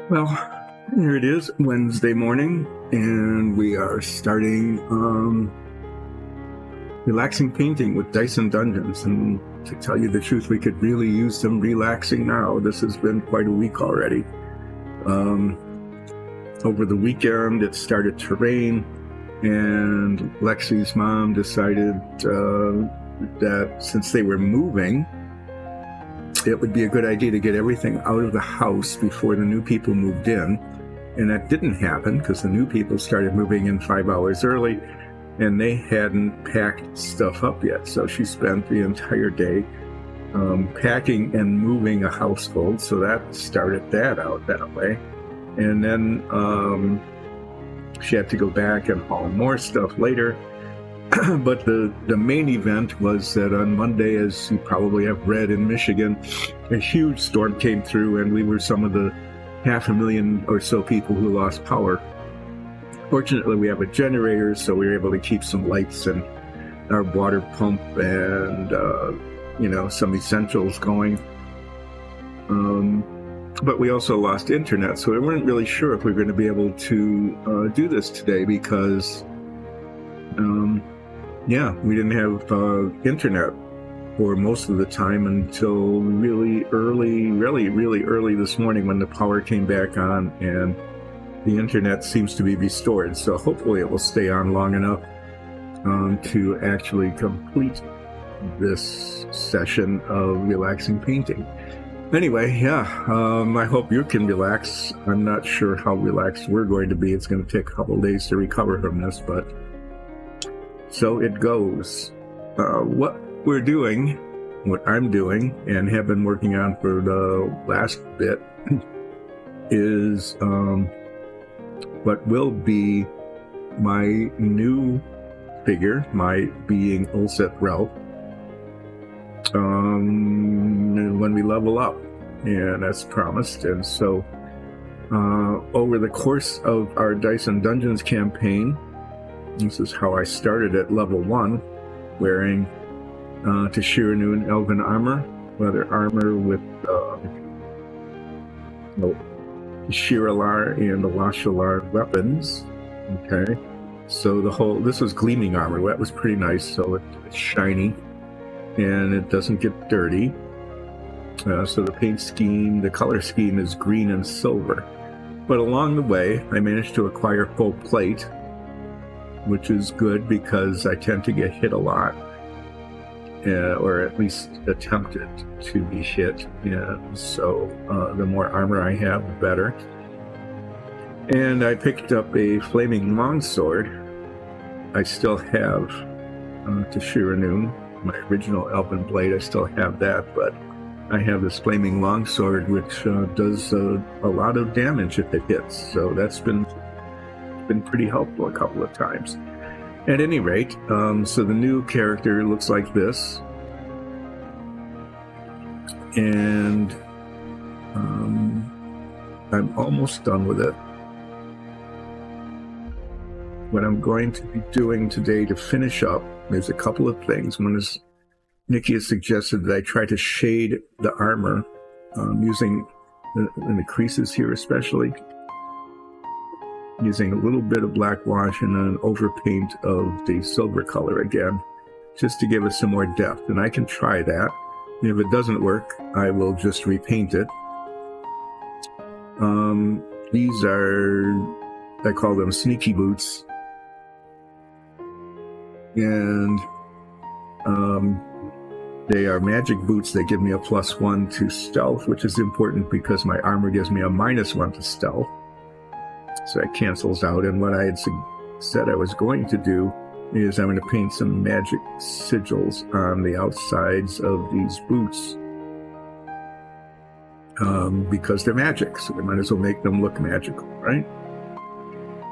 Well, here it is, Wednesday morning, and we are starting relaxing painting with Dyson Dungeons. And to tell you the truth, we could really use some relaxing now. This has been quite a week already. Over the weekend, it started to rain, and Lexi's mom decided that since they were moving, it would be a good idea to get everything out of the house before the new people moved in. And that didn't happen because the new people started moving in 5 hours early, and they hadn't packed stuff up yet. So she spent the entire day packing and moving a household. So that started that out that way. And then she had to go back and haul more stuff later. But the main event was that on Monday, as you probably have read in Michigan, a huge storm came through, and we were some of the 500,000 or so people who lost power. Fortunately, we have a generator, so we were able to keep some lights and our water pump and some essentials going. But we also lost internet, so we weren't really sure if we were going to be able to do this today because we didn't have internet for most of the time until really early this morning when the power came back on and the internet seems to be restored. So hopefully it will stay on long enough to actually complete this session of relaxing painting. Anyway, I hope you can relax. I'm not sure how relaxed we're going to be. It's going to take a couple of days to recover from this, but so it goes. What I'm doing and have been working on for the last bit is what will be my new figure, my being Ulseth Ralph, when we level up, and that's promised. And so over the course of our Dyson Dungeons campaign, this is how I started at level 1, wearing Tashiranoon Elven armor, leather armor with Shiralar and Alashalar weapons. Okay, so this was gleaming armor. That was pretty nice. So it's shiny and it doesn't get dirty. So the color scheme is green and silver. But along the way, I managed to acquire full plate, which is good because I tend to get hit a lot, or at least attempted to be hit. And so the more armor I have, the better. And I picked up a flaming longsword. I still have Tashiranoon, my original elven blade. I still have that, but I have this flaming longsword, which does a lot of damage if it hits. So that's been pretty helpful a couple of times. At any rate, so the new character looks like this, and I'm almost done with it. What I'm going to be doing today to finish up, there's a couple of things. One is Nikki has suggested that I try to shade the armor using the creases here, especially using a little bit of black wash and an overpaint of the silver color again, just to give us some more depth. And I can try that. If it doesn't work, I will just repaint it. These are, I call them sneaky boots. And they are magic boots that give me a +1 to stealth, which is important because my armor gives me a -1 to stealth. So that cancels out. And what I had said I was going to do is I'm going to paint some magic sigils on the outsides of these boots because they're magic, so we might as well make them look magical, right?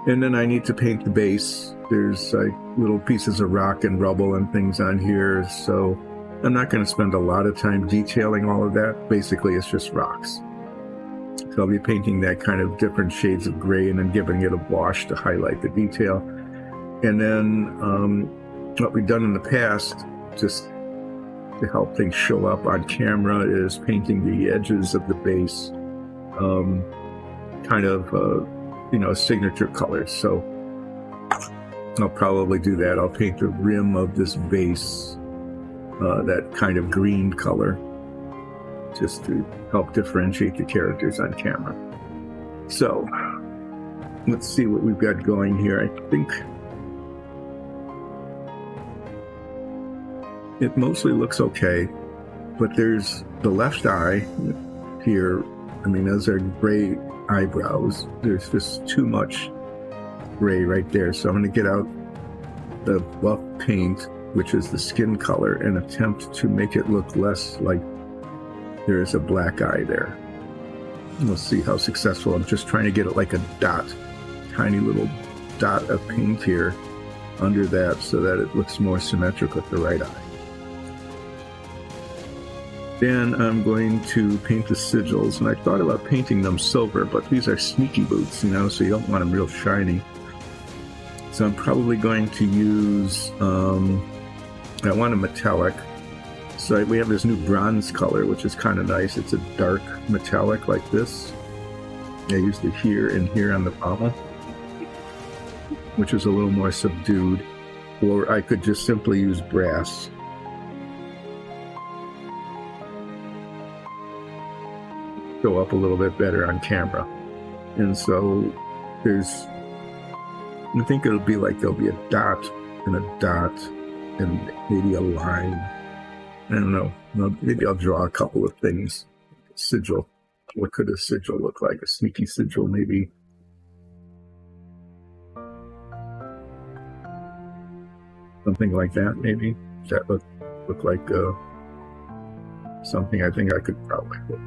And then I need to paint the base. There's little pieces of rock and rubble and things on here, so I'm not going to spend a lot of time detailing all of that. Basically, it's just rocks. So I'll be painting that kind of different shades of gray and then giving it a wash to highlight the detail. And then what we've done in the past, just to help things show up on camera, is painting the edges of the base kind of, signature colors. So I'll probably do that. I'll paint the rim of this base that kind of green color, just to help differentiate the characters on camera. So let's see what we've got going here. I think it mostly looks okay, but there's the left eye here. I mean, those are gray eyebrows. There's just too much gray right there. So I'm going to get out the buff paint, which is the skin color, and attempt to make it look less like there is a black eye there. We'll see how successful. I'm just trying to get it like a dot, tiny little dot of paint here under that so that it looks more symmetric with the right eye. Then I'm going to paint the sigils, and I thought about painting them silver, but these are sneaky boots, so you don't want them real shiny. So I'm probably going to use, I want a metallic. So we have this new bronze color, which is kind of nice. It's a dark metallic like this. I used it here and here on the pommel, which is a little more subdued. Or I could just simply use brass. Go up a little bit better on camera. And so I think it'll be like there'll be a dot and maybe a line. I don't know. Maybe I'll draw a couple of things. Sigil. What could a sigil look like? A sneaky sigil, maybe. Something like that, maybe. Does that look like something I think I could probably look.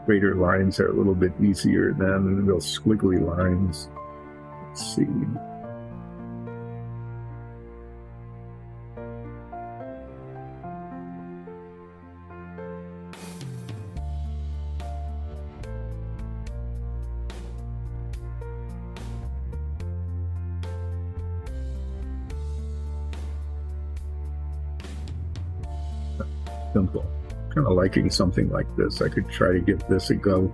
Straighter lines are a little bit easier than real squiggly lines. Let's see. Simple. Kind of liking something like this. I could try to give this a go.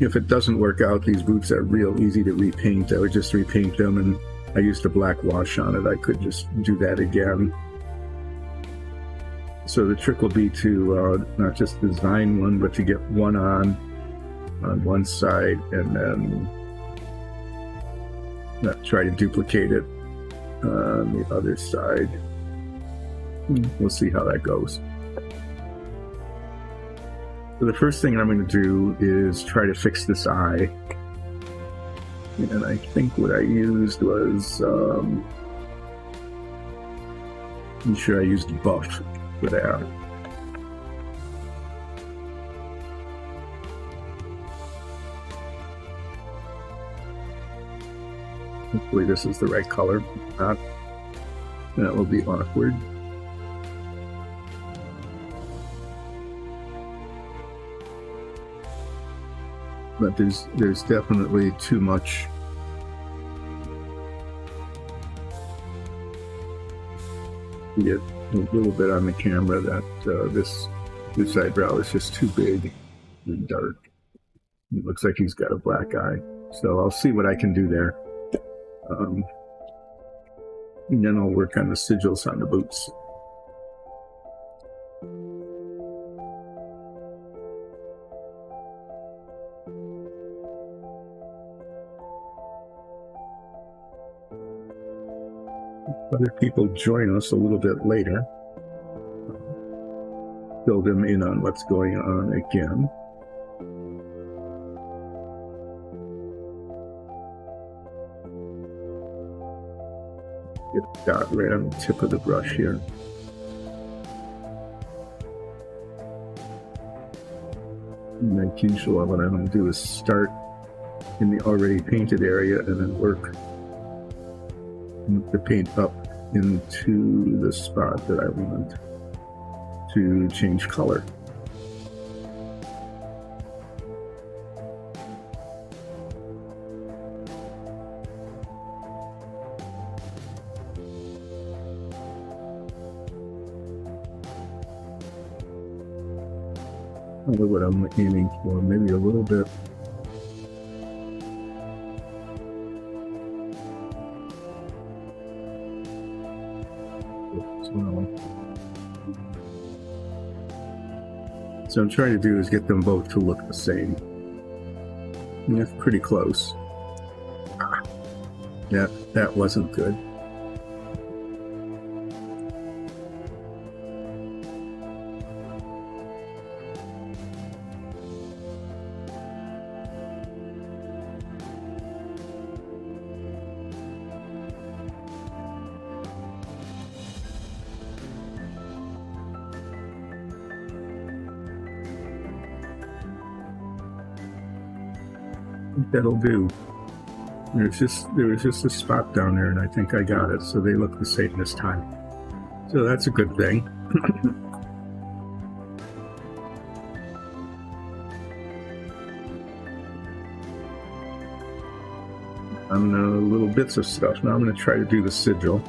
If it doesn't work out, these boots are real easy to repaint. I would just repaint them, and I used a black wash on it. I could just do that again. So the trick will be to not just design one, but to get one on one side, and then try to duplicate it on the other side. We'll see how that goes. So the first thing I'm going to do is try to fix this eye. And I think what I used was, I'm sure I used buff for that. Hopefully this is the right color. If not, that will be awkward. But there's definitely too much you get a little bit on the camera that this eyebrow is just too big and dark. It looks like he's got a black eye. So I'll see what I can do there. And then I'll work on the sigils on the boots. Other people join us a little bit later. Fill them in on what's going on again. Get a dot right on the tip of the brush here. And like usual, what I'm going to do is start in the already painted area and then work the paint up into the spot that I want to change color. I don't know what I'm aiming for, maybe a little bit. So I'm trying to do is get them both to look the same. And that's pretty close. Yeah, that wasn't good. That'll do. There was just a spot down there, and I think I got it, so they look the same this time. So that's a good thing. On little bits of stuff. Now I'm going to try to do the sigil.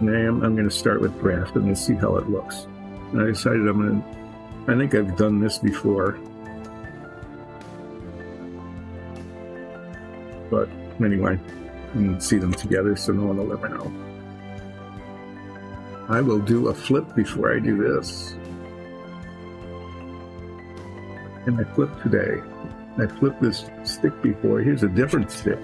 And I'm going to start with grass, and we'll see how it looks. And I decided I think I've done this before. But anyway, you can see them together, so no one will ever know. I will do a flip before I do this. And I flipped today. I flipped this stick before. Here's a different stick.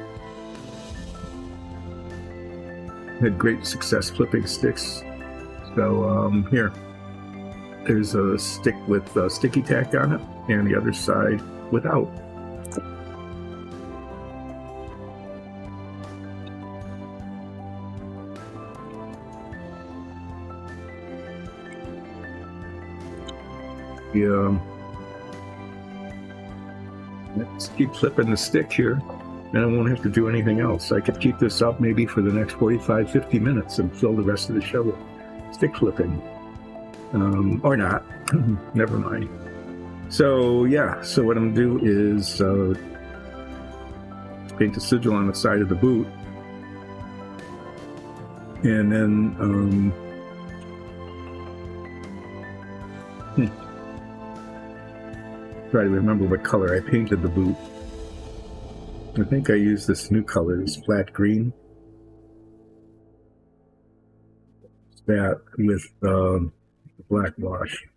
Had great success flipping sticks. So here, there's a stick with sticky tack on it, and the other side without. Let's keep flipping the stick here, and I won't have to do anything else. I could keep this up maybe for the next 45-50 minutes and fill the rest of the show with stick flipping. Or not. Never mind. So yeah, so what I'm going to do is paint the sigil on the side of the boot, and then try to remember what color I painted the boot. I think I used this new color, this flat green. That with black wash.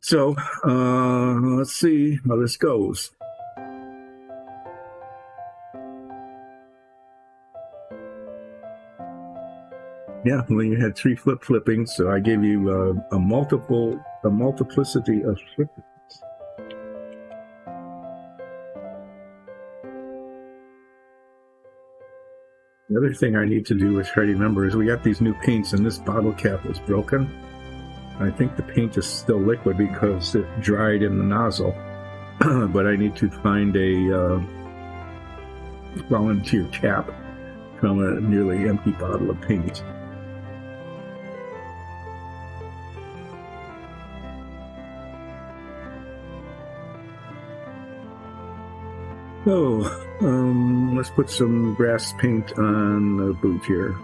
So let's see how this goes. Yeah, well, you had 3 flippings, so I gave you a multiplicity of flippings. The other thing I need to do is try to remember is we got these new paints, and this bottle cap is broken. I think the paint is still liquid because it dried in the nozzle, but I need to find a volunteer cap from a nearly empty bottle of paint. So, let's put some grass paint on the boot here.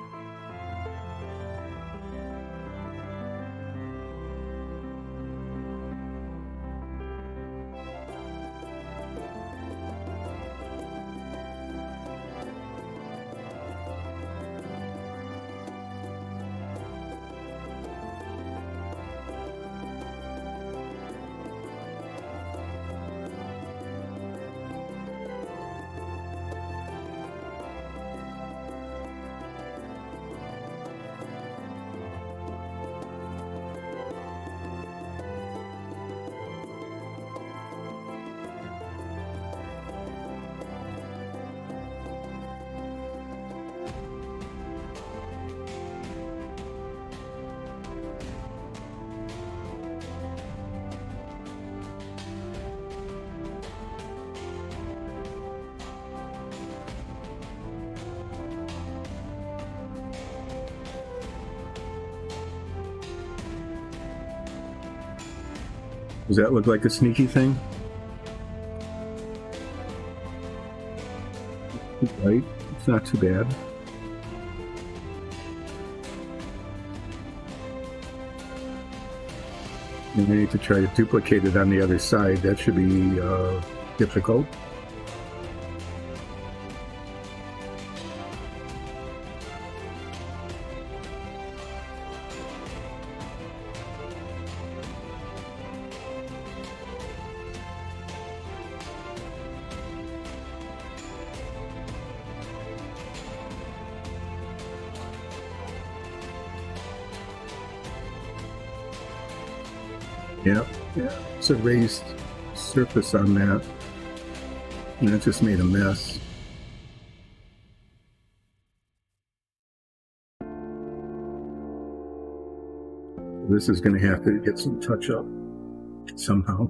Does that look like a sneaky thing? Right, it's not too bad. And I need to try to duplicate it on the other side. That should be difficult. Yeah, it's a raised surface on that, and it just made a mess. This is going to have to get some touch up somehow.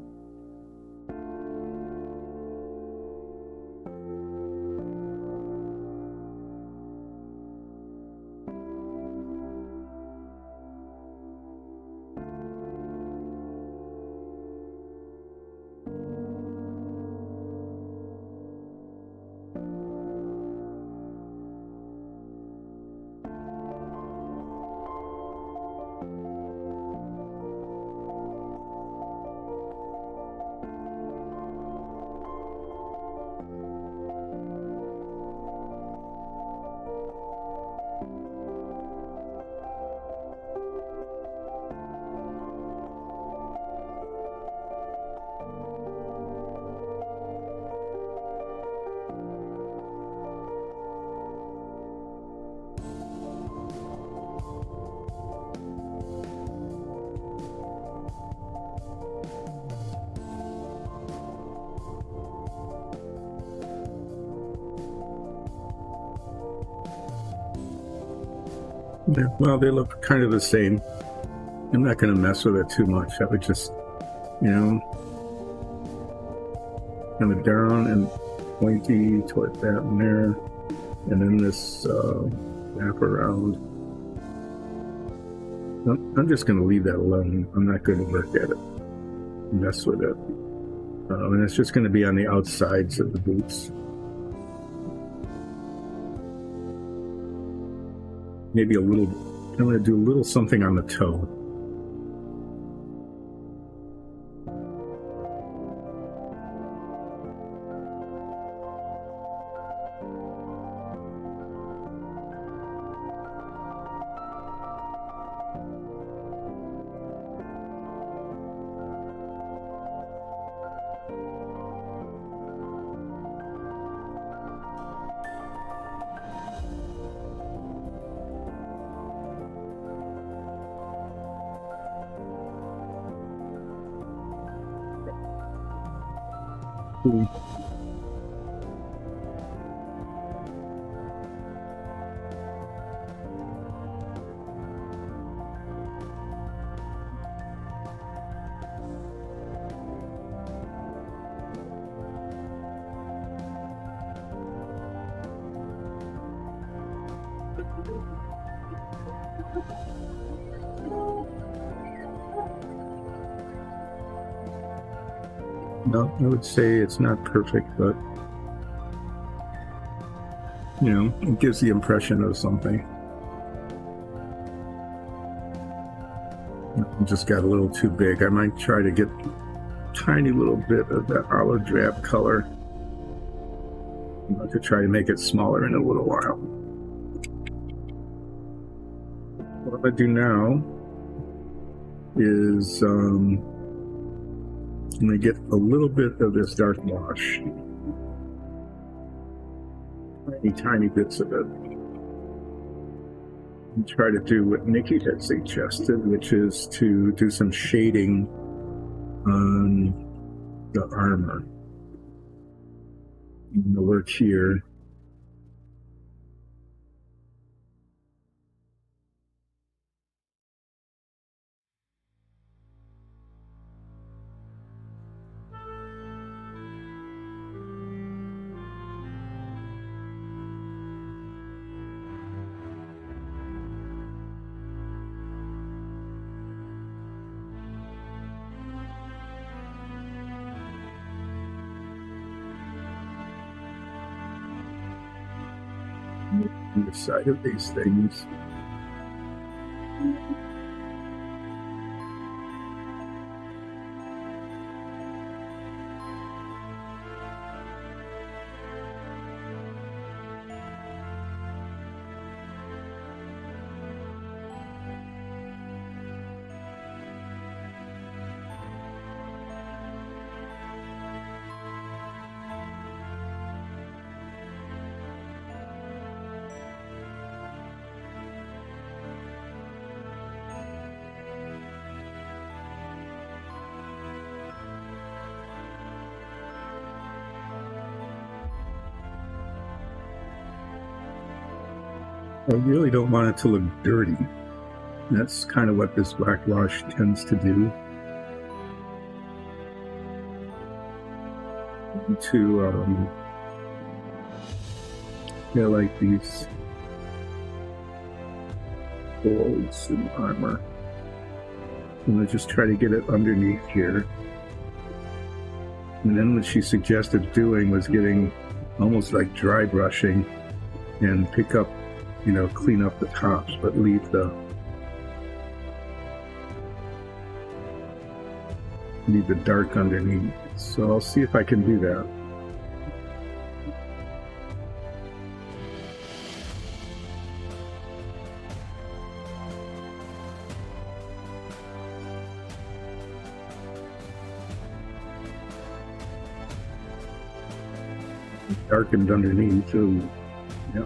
Yeah, well, they look kind of the same. I'm not going to mess with it too much. I would just, kind of down and pointy toward that and there, and then this wrap around. I'm just going to leave that alone. I'm not going to work at it, mess with it. And it's just going to be on the outsides of the boots. Maybe a little, I'm going to do a little something on the toe. No, I would say it's not perfect, but it gives the impression of something. I just got a little too big. I might try to get a tiny little bit of that olive drab color to try to make it smaller in a little while. What I'm going to do now is I'm going to get a little bit of this dark wash, tiny bits of it, and try to do what Nikki had suggested, which is to do some shading on the armor. I'm going to work here. On the side of these things. I really don't want it to look dirty. That's kind of what this black wash tends to do. To like these folds and armor. I'm going to just try to get it underneath here. And then what she suggested doing was getting almost like dry brushing and pick up, clean up the tops, but leave the dark underneath. So I'll see if I can do that. Darkened underneath, so yeah.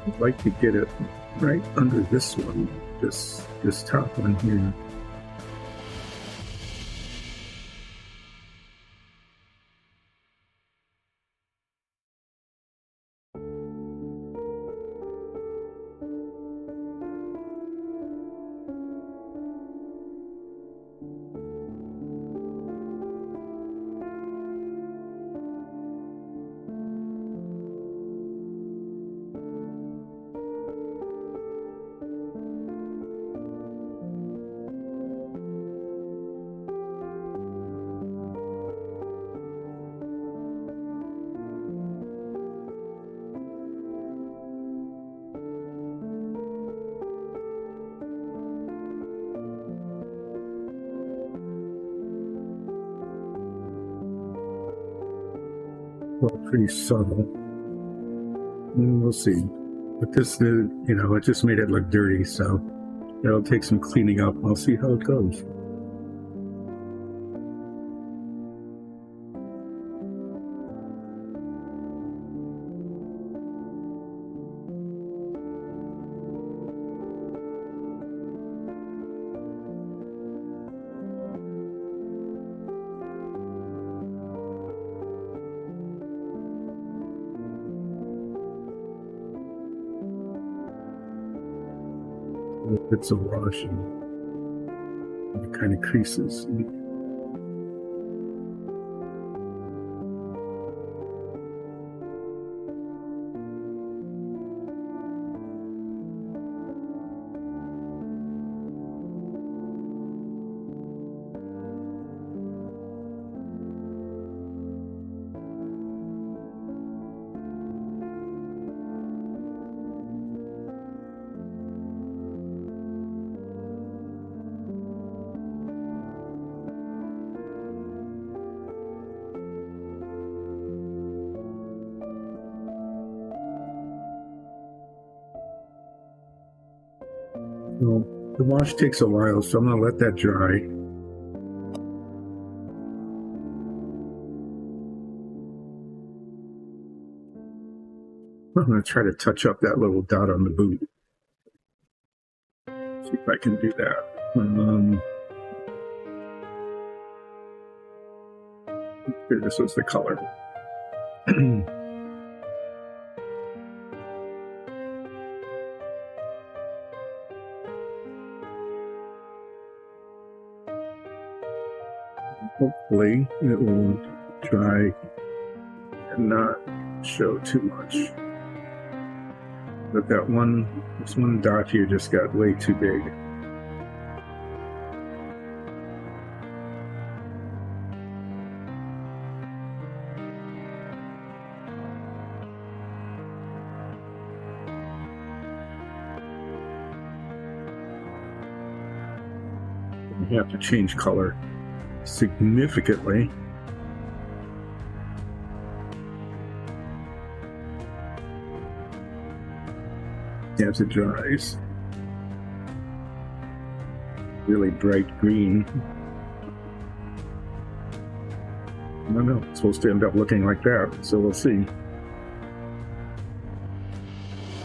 I'd like to get it right under this one, this top one here. Well, pretty subtle. We'll see. But this, it just made it look dirty, so it'll take some cleaning up. I'll see how it goes. Bits of wash and it kind of creases. Well, the wash takes a while, so I'm going to let that dry. I'm going to try to touch up that little dot on the boot. See if I can do that. Here, this was the color. Hopefully it will dry and not show too much. But this one dot here just got way too big. You have to change color significantly. As it dries. Really bright green. I don't know, it's supposed to end up looking like that, so we'll see.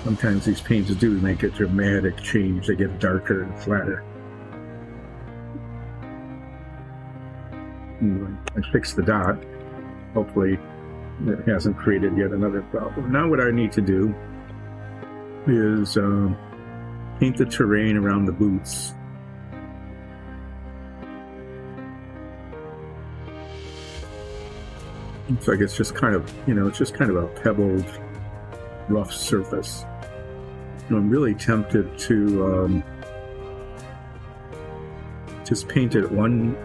Sometimes these paints do make a dramatic change, they get darker and flatter. I fixed the dot. Hopefully it hasn't created yet another problem. Now what I need to do is paint the terrain around the boots. Looks like it's just kind of, it's just kind of a pebbled, rough surface. I'm really tempted to just paint it one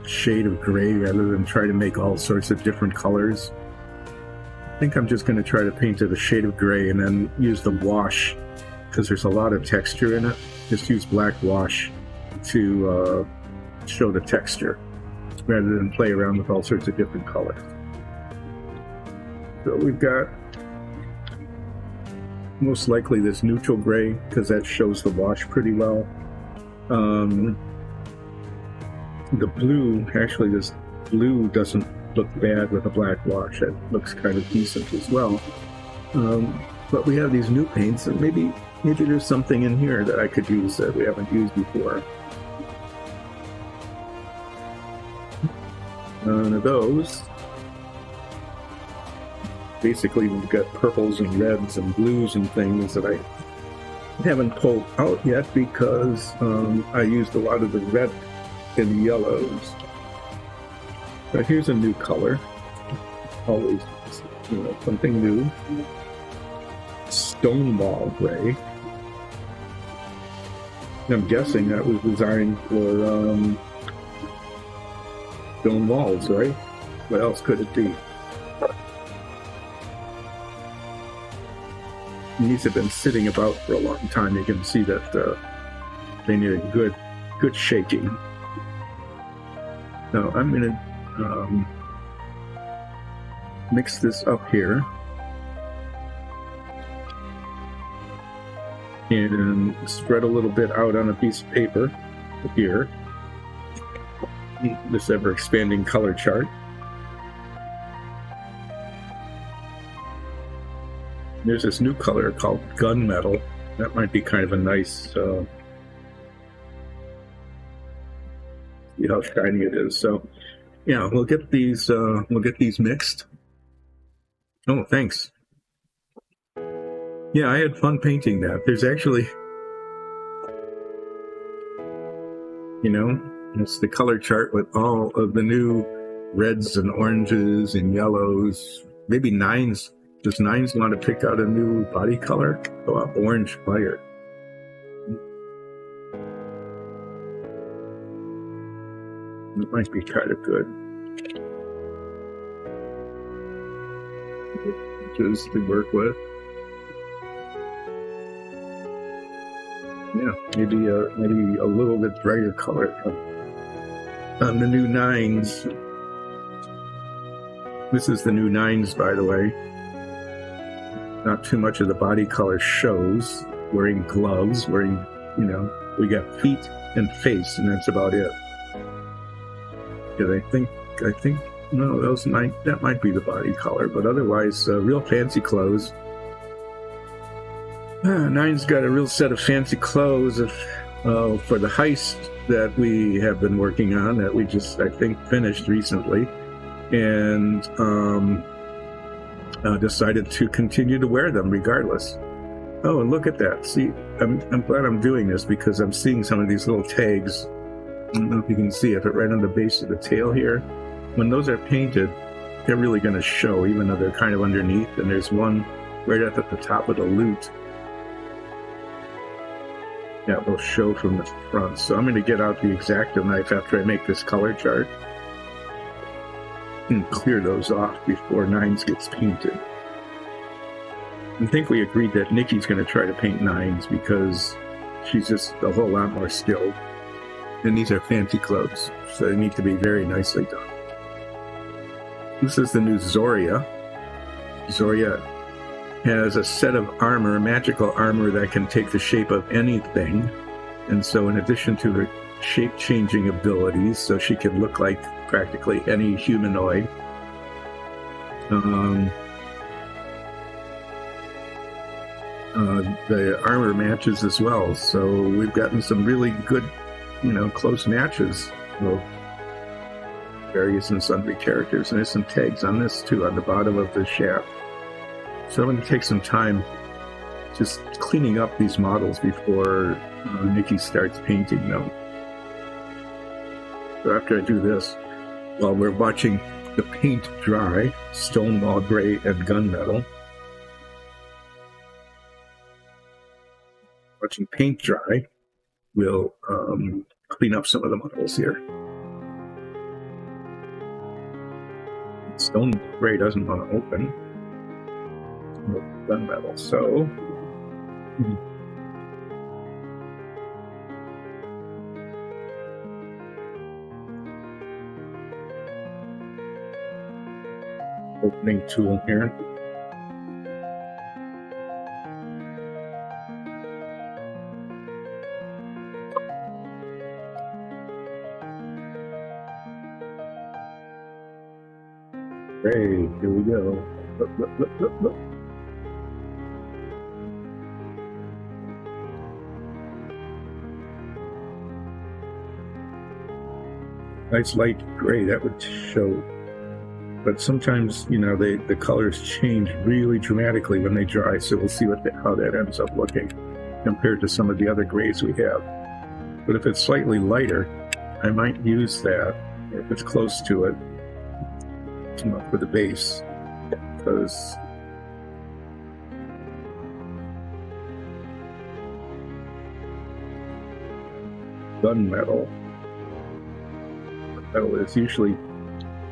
shade of gray rather than try to make all sorts of different colors. I think I'm just going to try to paint it a shade of gray and then use the wash, because there's a lot of texture in it. Just use black wash to show the texture rather than play around with all sorts of different colors. So we've got most likely this neutral gray, because that shows the wash pretty well. The blue, actually this blue doesn't look bad with a black wash. It looks kind of decent as well. But we have these new paints, and maybe there's something in here that I could use that we haven't used before. None of those. Basically, we've got purples and reds and blues and things that I haven't pulled out yet because I used a lot of the red and yellows. But here's a new color. Always, something new. Stonewall gray. I'm guessing that was designed for stone walls, right? What else could it be? These have been sitting about for a long time. You can see that they need a good shaking. Now I'm going to mix this up here and spread a little bit out on a piece of paper here. This ever-expanding color chart. There's this new color called gunmetal. That might be kind of a nice, see how shiny it is. So, yeah, we'll get these mixed. Oh, thanks. Yeah, I had fun painting that. There's actually, it's the color chart with all of the new reds and oranges and yellows, maybe nines. Does Nines want to pick out a new body color? Oh, orange fire. It might be kind of good. Just to work with. Yeah, maybe a little bit brighter color on the new Nines. This is the new Nines, by the way. Not too much of the body color shows. Wearing gloves, we got feet and face, and that's about it. I think, no, that might be the body color, but otherwise, real fancy clothes. Nine's got a real set of fancy clothes for the heist that we have been working on, that we just, I think, finished recently, and decided to continue to wear them regardless. Oh, and look at that. See, I'm glad I'm doing this because I'm seeing some of these little tags. I don't know if you can see it, but right on the base of the tail here. When those are painted, they're really going to show, even though they're kind of underneath. And there's one right up at the top of the lute that will show from the front. So I'm going to get out the X-Acto knife after I make this color chart and clear those off before Nines gets painted. I think we agreed that Nikki's going to try to paint Nines because she's just a whole lot more skilled. And these are fancy clothes, so they need to be very nicely done. This is the new Zoria. Zoria has a set of armor, magical armor that can take the shape of anything. And so in addition to her shape-changing abilities, so she can look like practically any humanoid, the armor matches as well. So we've gotten some really good, close matches. So various and sundry characters. And there's some tags on this too, on the bottom of the shaft. So I'm going to take some time just cleaning up these models before Nikki starts painting them. So after I do this, while we're watching the paint dry, Stonewall Gray and Gunmetal, watching paint dry, we'll clean up some of the models here. Stone Gray doesn't want to open. Gunmetal, so opening tool here. Great, here we go. Look. Nice light gray, that would show. But sometimes, you know, the colors change really dramatically when they dry, so we'll see how that ends up looking compared to some of the other grays we have. But if it's slightly lighter, I might use that, if it's close to it, to come up with a base, because gunmetal is usually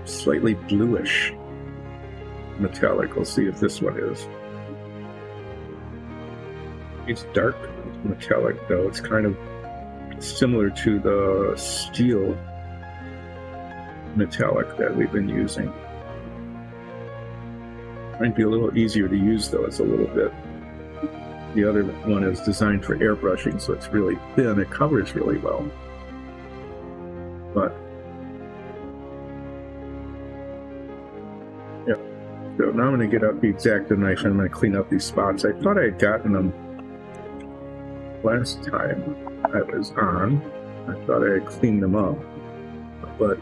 slightly bluish metallic. We'll see if this one is. It's dark metallic though. It's kind of similar to the steel metallic that we've been using. Might be a little easier to use though. It's a little bit. The other one is designed for airbrushing, so it's really thin. It covers really well. But yeah. So now I'm going to get out the X-Acto knife and I'm going to clean up these spots. I thought I had gotten them last time I was on. I thought I had cleaned them up. But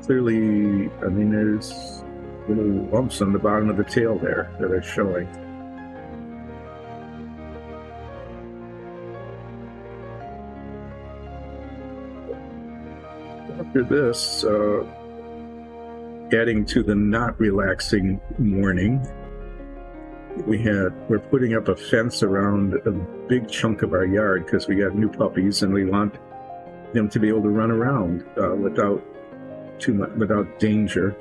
clearly, I mean, there's little lumps on the bottom of the tail there that are showing. After this, adding to the not relaxing morning, we're putting up a fence around a big chunk of our yard because we got new puppies and we want them to be able to run around without danger.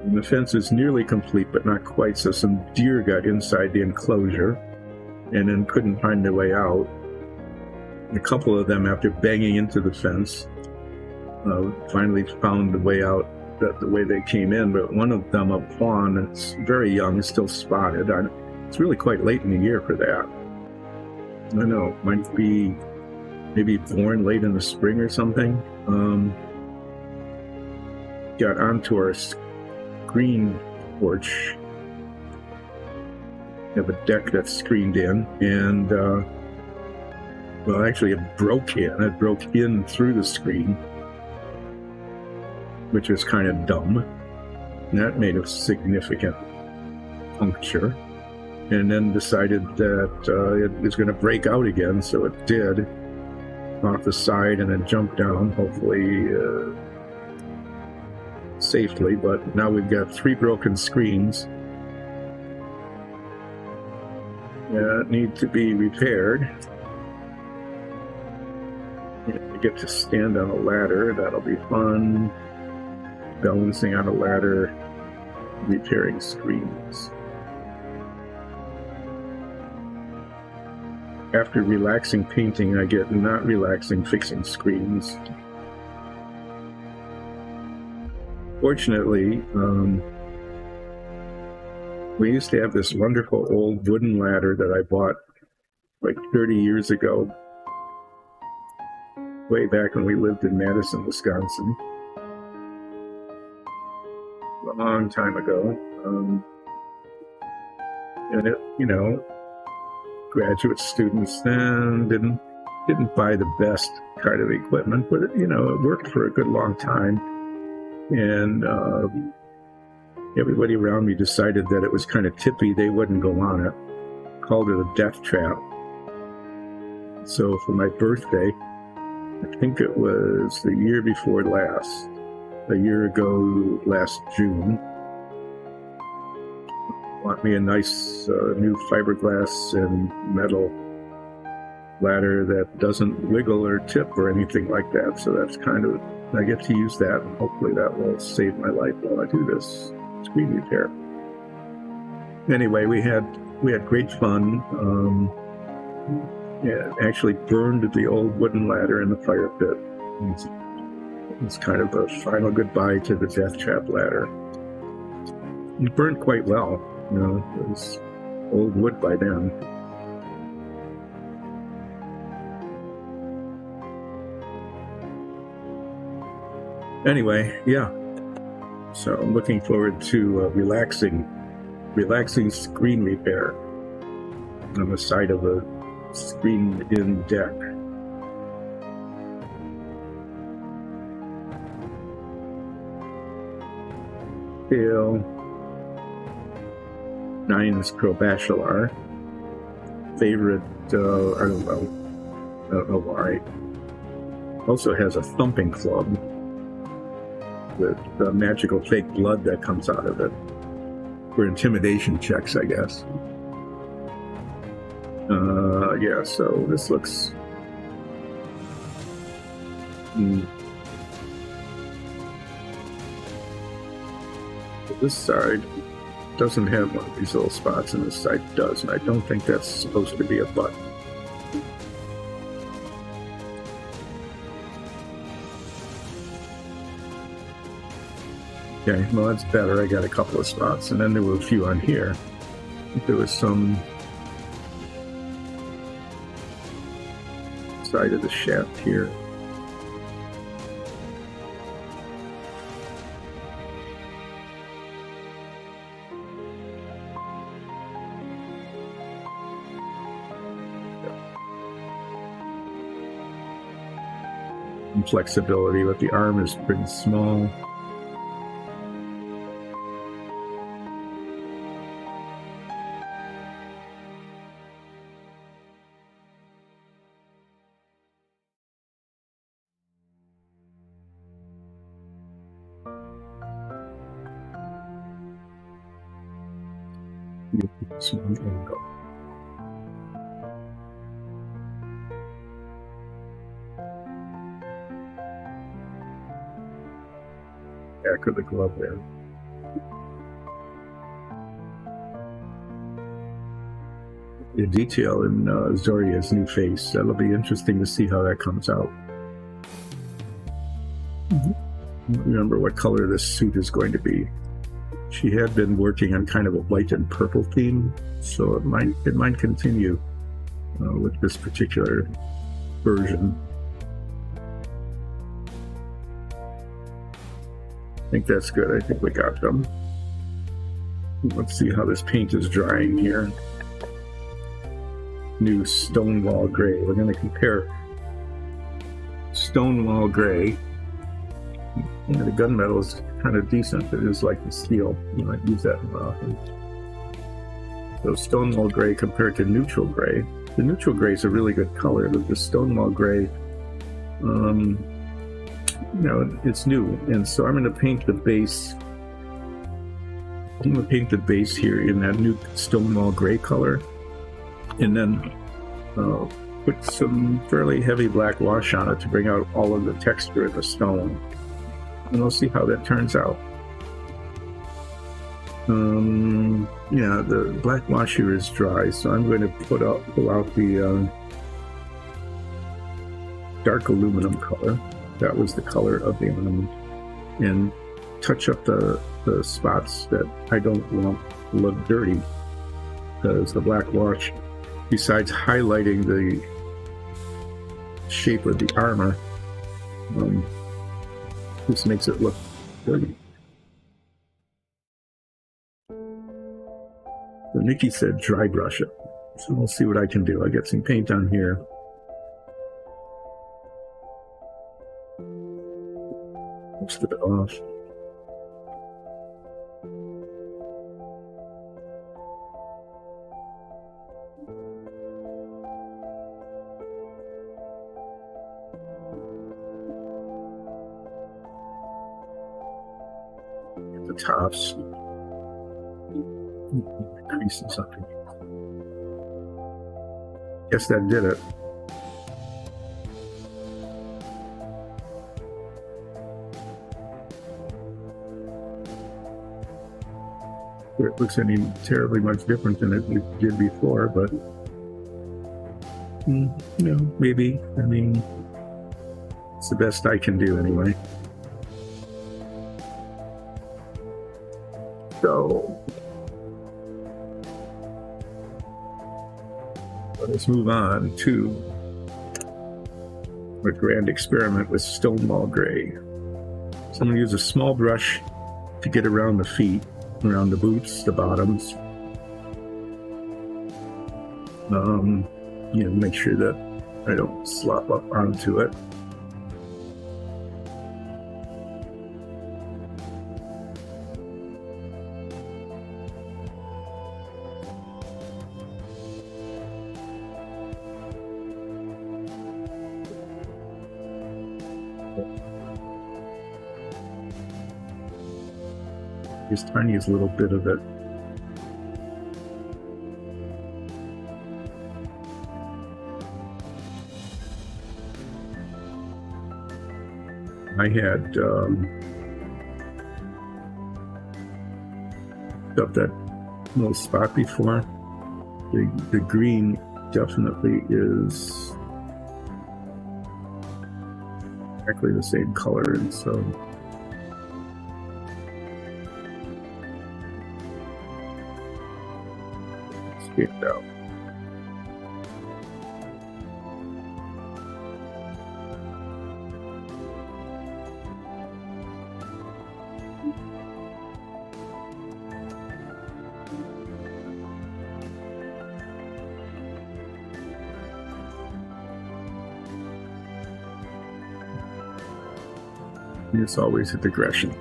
And the fence is nearly complete, but not quite, so some deer got inside the enclosure and then couldn't find their way out. A couple of them, after banging into the fence, finally found the way out the way they came in, but one of them, a fawn, it's very young, still spotted. It's really quite late in the year for that. I don't know, might be maybe born late in the spring or something. Got onto our screen porch. We have a deck that's screened in, and well, actually it broke in. It broke in through the screen, which is kind of dumb. And that made a significant puncture. And then decided that it was going to break out again, so it did, off the side, and then jumped down, hopefully safely. But now we've got 3 broken screens that need to be repaired. I get to stand on a ladder. That'll be fun. Balancing on a ladder, repairing screens. After relaxing painting, I get not relaxing fixing screens. Fortunately, we used to have this wonderful old wooden ladder that I bought like 30 years ago, way back when we lived in Madison, Wisconsin. A long time ago. And it, you know, graduate students then didn't didn't buy the best kind of equipment, but it worked for a good long time. And everybody around me decided that it was kind of tippy. They wouldn't go on it. Called it a death trap. So for my birthday, I think it was the year before last, a year ago, last June, bought me a nice new fiberglass and metal ladder that doesn't wiggle or tip or anything like that. So that's I get to use that, and hopefully that will save my life while I do this screen repair. Anyway, we had great fun. Yeah, actually burned the old wooden ladder in the fire pit. It's kind of a final goodbye to the death trap ladder. It burned quite well. It was old wood by then. Anyway, yeah. So I'm looking forward to relaxing screen repair on the side of a screened-in deck. Tail 9's Crobashalar. Favorite, I don't know why. Also has a thumping club with the magical fake blood that comes out of it for intimidation checks, I guess. Yeah, so this looks... This side doesn't have one of these little spots, and this side does, and I don't think that's supposed to be a butt. Okay, well that's better. I got a couple of spots, and then there were a few on here. I think there was some side of the shaft here. Some flexibility, but the arm is pretty small. Small angle. Back of the glove there. The detail in Zoria's new face. That'll be interesting to see how that comes out. I don't remember what color this suit is going to be. She had been working on kind of a white and purple theme, so it might continue with this particular version. I think that's good. I think we got them. Let's see how this paint is drying here. New Stonewall Gray. We're going to compare Stonewall Gray. Yeah, the gunmetal is kind of decent. It is like the steel. You might use that more often. So Stonewall Gray compared to Neutral Gray. The Neutral Gray is a really good color, but the Stonewall Gray, it's new. And so I'm going to paint the base. I'm going to paint the base here in that new Stonewall Gray color, and then put some fairly heavy black wash on it to bring out all of the texture of the stone. And we'll see how that turns out. Yeah, the black wash here is dry, so I'm going to pull out the dark aluminum color. That was the color of the ornament, and touch up the spots that I don't want to look dirty, because the black wash, besides highlighting the shape of the armor, this makes it look dirty. So Nikki said dry brush it, so we'll see what I can do. I get some paint on here. most of it off. Get the tops. Creases underneath. Guess that did it. It looks any terribly much different than it did before, but you know, maybe. I mean, it's the best I can do anyway. So let's move on to a grand experiment with Stonewall Gray. So I'm going to use a small brush to get around the feet, around the boots, the bottoms. You know, make sure that I don't slop up onto it. Just tiniest little bit of it. I had up that little spot before. The green definitely is exactly the same color, and so stand out. It's always a digression.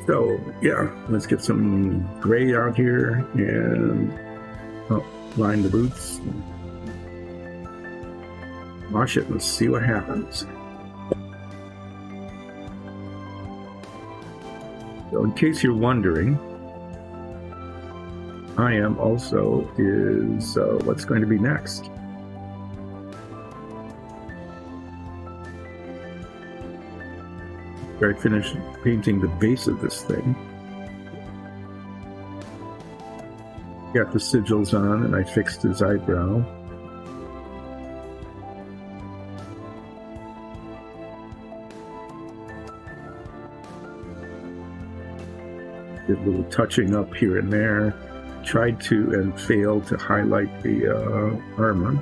So yeah, let's get some gray out here and line the boots. Wash it and see what happens. So in case you're wondering, I am also is what's going to be next. I finished painting the base of this thing. Got the sigils on and I fixed his eyebrow. Did a little touching up here and there. Tried to and failed to highlight the armor.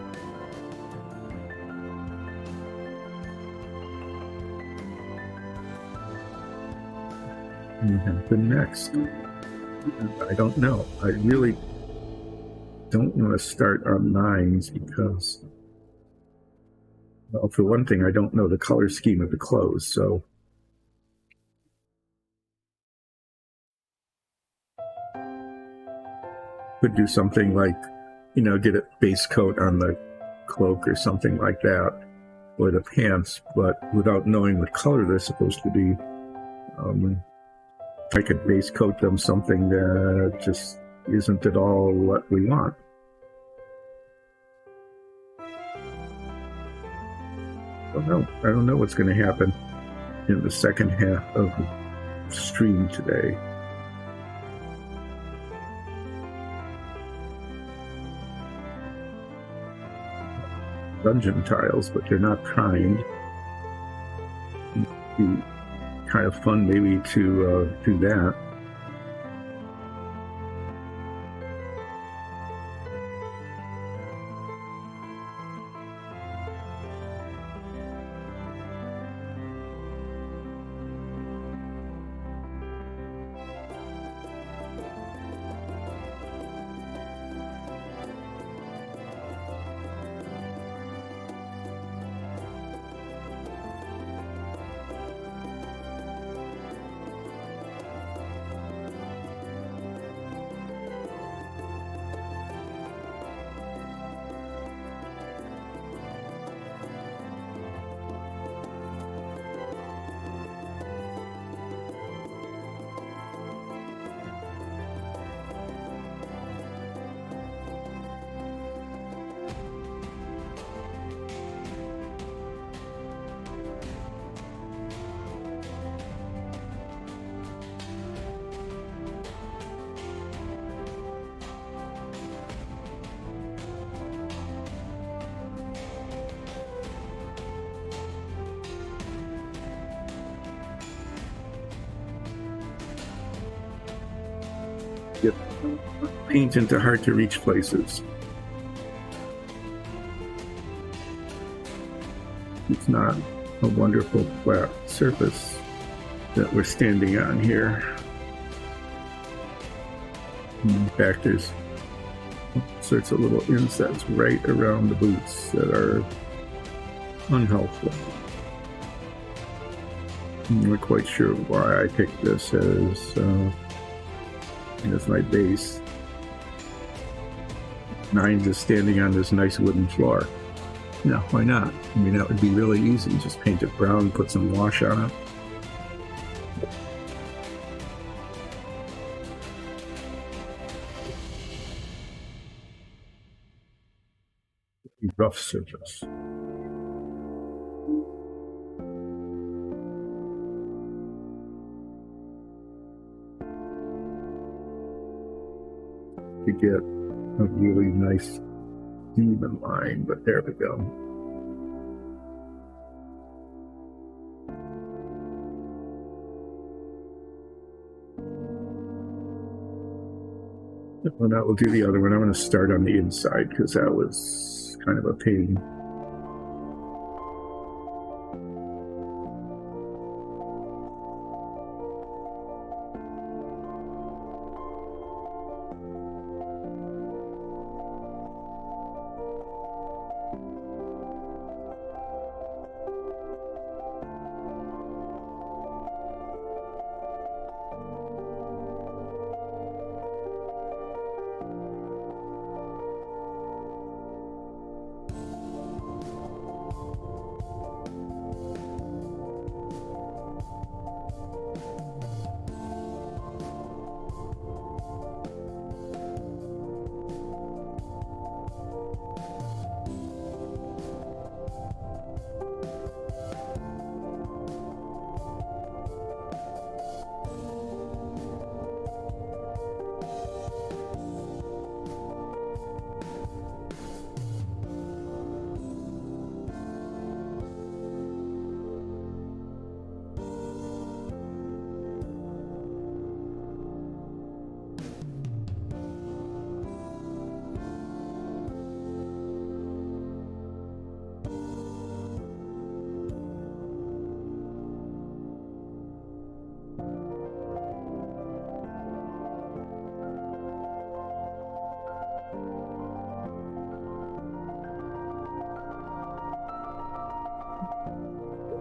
The next, I don't know. I really don't want to start on 9s because, well, for one thing, I don't know the color scheme of the clothes, so could do something like, you know, get a base coat on the cloak or something like that, or the pants, but without knowing what color they're supposed to be. I could base coat them something that just isn't at all what we want. I don't know what's going to happen in the second half of the stream today. Dungeon tiles, but they're not primed. It'd be kind of fun maybe to do that. get paint into hard to reach places. It's not a wonderful flat surface that we're standing on here. In fact, there's all sorts of little insects right around the boots that are unhelpful. I'm not quite sure why I picked this as my base. Mine's just standing on this nice wooden floor. Yeah, why not? I mean, that would be really easy. Just paint it brown, put some wash on it. Rough surface. To get a really nice even line, but there we go. Well, now we'll do the other one. I'm going to start on the inside because that was kind of a pain.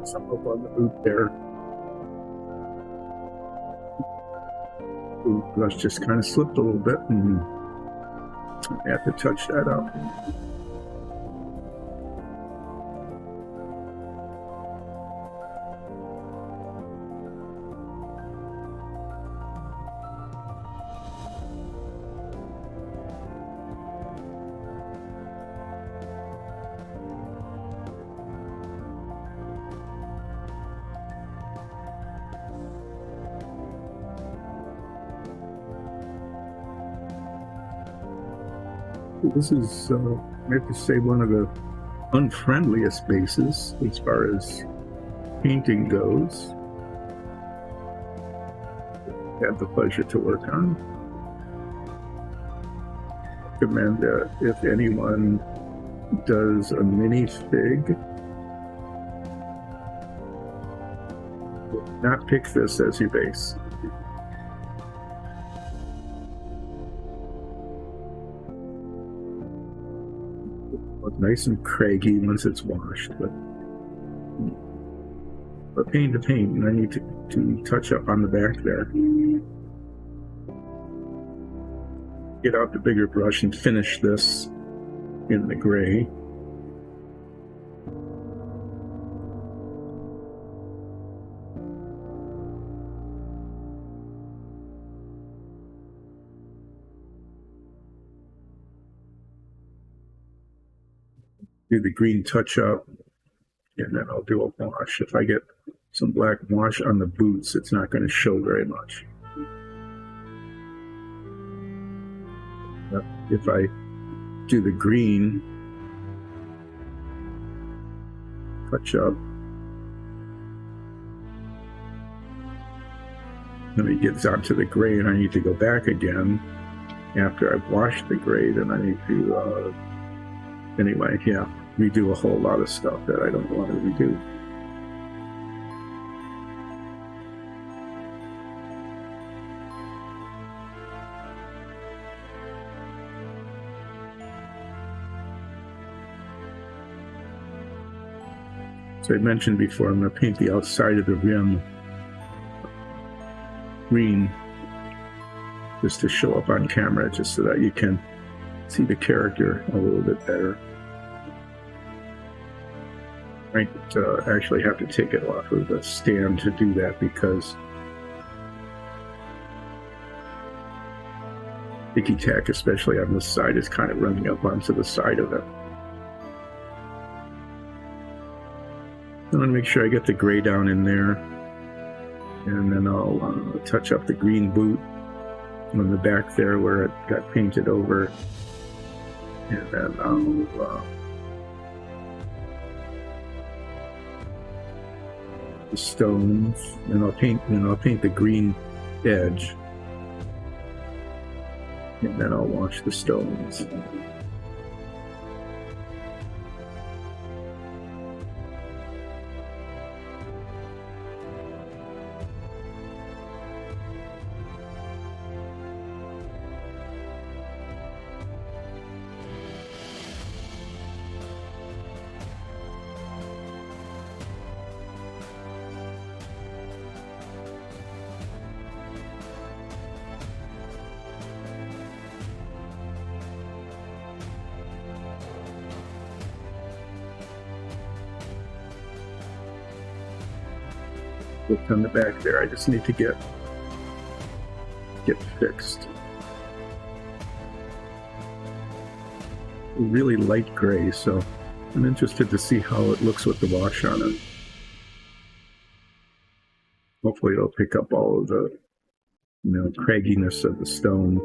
Some up on the boot there. The brush just kind of slipped a little bit, and I have to touch that up. This is, I have to say, one of the unfriendliest bases as far as painting goes. Had the pleasure to work on. Recommend that if anyone does a mini fig, not pick this as your base. Nice and craggy once it's washed, but paint to paint, and I need to touch up on the back there. Get out the bigger brush and finish this in the gray. Do the green touch up, and then I'll do a wash. If I get some black wash on the boots, it's not going to show very much. If I do the green touch up, then it gets onto the gray, and I need to go back again after I've washed the gray. Then I need to, anyway, yeah, redo a whole lot of stuff that I don't want to redo. So I mentioned before, I'm going to paint the outside of the rim green just to show up on camera, just so that you can see the character a little bit better. I might actually have to take it off of the stand to do that, because sticky tack, especially on this side, is kind of running up onto the side of it. I want to make sure I get the gray down in there, and then I'll touch up the green boot on the back there where it got painted over, and then I'll the stones, and I'll paint the green edge, and then I'll wash the stones. On the back there, I just need to get fixed. Really light gray, so I'm interested to see how it looks with the wash on it. Hopefully it'll pick up all of the, cragginess of the stone.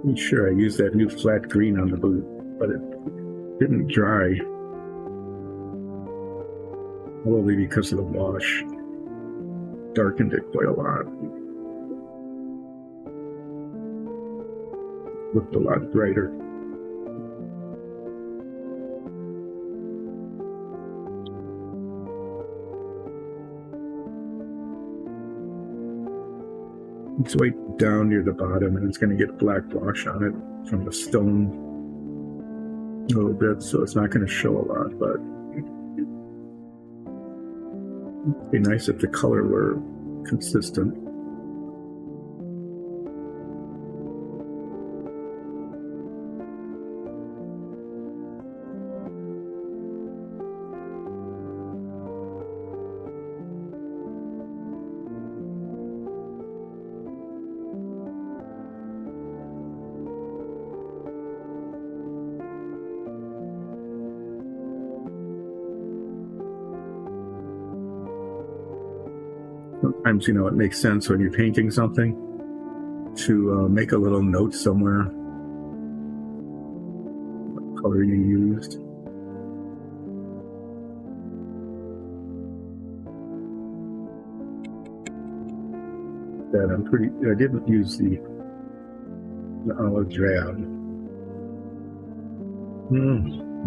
I'm sure I used that new flat green on the boot, but it didn't dry. Probably because of the wash. Darkened it quite a lot. Looked a lot brighter. It's right down near the bottom, and it's going to get black wash on it from the stone a little bit, so it's not going to show a lot, but it'd be nice if the color were consistent. Sometimes, it makes sense when you're painting something to make a little note somewhere what color you used. I didn't use the olive drab.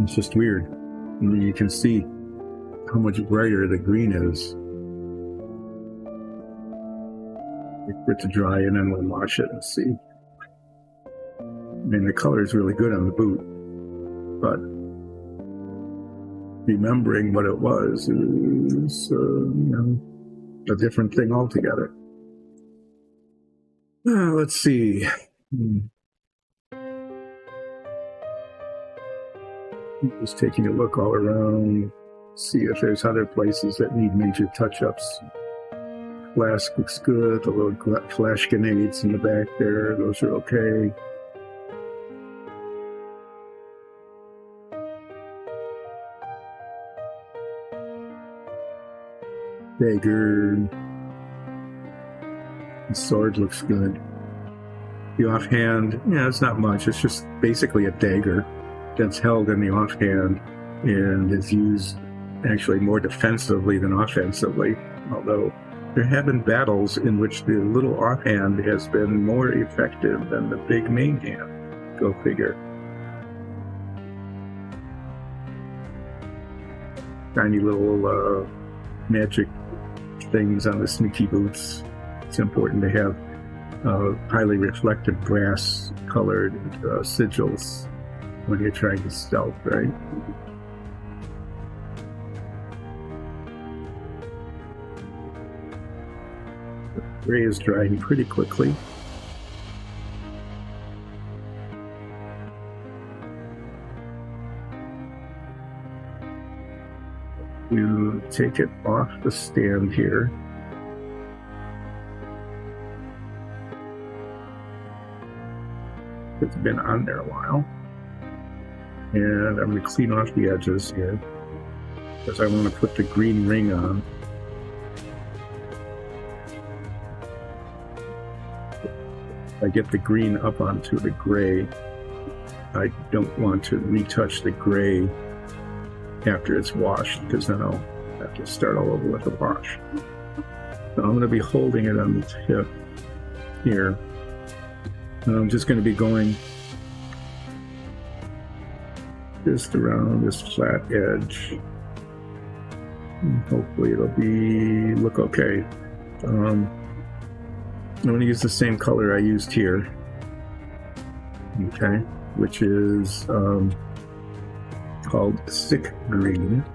It's just weird. You can see how much brighter the green is. Wait for it to dry, and then we'll wash it and see. I mean, the color is really good on the boot, but remembering what it was is, a different thing altogether. Let's see. Just taking a look all around, see if there's other places that need major touch-ups. Flask looks good. The little flash grenades in the back there, those are okay. Dagger, The sword looks good. The offhand, yeah, it's not much. It's just basically a dagger that's held in the offhand and is used actually more defensively than offensively, although there have been battles in which the little offhand has been more effective than the big main hand. Go figure. Tiny little magic things on the sneaky boots. It's important to have highly reflective brass colored sigils when you're trying to stealth, right? The gray is drying pretty quickly. You take it off the stand here. It's been on there a while. And I'm going to clean off the edges here because I want to put the green ring on. I get the green up onto the gray. I don't want to retouch the gray after it's washed because then I'll have to start all over with the wash. So I'm going to be holding it on the tip here. And I'm just going to be going just around this flat edge. And hopefully it'll look okay. I'm going to use the same color I used here, okay, which is called Sick Green.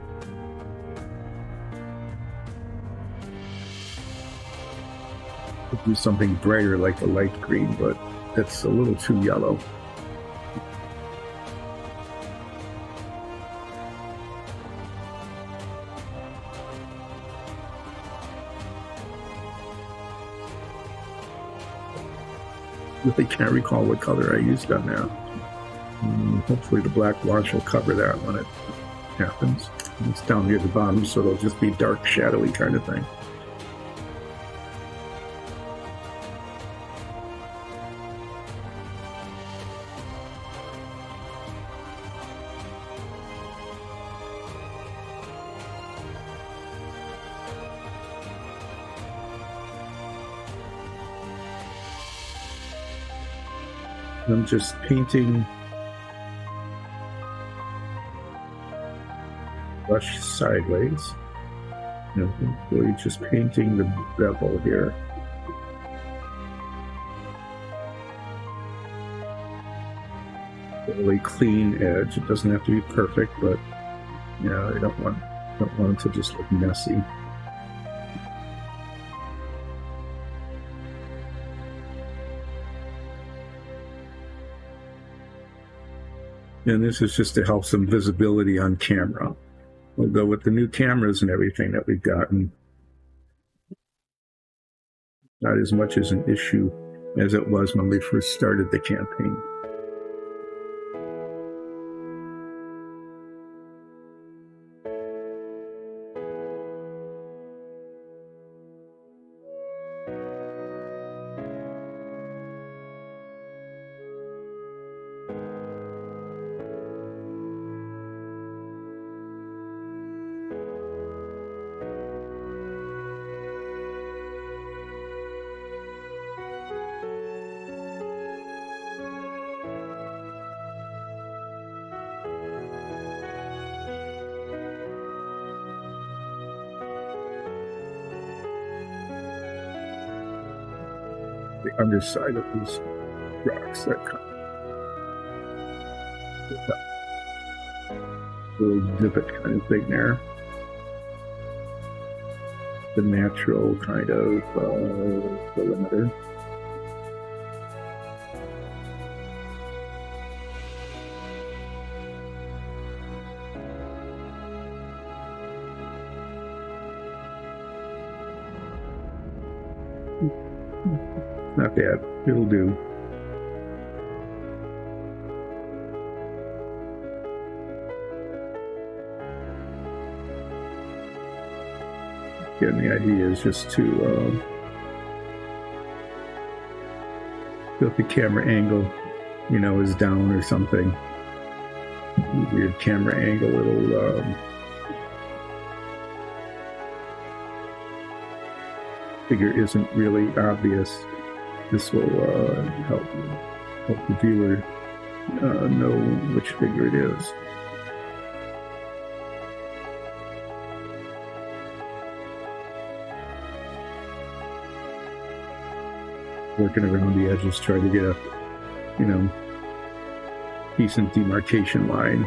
Could do something brighter like the light green, but it's a little too yellow. I can't recall what color I used on that. Hopefully the black wash will cover that when it happens. It's down near the bottom, so it'll just be dark, shadowy kind of thing. I'm just painting, brush sideways, and hopefully just painting the bevel here. Really clean edge. It doesn't have to be perfect, but yeah, I don't want it to just look messy. And this is just to help some visibility on camera. Although with the new cameras and everything that we've gotten, not as much as an issue as it was when we first started the campaign. The underside of these rocks that come with that little divot kind of thing there. The natural kind of perimeter. Not bad. It'll do. Again, the idea is just to So if the camera angle, is down or something, weird camera angle, it'll figure isn't really obvious. This will help the viewer know which figure it is. Working around the edges, try to get a, decent demarcation line.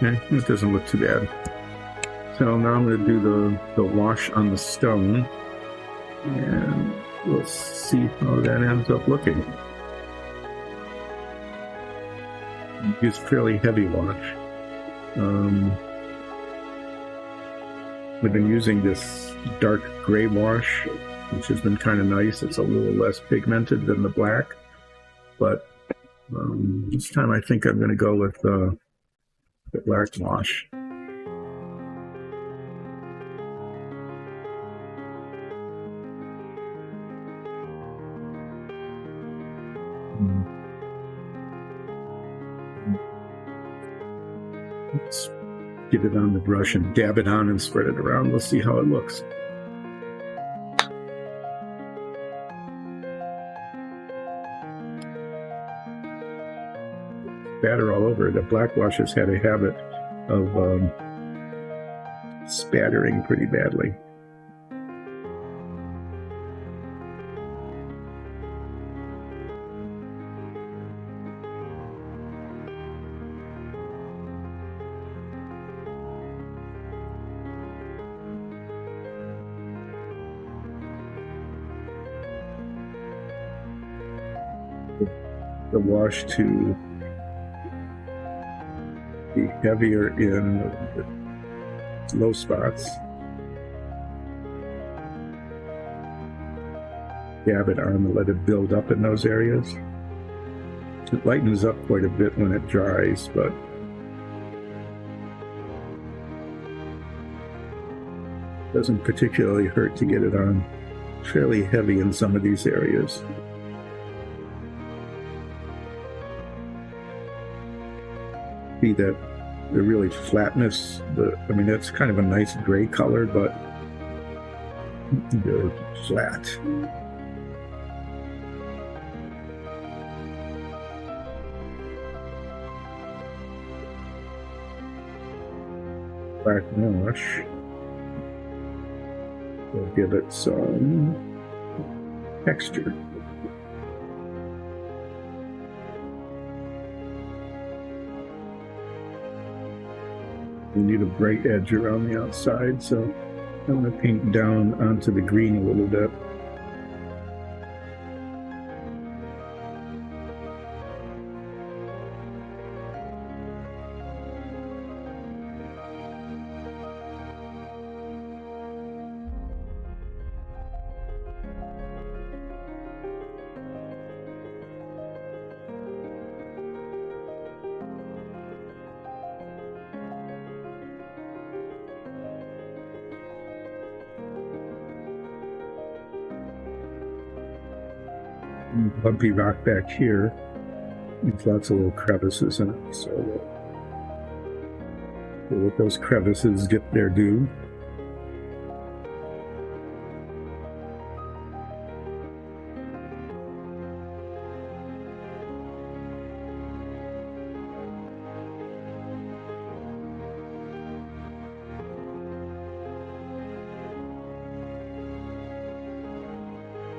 Okay, it doesn't look too bad. So now I'm going to do the wash on the stone, and we'll see how that ends up looking. Use fairly heavy wash. We've been using this dark gray wash, which has been kind of nice. It's a little less pigmented than the black, but this time I think I'm going to go with the black wash. Let's get it on the brush and dab it on and spread it around. We'll see how it looks. Spatter all over. The black wash has had a habit of spattering pretty badly. The wash to be heavier in the low spots. Dab it on and let it build up in those areas. It lightens up quite a bit when it dries, but doesn't particularly hurt to get it on fairly heavy in some of these areas. See that the really flatness, that's kind of a nice gray color, but they're flat. Black wash will give it some texture. We need a bright edge around the outside, so I'm going to paint down onto the green a little bit. Bumpy rock back here with lots of little crevices in it, so we'll let those crevices get their due.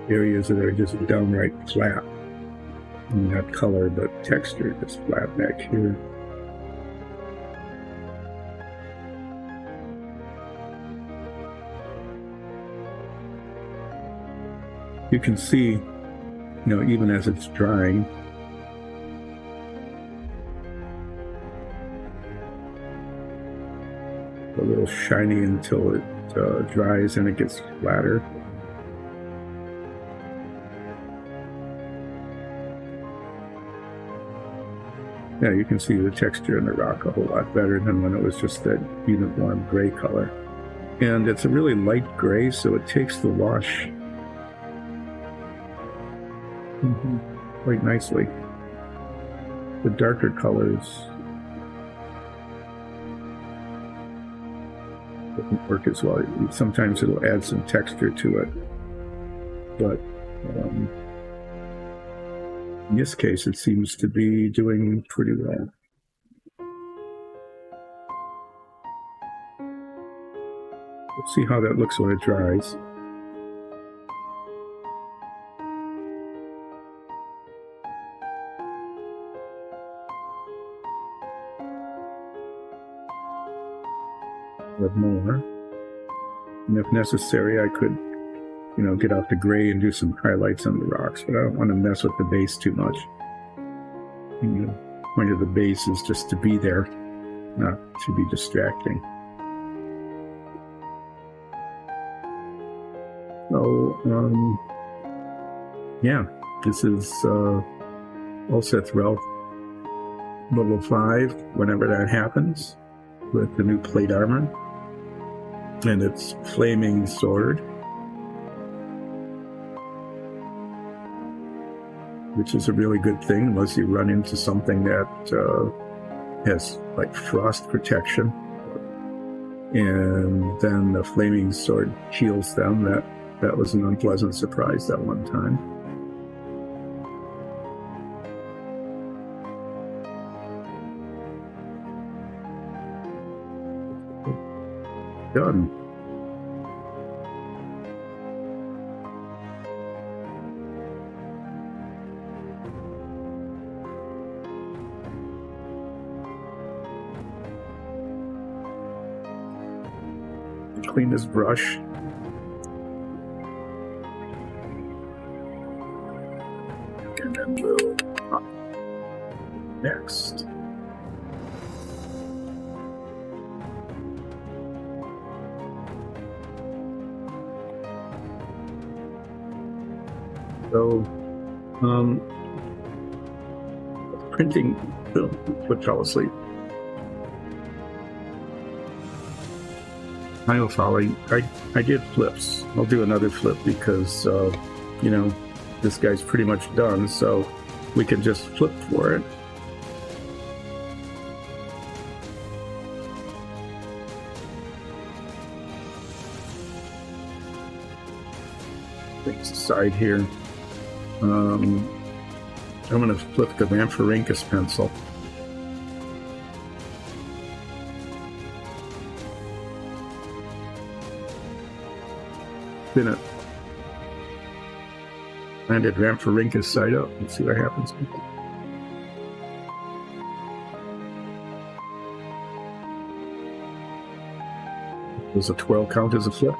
Areas that are just downright flat, not color but texture, just flat back here. You can see, even as it's drying, a little shiny until it dries and it gets flatter. Yeah, you can see the texture in the rock a whole lot better than when it was just that uniform gray color. And it's a really light gray, so it takes the wash quite nicely. The darker colors doesn't work as well. Sometimes it'll add some texture to it, but in this case, it seems to be doing pretty well. Let's see how that looks when it dries. With more, and if necessary, I could, get out the gray and do some highlights on the rocks, but I don't want to mess with the base too much. The point of the base is just to be there, not to be distracting. So, yeah, this is ulseth Ralph level 5, whenever that happens, with the new plate armor and its flaming sword, which is a really good thing unless you run into something that has like frost protection, and then the flaming sword heals them. That was an unpleasant surprise that one time. Done. Clean this brush. And then we'll next. So, printing, would fall asleep. Tile folly. I did flips. I'll do another flip because, this guy's pretty much done, so we can just flip for it. Things aside here. I'm going to flip the Amphorinchus pencil. Spin it. Landed Amphorinchus side up. Let's see what happens. Does a 12 count as a flip?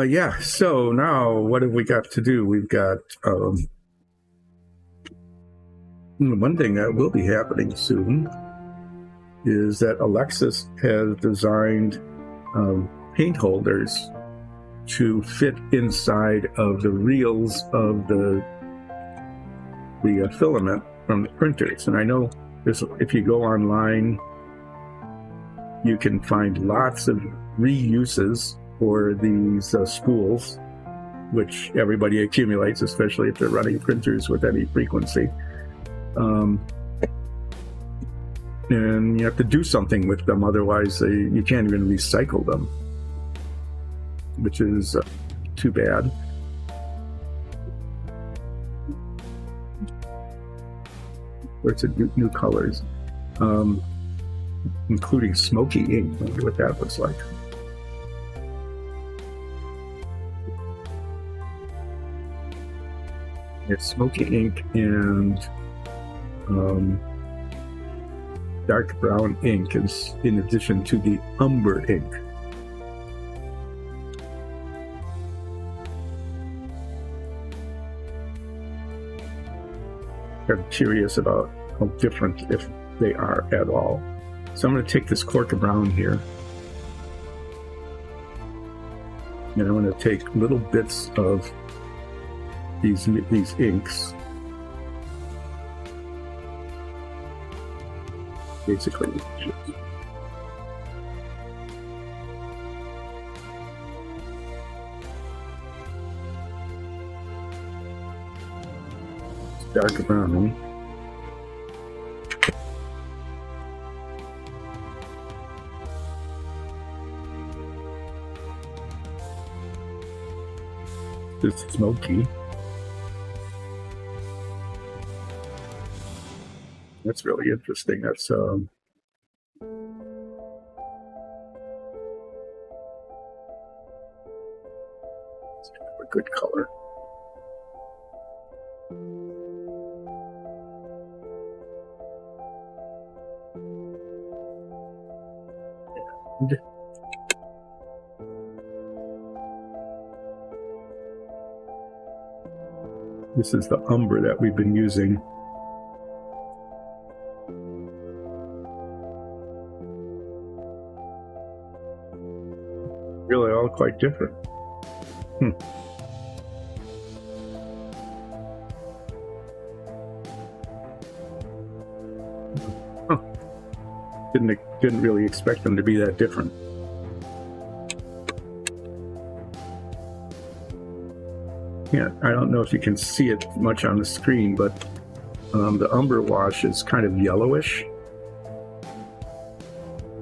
Yeah, so now what have we got to do? We've got one thing that will be happening soon is that Alexis has designed paint holders to fit inside of the reels of the filament from the printers. And I know if you go online, you can find lots of reuses for these spools, which everybody accumulates, especially if they're running printers with any frequency. And you have to do something with them, otherwise you can't even recycle them, which is too bad. Lots of new colors, including smoky ink. I wonder what that looks like. It's smoky ink and dark brown ink is in addition to the umber ink. I'm curious about how different, if they are at all. So I'm going to take this cork of brown here And I'm going to take little bits of these inks, basically. Dark brown. This smoky. That's really interesting. That's a good color. And this is the umber that we've been using. Really all quite different. Didn't really expect them to be that different. Yeah, I don't know if you can see it much on the screen, but the umber wash is kind of yellowish.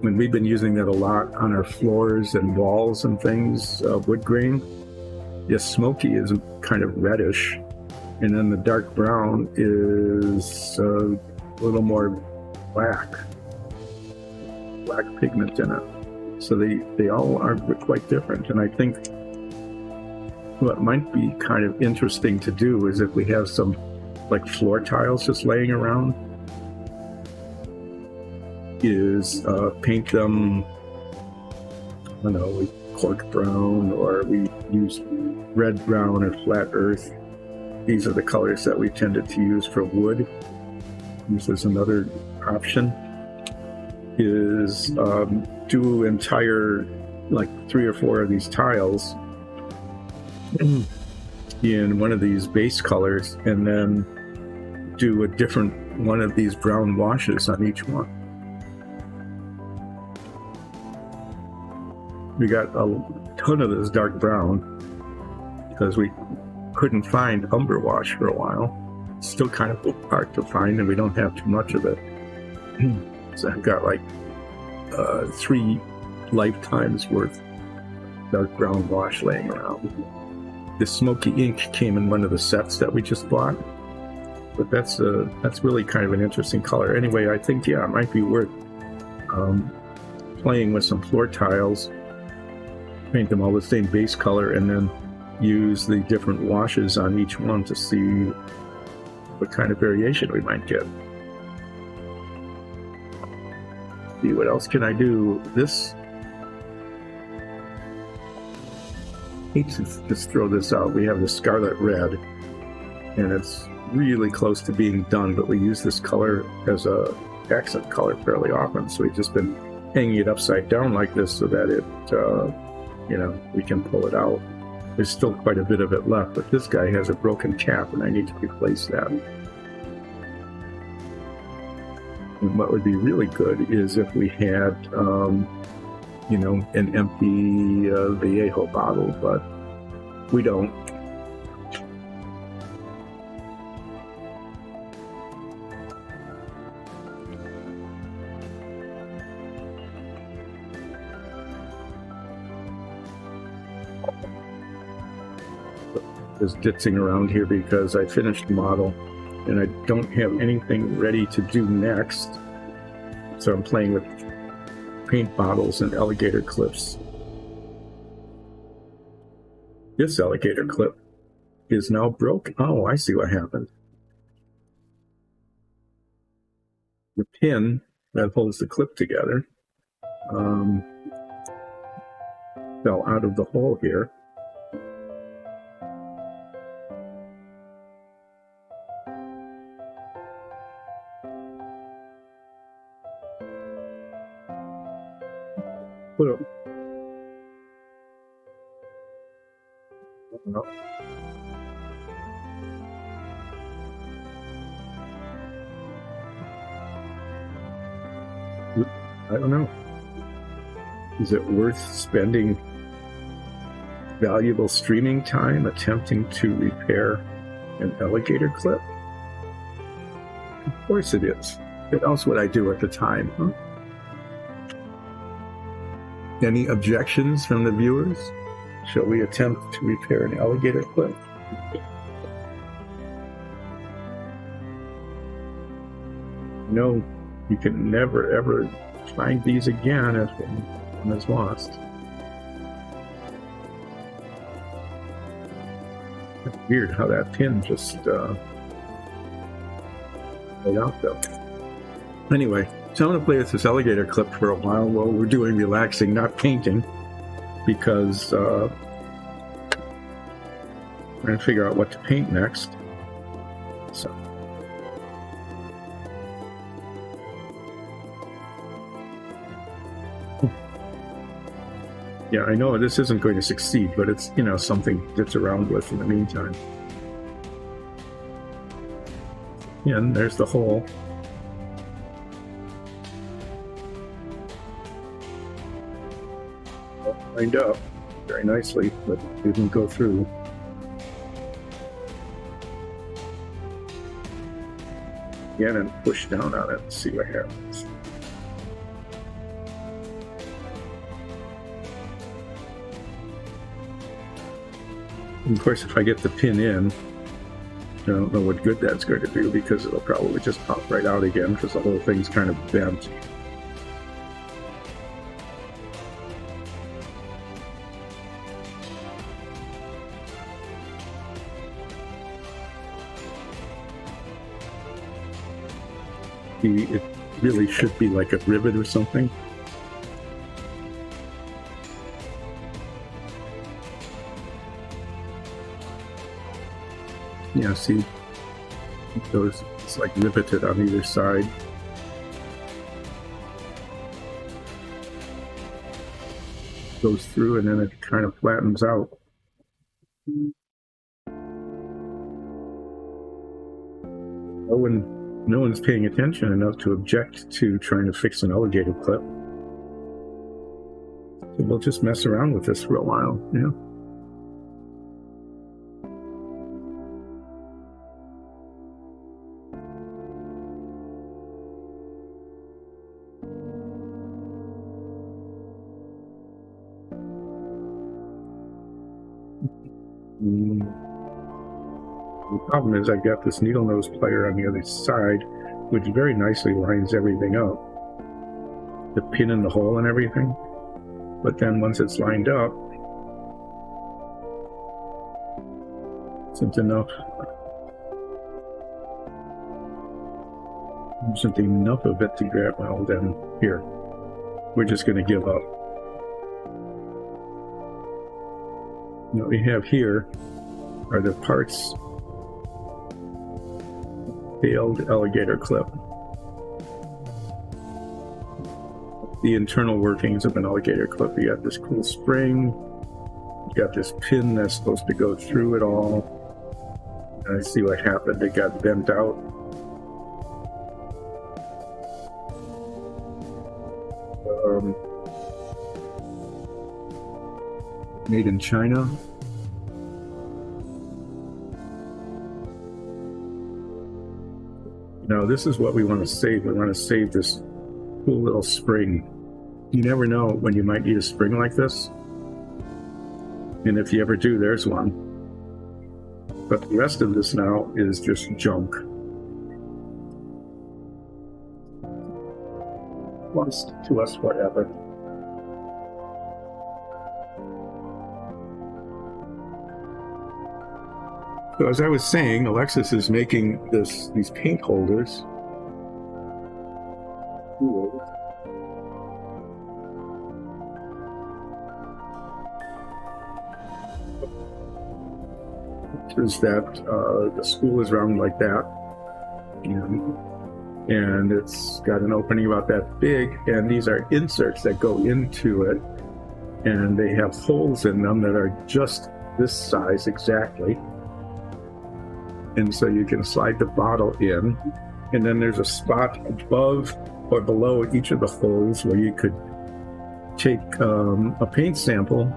And we've been using that a lot on our floors and walls and things, wood grain. Yes, smoky is kind of reddish, and then the dark brown is a little more black pigment in it. So they all are quite different. And I think what might be kind of interesting to do is if we have some like floor tiles just laying around, is paint them, I don't know, we cork brown, or we use red brown or flat earth. These are the colors that we tended to use for wood. This is another option, is do entire, like 3 or 4 of these tiles in one of these base colors, and then do a different one of these brown washes on each one. We got a ton of this dark brown because we couldn't find umber wash for a while. It's still kind of hard to find, and we don't have too much of it. So I've got like 3 lifetimes worth dark brown wash laying around. This smoky ink came in one of the sets that we just bought, but that's really kind of an interesting color. Anyway, I think, yeah, it might be worth playing with some floor tiles, paint them all the same base color, and then use the different washes on each one to see what kind of variation we might get. See, what else can I do? This, I hate to just throw this out. We have the scarlet red, and it's really close to being done, but we use this color as a accent color fairly often, so we've just been hanging it upside down like this so that it we can pull it out. There's still quite a bit of it left, but this guy has a broken cap, and I need to replace that. And what would be really good is if we had, an empty Vallejo bottle, but we don't. Just ditzing around here because I finished the model and I don't have anything ready to do next. So I'm playing with paint bottles and alligator clips. This alligator clip is now broken. Oh, I see what happened. The pin that holds the clip together fell out of the hole here. Well, I don't know. Is it worth spending valuable streaming time attempting to repair an alligator clip? Of course it is. What else would I do at the time, huh? Any objections from the viewers? Shall we attempt to repair an alligator clip? No, you can never ever find these again if one is lost. It's weird how that pin just laid out though. Anyway, so I'm going to play with this alligator clip for a while we're doing relaxing, not painting, because we're going to figure out what to paint next. So. Yeah, I know this isn't going to succeed, but it's, something that's around with in the meantime. Yeah, and there's the hole. Lined up very nicely, but didn't go through. Again, and push down on it and see what happens. And of course, if I get the pin in, I don't know what good that's going to do, because it'll probably just pop right out again because the whole thing's kind of bent. It really should be like a rivet or something. Yeah, see, it's like riveted on either side. Goes through and then it kind of flattens out. No one's paying attention enough to object to trying to fix an alligator clip. So we'll just mess around with this for a while, The problem is I've got this needle nose plier on the other side, which very nicely lines everything up. The pin in the hole and everything. But then once it's lined up, isn't enough of it to grab. Well, then here, we're just going to give up. What we have here are the parts. Failed alligator clip. The internal workings of an alligator clip. You got this cool spring. You got this pin that's supposed to go through it all. And I see what happened. It got bent out. Made in China. Now, this is what we want to save. We want to save this cool little spring. You never know when you might need a spring like this. And if you ever do, there's one. But the rest of this now is just junk. Lost to us, whatever. So as I was saying, Alexis is making these paint holders. Is that the spool is round like that, and it's got an opening about that big, and these are inserts that go into it, and they have holes in them that are just this size exactly. And so you can slide the bottle in, and then there's a spot above or below each of the holes where you could take a paint sample,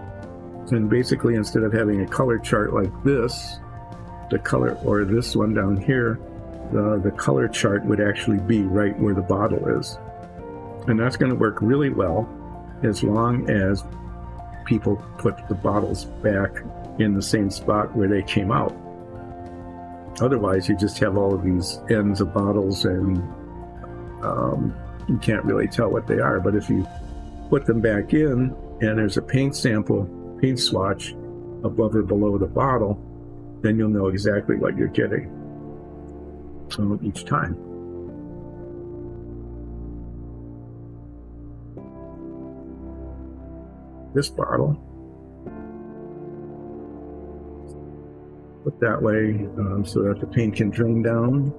and basically instead of having a color chart like this, the color, or this one down here, the color chart would actually be right where the bottle is. And that's going to work really well as long as people put the bottles back in the same spot where they came out. Otherwise, you just have all of these ends of bottles and you can't really tell what they are. But if you put them back in and there's a paint sample, paint swatch above or below the bottle, then you'll know exactly what you're getting each time. This bottle, put that way so that the paint can drain down.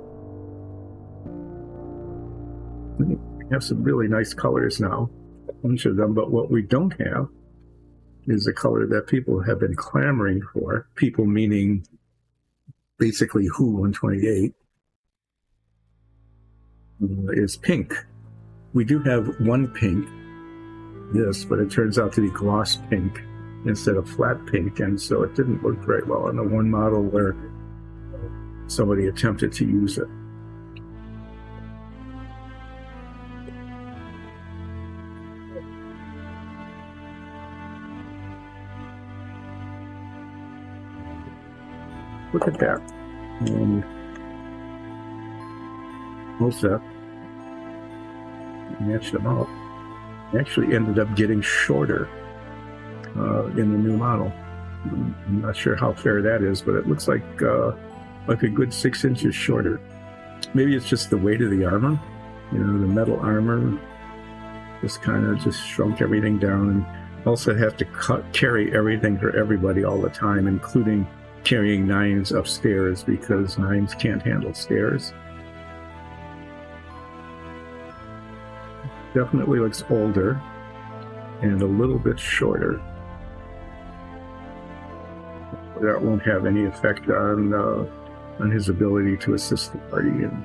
We have some really nice colors now, a bunch of them, but what we don't have is a color that people have been clamoring for. People meaning basically Who 128 is pink. We do have one pink, this, but it turns out to be gloss pink instead of flat pink, and so it didn't work very well on the one model where somebody attempted to use it. Look at that. ulseth matched them up. Actually ended up getting shorter in the new model. I'm not sure how fair that is, but it looks like a good 6 inches shorter. Maybe it's just the weight of the armor. You know, the metal armor just kind of just shrunk everything down, and also have to carry everything for everybody all the time, including carrying nines upstairs because nines can't handle stairs. Definitely looks older and a little bit shorter. That won't have any effect on his ability to assist the party in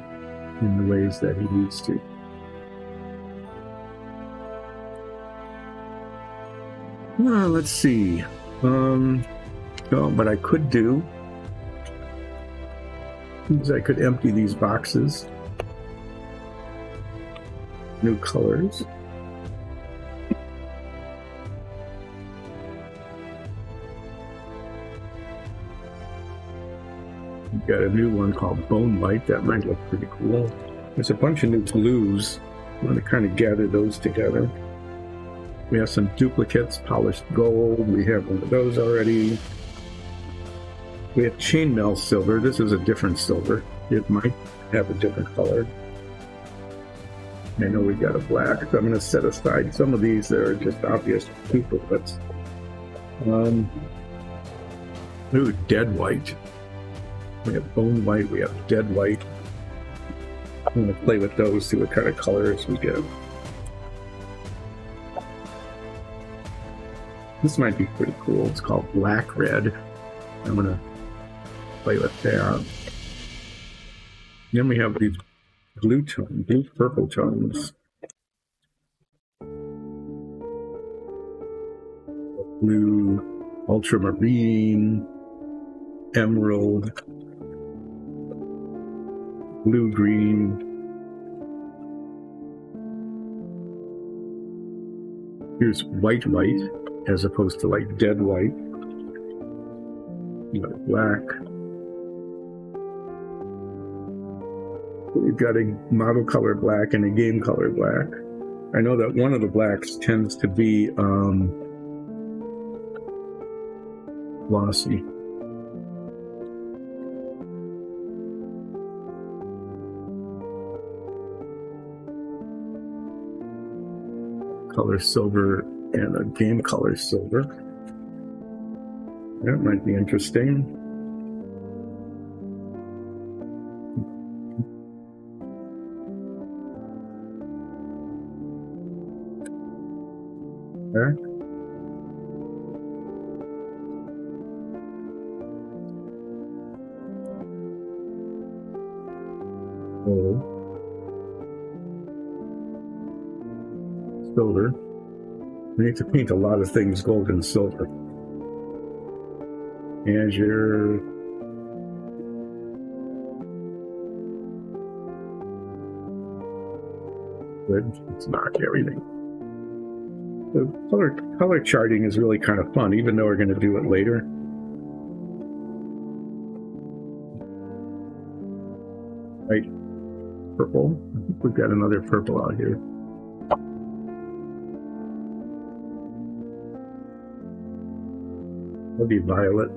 the ways that he needs to. Let's see. What I could do is I could empty these boxes. New colors. We've got a new one called Bone Light. That might look pretty cool. There's a bunch of new blues. I'm going to kind of gather those together. We have some duplicates, polished gold. We have one of those already. We have chainmail silver. This is a different silver. It might have a different color. I know we got a black, so I'm going to set aside some of these that are just obvious duplicates. Ooh, dead white. We have bone white, we have dead white. I'm going to play with those, see what kind of colors we get. This might be pretty cool. It's called black red. I'm going to play with that. Then we have these blue purple tones. Blue, ultramarine, emerald, blue green. Here's white as opposed to like dead white. You got black. We've got a model color black and a game color black. I know that one of the blacks tends to be glossy. Color silver and a game color silver. That might be interesting. gold, silver. We need to paint a lot of things gold and silver. Azure. Good. Let's knock everything. The color charting is really kind of fun, even though we're going to do it later. Right, purple. I think we've got another purple out here. That'll be violet,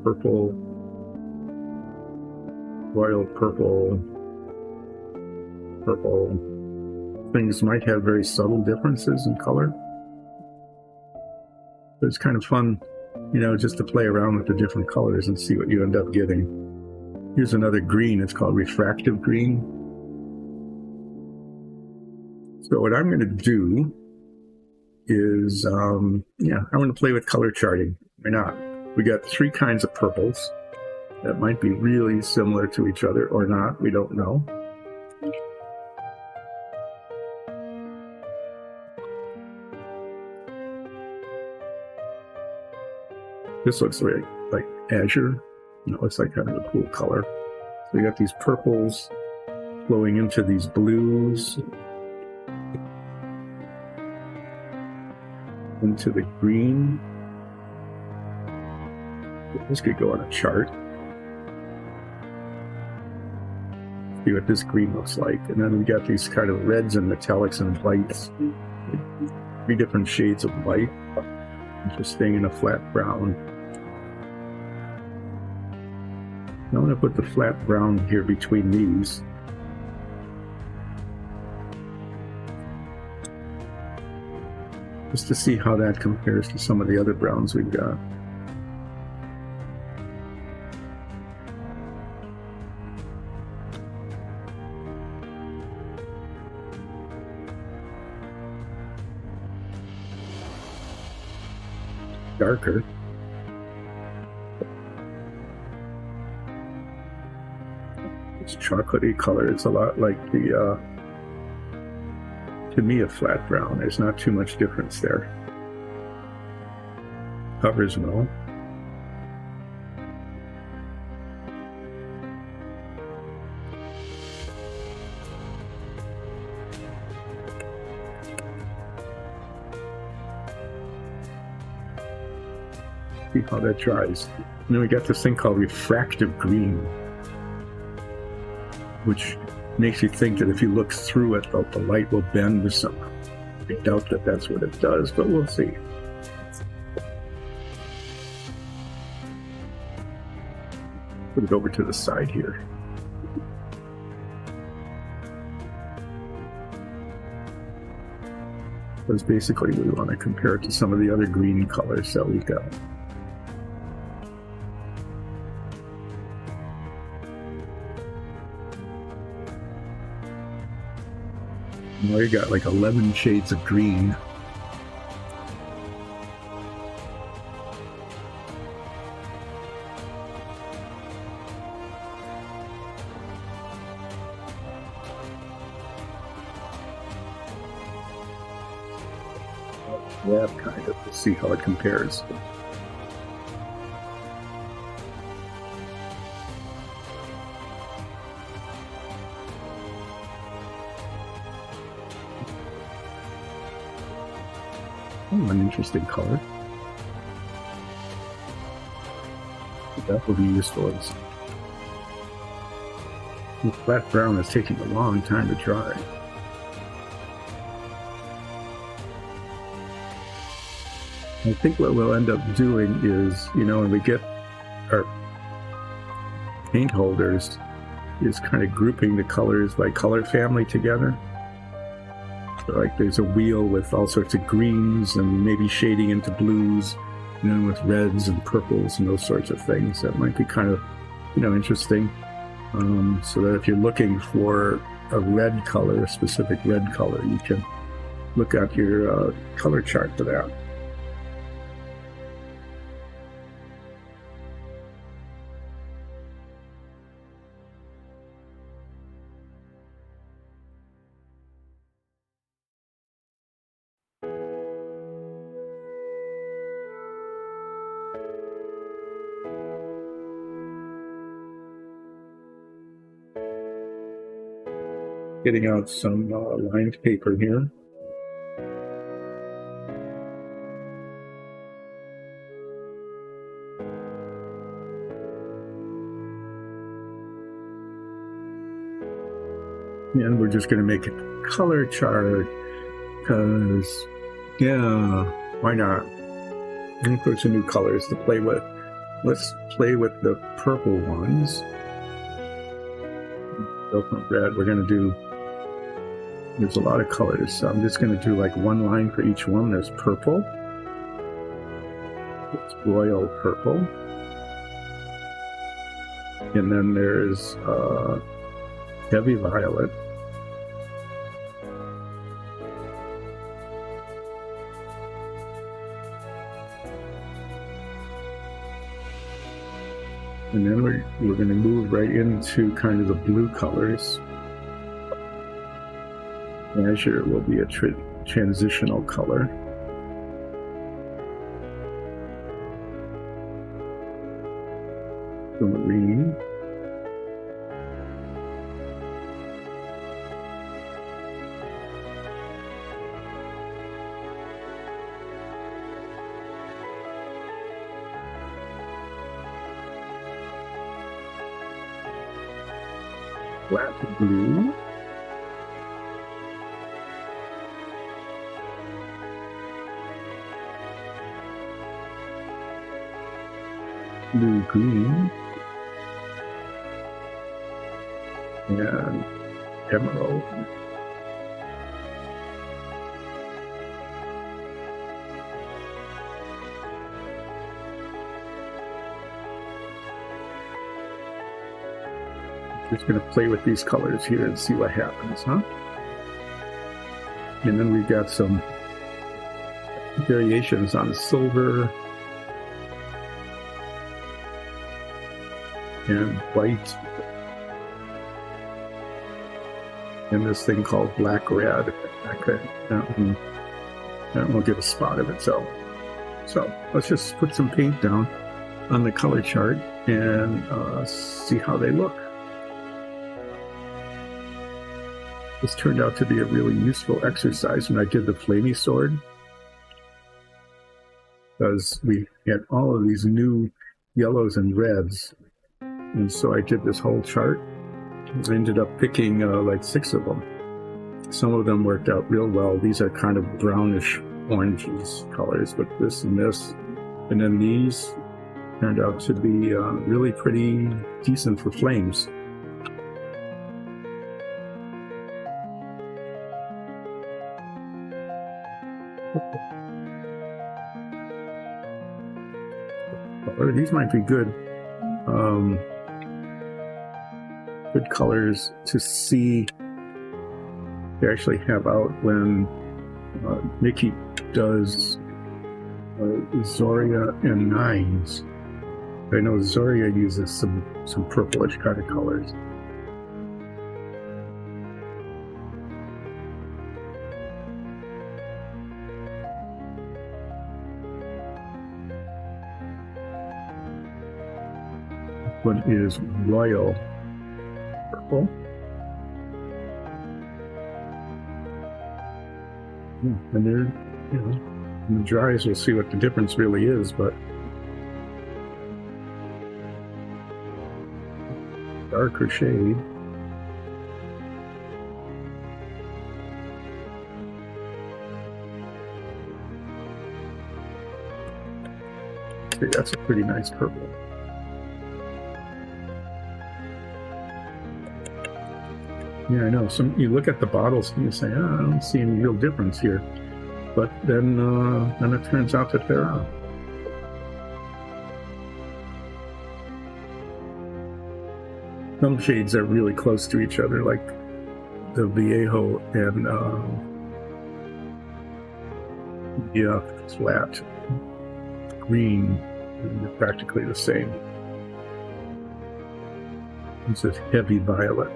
purple, royal purple, purple. Things might have very subtle differences in color. But it's kind of fun, you know, just to play around with the different colors and see what you end up getting. Here's another green. It's called refractive green. So what I'm going to do is, I'm going to play with color charting. Why not? We got 3 kinds of purples that might be really similar to each other or not. We don't know. This looks like azure. You know, it looks like kind of a cool color. So we got these purples flowing into these blues, into the green. This could go on a chart. See what this green looks like. And then we got these kind of reds and metallics and whites. 3 different shades of white. Interesting, in a flat brown. I'm going to put the flat brown here between these. Just to see how that compares to some of the other browns we've got. Darker. It's chocolatey color. It's a lot like the, to me, a flat brown. There's not too much difference there. Covers well. See how that dries. And then we got this thing called refractive green, which makes you think that if you look through it, the light will bend with some. I doubt that that's what it does, but we'll see. Put it over to the side here. Because basically we want to compare it to some of the other green colors that we've got. Now you got like 11 shades of green. That kind of, to see how it compares. An interesting color. That will be useful. The flat brown is taking a long time to dry. I think what we'll end up doing is, you know, when we get our paint holders, is kind of grouping the colors by color family together. So like there's a wheel with all sorts of greens and maybe shading into blues, and then with reds and purples and those sorts of things. That might be kind of, you know, interesting. So that if you're looking for a red color, a specific red color, you can look at your color chart for that. Getting out some lined paper here. And we're just going to make a color chart because, yeah, why not? And put some new colors to play with. Let's play with the purple ones. Go from red. We're going to do, there's a lot of colors, so I'm just going to do like one line for each one. There's purple. It's royal purple. And then there's heavy violet. And then we're going to move right into kind of the blue colors. Azure will be a transitional color. The marine. Flat blue. Blue green. And emerald. Just going to play with these colors here and see what happens, huh? And then we've got some variations on silver and white, and this thing called black red. That will get a spot of itself. So let's just put some paint down on the color chart and see how they look. This turned out to be a really useful exercise when I did the flamey sword, because we had all of these new yellows and reds, and so I did this whole chart. I ended up picking like 6 of them. Some of them worked out real well. These are kind of brownish oranges colors, but this and this, and then these turned out to be really pretty decent for flames. These might be good good colors to see. They actually have out when Nikki does Zoria and Nines. I know Zoria uses some purplish kind of colors. One is royal purple. And there, in the dries we'll see what the difference really is, but darker shade. See, that's a pretty nice purple. Yeah, I know. You look at the bottles and you say, "Oh, I don't see any real difference here," but then it turns out that there are. Some shades are really close to each other, like the Viejo and flat green. They're practically the same. This is heavy violet.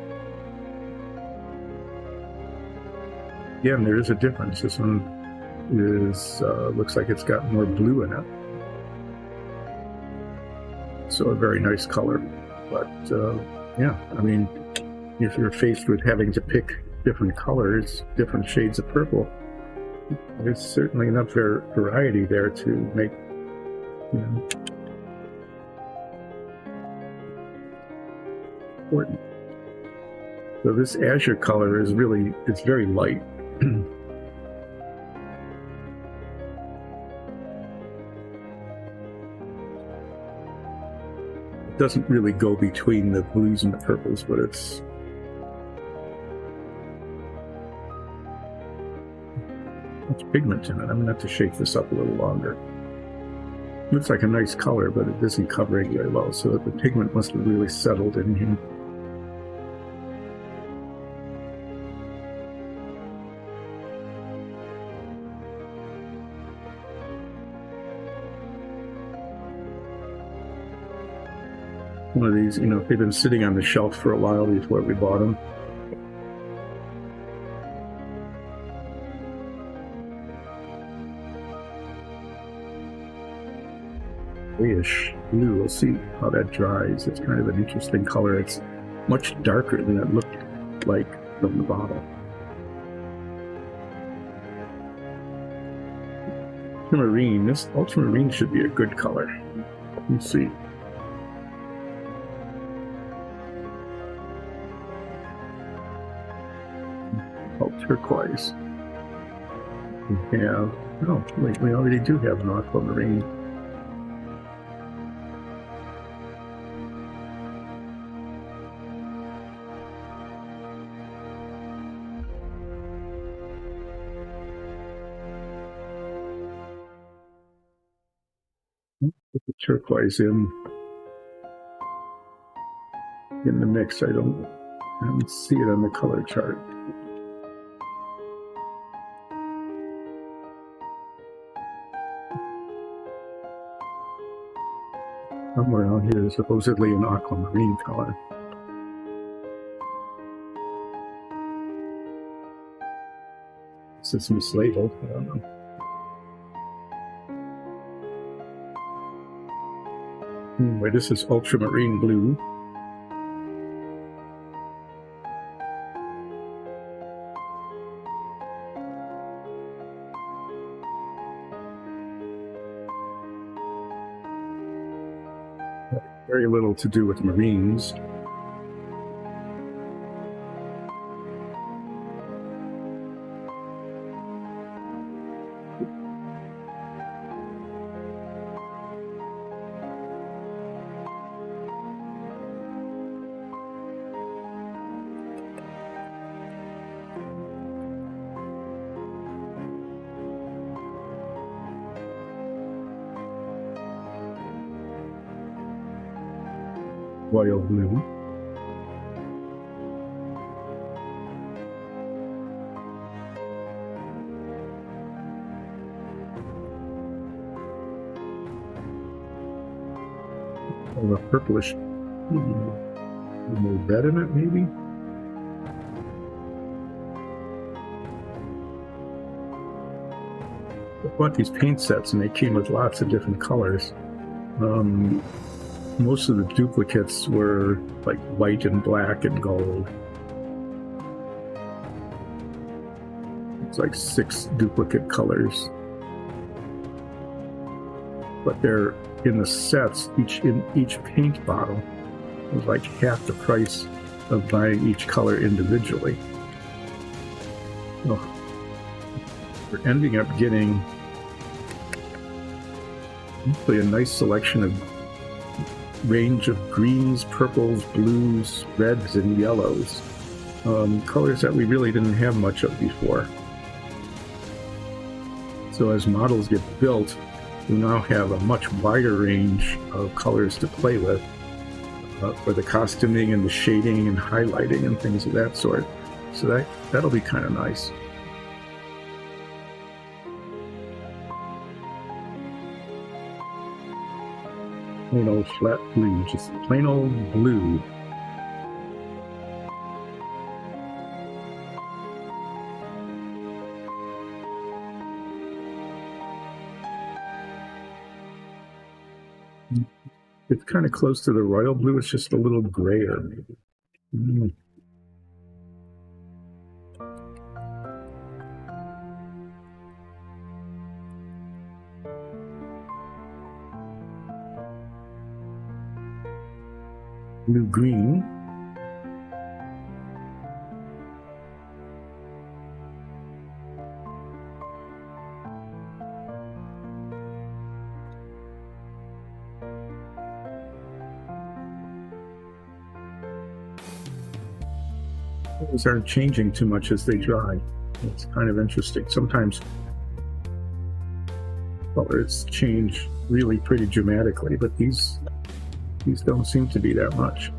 Again, there is a difference. This one is looks like it's got more blue in it. So a very nice color. But yeah, I mean, if you're faced with having to pick different colors, different shades of purple, there's certainly enough variety there to make, you know, important. So this azure color is really, it's very light. It doesn't really go between the blues and the purples, but it's much pigment in it. I'm gonna have to shake this up a little longer. Looks like a nice color, but it isn't covering very well, so the pigment must have really settled in here. One of these, you know, they've been sitting on the shelf for a while before we bought them. Grayish blue. We'll see how that dries. It's kind of an interesting color. It's much darker than it looked like from the bottle. Ultramarine. This ultramarine should be a good color. Let's see. Oh, turquoise. We have. Oh, wait, we already do have an aquamarine. Put the turquoise in the mix. I don't see it on the color chart. Somewhere out here is supposedly an aquamarine color. This is mislabeled. I don't know. Anyway, this is ultramarine blue. Very little to do with marines. Royal blue. Oh, a purplish, a little red in it, maybe. I bought these paint sets, and they came with lots of different colors. Most of the duplicates were like white and black and gold. It's like 6 duplicate colors. But they're in the sets, each paint bottle was like half the price of buying each color individually. So we're ending up getting hopefully a nice selection of range of greens, purples, blues, reds, and yellows. Colors that we really didn't have much of before. So as models get built, we now have a much wider range of colors to play with for the costuming and the shading and highlighting and things of that sort. So that'll be kind of nice. Plain old flat blue, just plain old blue. It's kind of close to the royal blue. It's just a little grayer. Mm. Blue green. These aren't changing too much as they dry. It's kind of interesting. Sometimes colors change really pretty dramatically, but these don't seem to be that much.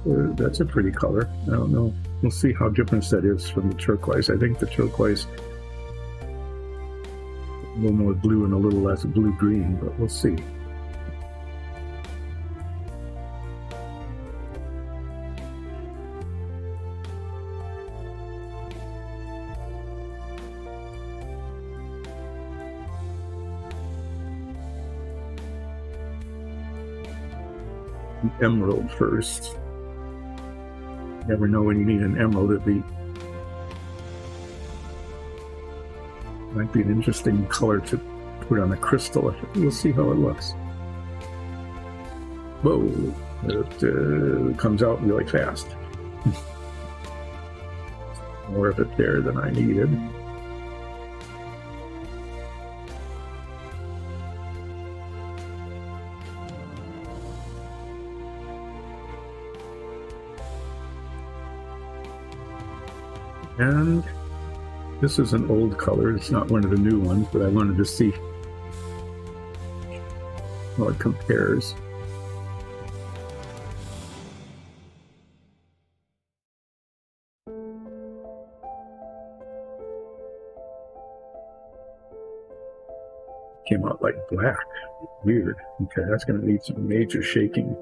That's a pretty color. I don't know. We'll see how different that is from the turquoise. I think the turquoise a little more blue and a little less blue-green, but we'll see. Emerald first. Never know when you need an emerald. Might be an interesting color to put on a crystal. We'll see how it looks. Whoa, it comes out really fast. More of it there than I needed. And this is an old color. It's not one of the new ones, but I wanted to see how it compares. Came out like black. Weird. Okay, that's going to need some major shaking.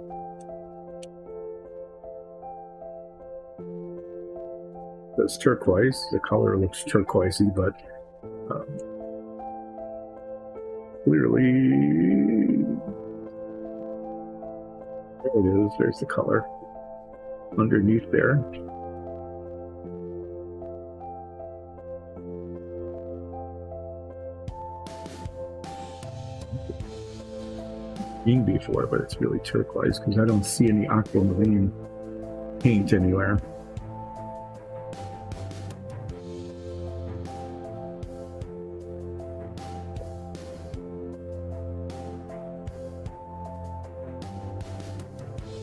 It's turquoise. The color looks turquoisey, but clearly, there it is. There's the color underneath there. Green before, but it's really turquoise because I don't see any aquamarine paint anywhere.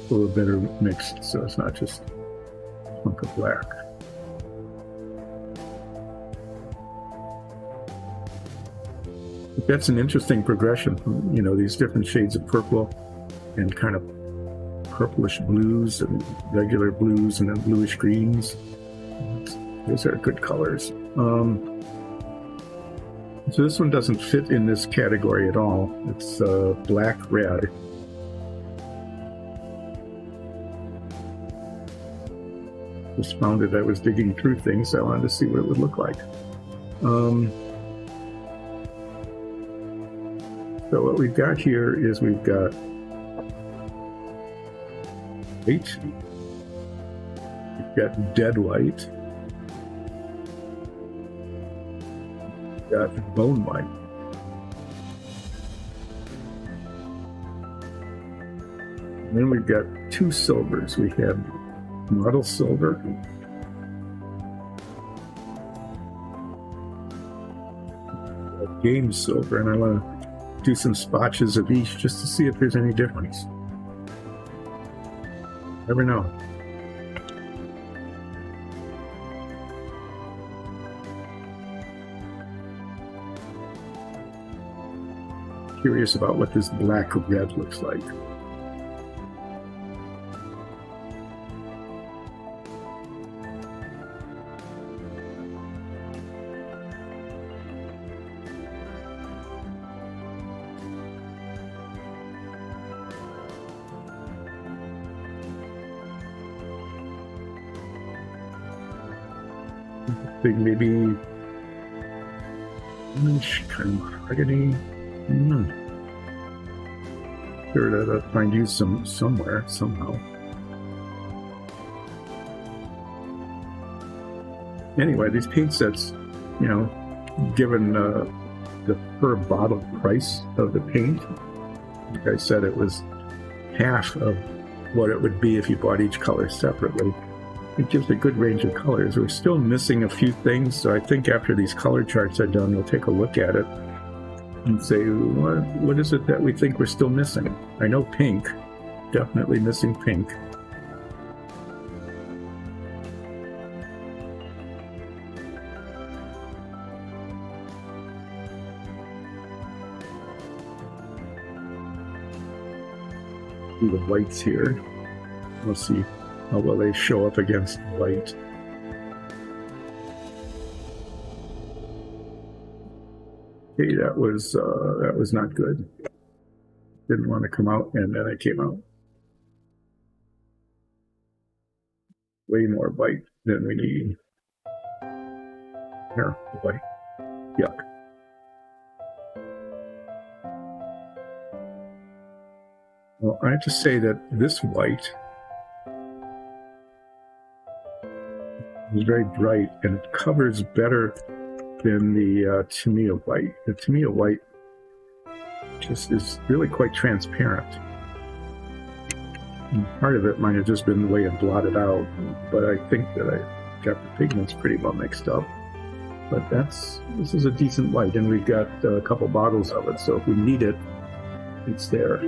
A little better mixed, so it's not just a hunk of black. But that's an interesting progression. You know, these different shades of purple and kind of purplish blues and regular blues and then bluish greens. Those are good colors. So this one doesn't fit in this category at all. It's black-red. Just found it. I was digging through things. So I wanted to see what it would look like. So what we've got here is we've got white. We've got dead white. We've got bone white. And then we've got two silvers. We have model silver game silver, and I want to do some spotches of each just to see if there's any difference. Never know. Curious about what this black red looks like. I think maybe Kind of mahogany. Sure that I'll find you somewhere, somehow. Anyway, these paint sets, you know, given the per bottle price of the paint, like I said, it was half of what it would be if you bought each color separately. It gives a good range of colors. We're still missing a few things, so I think after these color charts are done, we'll take a look at it and say, what is it that we think we're still missing? I know pink, definitely missing pink. The whites here. We'll see how well they show up against white. Okay, that was not good. Didn't want to come out, and then it came out. Way more white than we need. Here, white. Yuck. Well, I have to say that this white is very bright, and it covers better than the Tamiya white. The Tamiya white just is really quite transparent. And part of it might have just been the way it blotted out, but I think that I got the pigments pretty well mixed up. But this is a decent white, and we've got a couple bottles of it, so if we need it, it's there.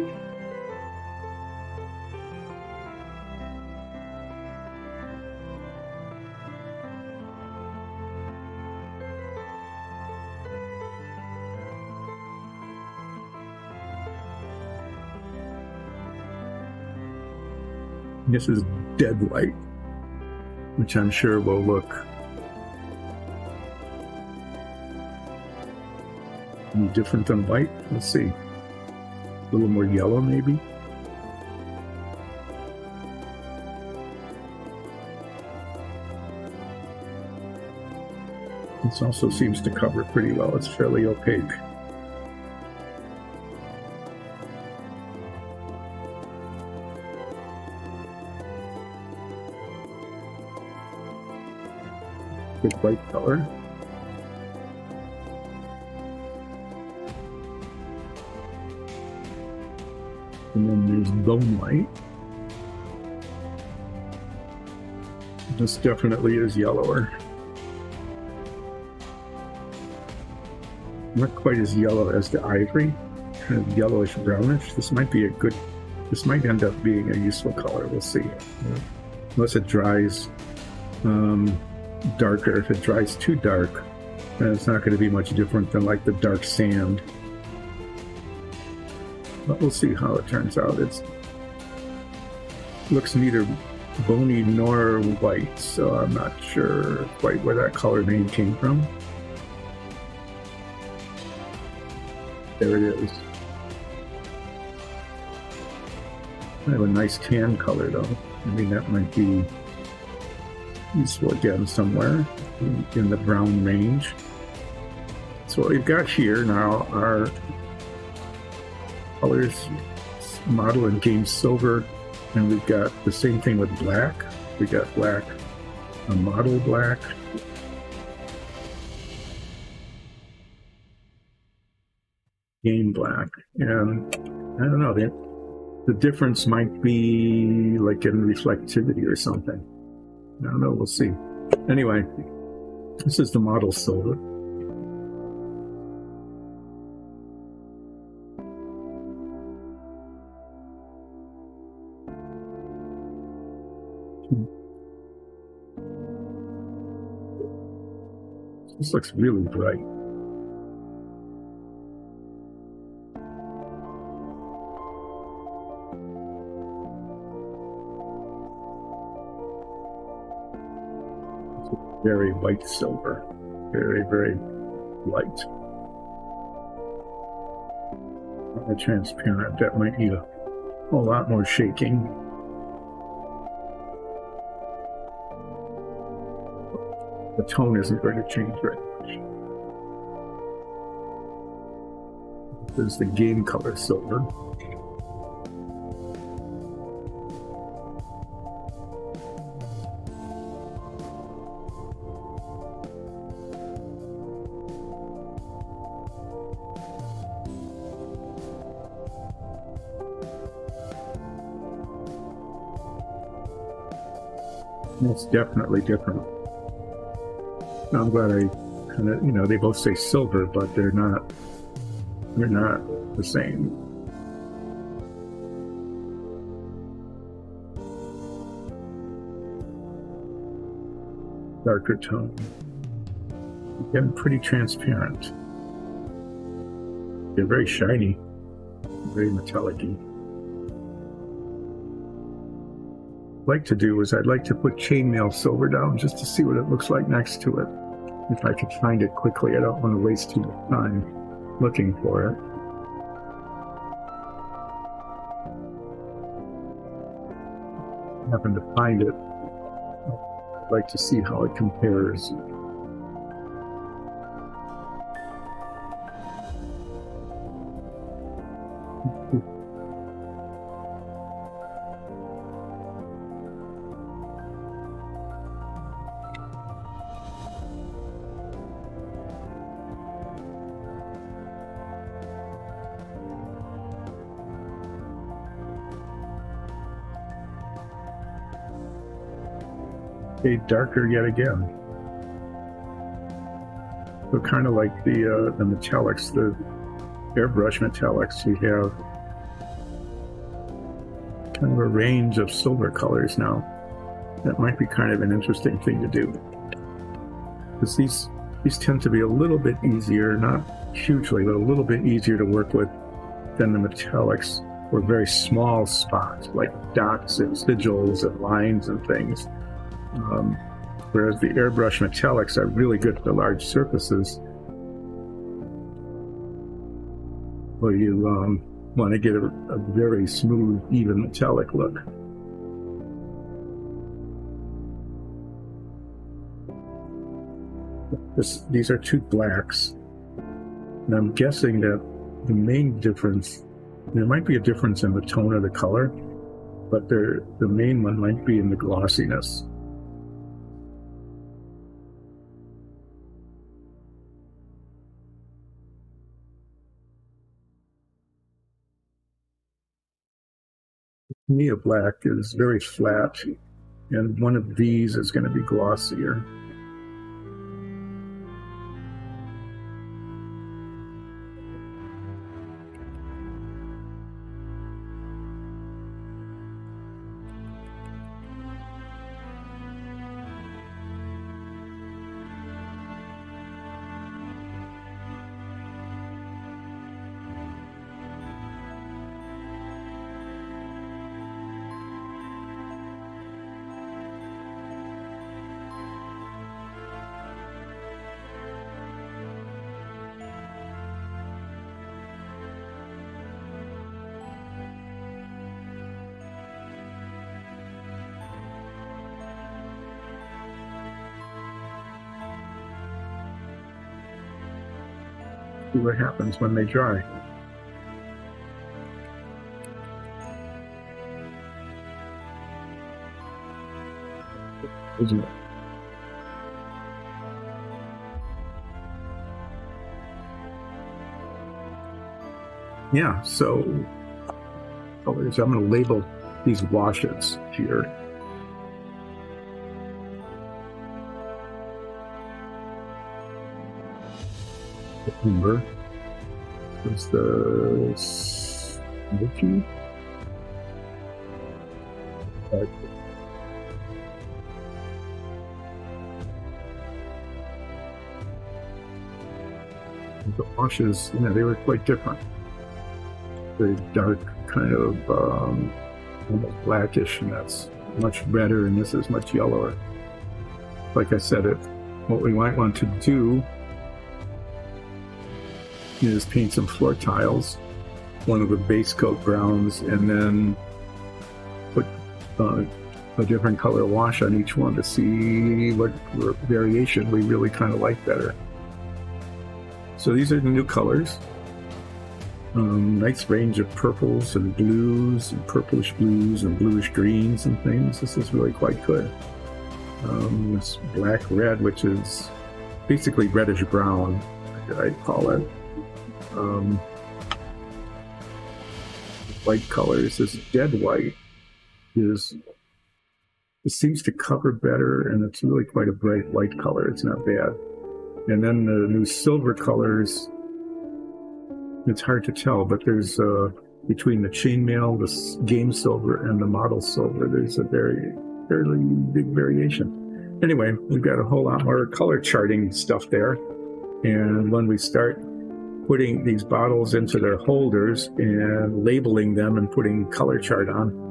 This is dead white, which I'm sure will look any different than white. Let's see. A little more yellow, maybe. This also seems to cover pretty well. It's fairly opaque. Good white color. And then there's bone white. This definitely is yellower. Not quite as yellow as the ivory, kind of yellowish brownish. This might end up being a useful color. We'll see. Unless it dries darker. If it dries too dark, then it's not going to be much different than like the dark sand. But we'll see how it turns out. It looks neither bony nor white, so I'm not sure quite where that color name came from. There it is. I have a nice tan color though. I mean, that might be useful again somewhere in the brown range. So what we've got here now are colors model in game silver, and we've got the same thing with black. We got black, a model black, game black, and I don't know, the difference might be like in reflectivity or something. I don't know, we'll see. Anyway, this is the model silver. This looks really bright. Very white silver, very, very light. Not transparent. That might need a whole lot more shaking. The tone isn't going to change very much. There's the game color silver. It's definitely different. I'm glad I kind of, they both say silver, but they're not the same. Darker tone. Again, pretty transparent. They're very shiny, very metallic-y. Like to do is I'd like to put chainmail silver down just to see what it looks like next to it. If I could find it quickly, I don't want to waste too much time looking for it. I happen to find it. I'd like to see how it compares. Darker yet again. So kind of like the metallics, the airbrush metallics, we have kind of a range of silver colors now. That might be kind of an interesting thing to do, because these tend to be a little bit easier, not hugely, but a little bit easier to work with than the metallics, or very small spots like dots and sigils and lines and things. Whereas the airbrush metallics are really good for large surfaces, where you want to get a very smooth, even metallic look. These are two blacks, and I'm guessing that the main difference, there might be a difference in the tone of the color, but the main one might be in the glossiness. To me, a black is very flat, and one of these is going to be glossier. See what happens when they dry. Isn't it? Yeah, so colors. I'm going to label these washes here. Number is the smoky. The washes, they were quite different. Very dark, kind of almost blackish, and that's much redder, and this is much yellower. Like I said, what we might want to do is paint some floor tiles, one of the base coat browns, and then put a different color wash on each one to see what variation we really kind of like better. So these are the new colors. Nice range of purples and blues and purplish blues and bluish greens and things. This is really quite good. This black red, which is basically reddish brown, I'd call it. White colors, this dead white it seems to cover better, and it's really quite a bright white color. It's not bad. And then the new silver colors, it's hard to tell, but there's between the chainmail, the game silver, and the model silver, there's a fairly big variation. Anyway, we've got a whole lot more color charting stuff there. And when we start putting these bottles into their holders and labeling them and putting color chart on,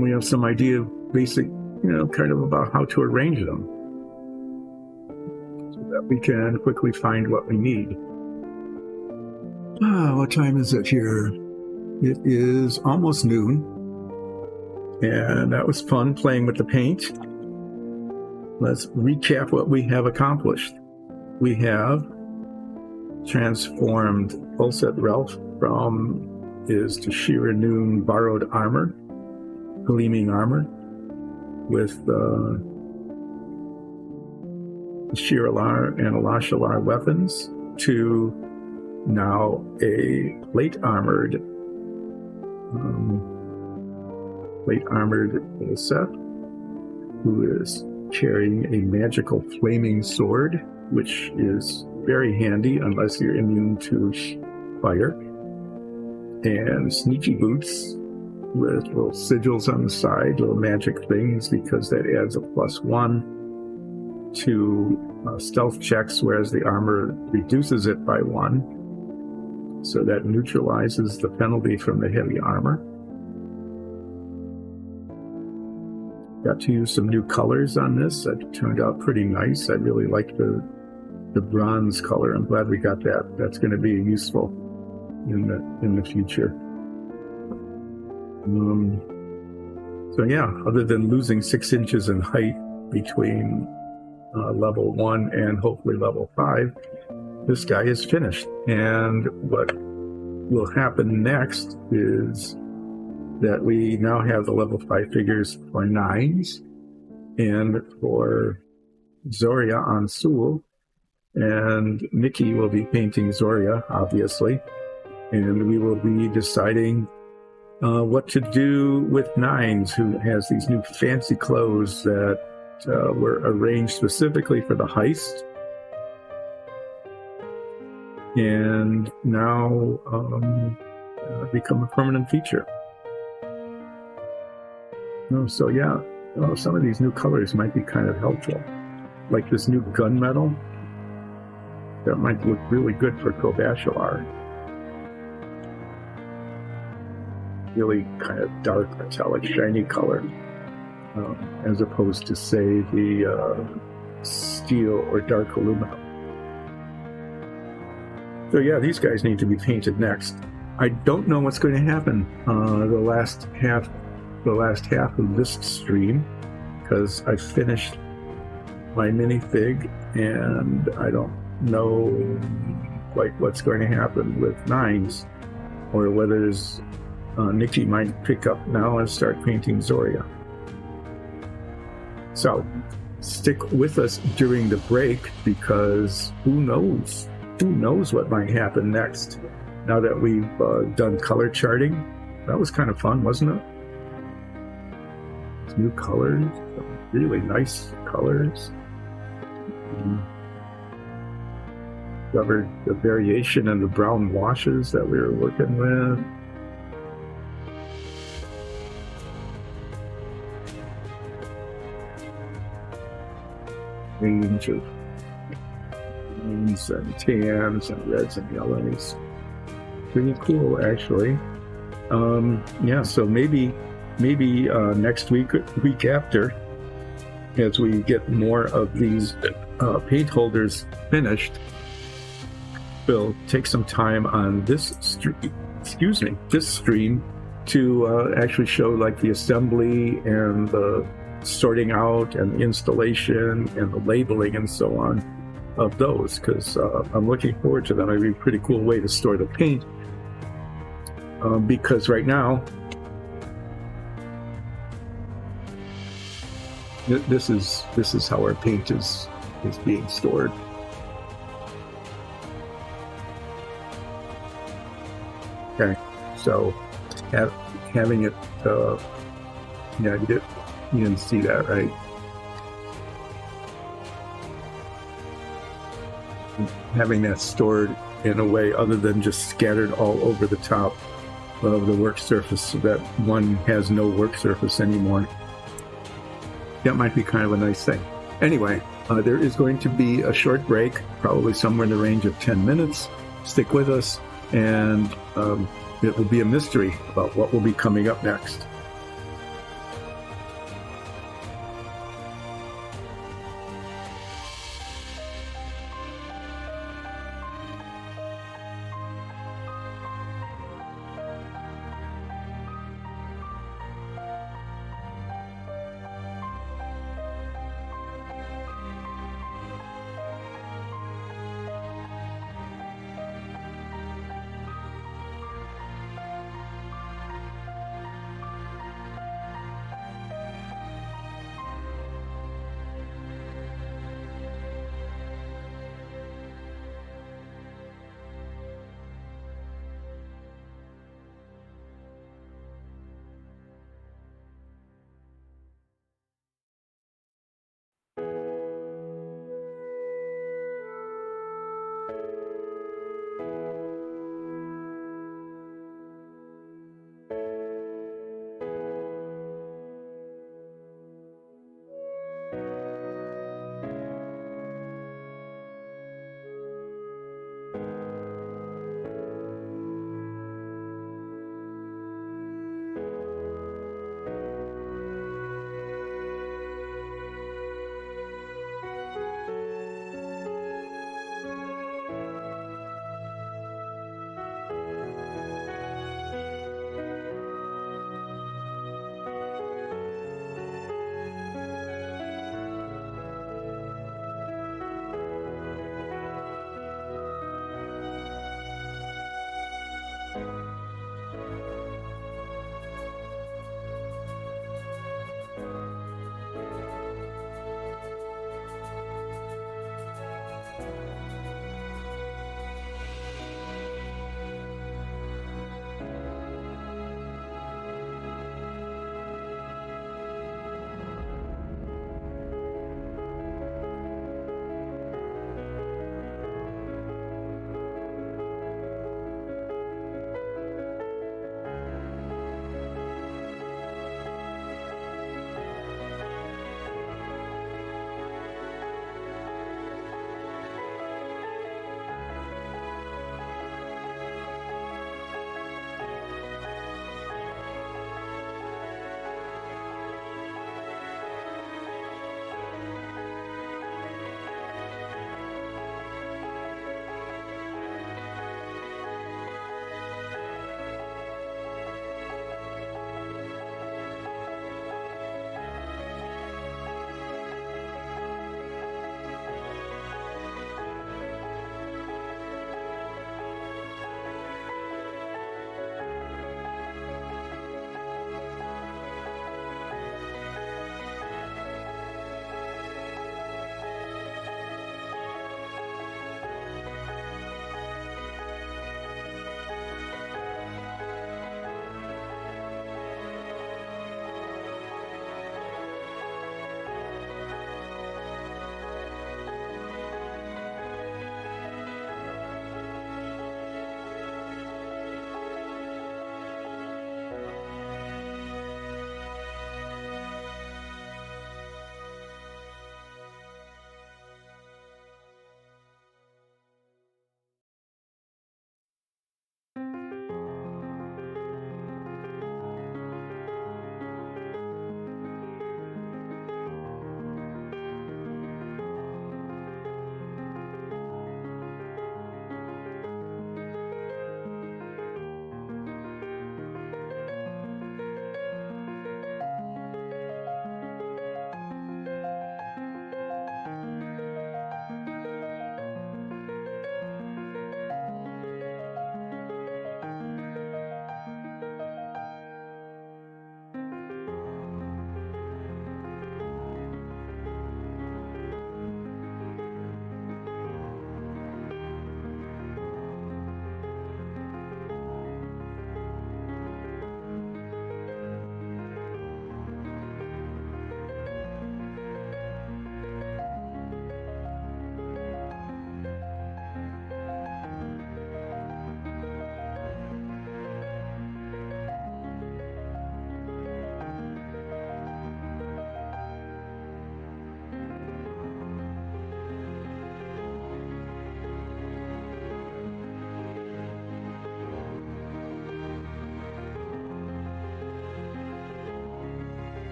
we have some idea, basic, kind of about how to arrange them so that we can quickly find what we need. What time is it here? It is almost noon, and that was fun playing with the paint. Let's recap what we have accomplished. We have transformed Ulseth Ralph from his Tashira Noon borrowed armor, gleaming armor, with Shiralar and Alashalar weapons, to now a plate armored Ulseth, who is carrying a magical flaming sword, which is very handy unless you're immune to fire, and sneaky boots with little sigils on the side, little magic things, because that adds a +1 to stealth checks, whereas the armor reduces it by 1. So that neutralizes the penalty from the heavy armor. Got to use some new colors on this. That turned out pretty nice. I really like the bronze color. I'm glad we got that. That's going to be useful in the future. So yeah, other than losing 6 inches in height between level 1 and hopefully level 5, this guy is finished. And what will happen next is that we now have the level 5 figures for 9s, and for Zoria on Sul, and Nikki will be painting Zoria, obviously, and we will be deciding what to do with 9s, who has these new fancy clothes that were arranged specifically for the heist, and now become a permanent feature. So yeah, some of these new colors might be kind of helpful. Like this new gunmetal, that might look really good for Kobashalar. Really kind of dark, metallic, shiny color, as opposed to, say, the steel or dark aluminum. So yeah, these guys need to be painted next. I don't know what's going to happen the last half of this stream, because I finished my minifig and I don't know quite what's going to happen with 9s, or whether Nikki might pick up now and start painting Zoria. So stick with us during the break, because who knows what might happen next. Now that we've done color charting, that was kind of fun, wasn't it? New colors, really nice colors. Discovered the variation in the brown washes that we were working with. Range of greens and tans and reds and yellows. Pretty cool, actually. Yeah, so maybe next week after, as we get more of these paint holders finished, we'll take some time on this stream to actually show like the assembly and the sorting out and the installation and the labeling and so on of those, because I'm looking forward to that. It'd be a pretty cool way to store the paint, because right now this is how our paint is being stored. Okay, so having it, yeah, you can see that, right? Having that stored in a way other than just scattered all over the top of the work surface, so that one has no work surface anymore. That might be kind of a nice thing. Anyway, there is going to be a short break, probably somewhere in the range of 10 minutes. Stick with us, and it will be a mystery about what will be coming up next.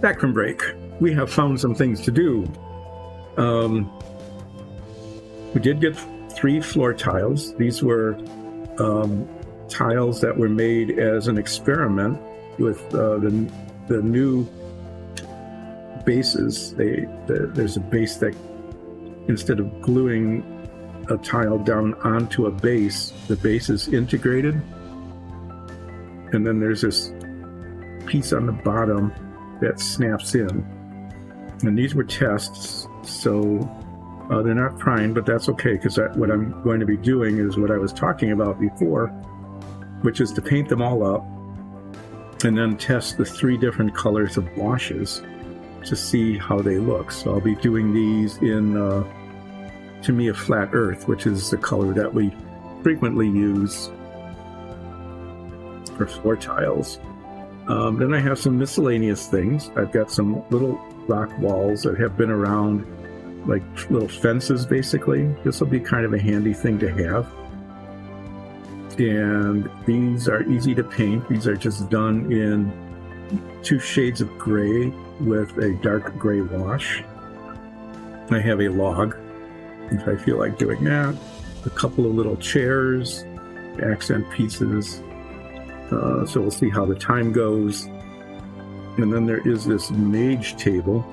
Back from break. We have found some things to do. We did get 3 floor tiles. These were tiles that were made as an experiment with the new bases. There's a base that, instead of gluing a tile down onto a base, the base is integrated. And then there's this piece on the bottom that snaps in. And these were tests, so they're not primed, but that's okay, because what I'm going to be doing is what I was talking about before, which is to paint them all up and then test the 3 different colors of washes to see how they look. So I'll be doing these in to me a flat earth, which is the color that we frequently use for floor tiles. Then I have some miscellaneous things. I've got some little rock walls that have been around, like little fences basically. This will be kind of a handy thing to have. And these are easy to paint. These are just done in 2 shades of gray with a dark gray wash. I have a log, if I feel like doing that. A couple of little chairs, accent pieces. So we'll see how the time goes. And then there is this mage table.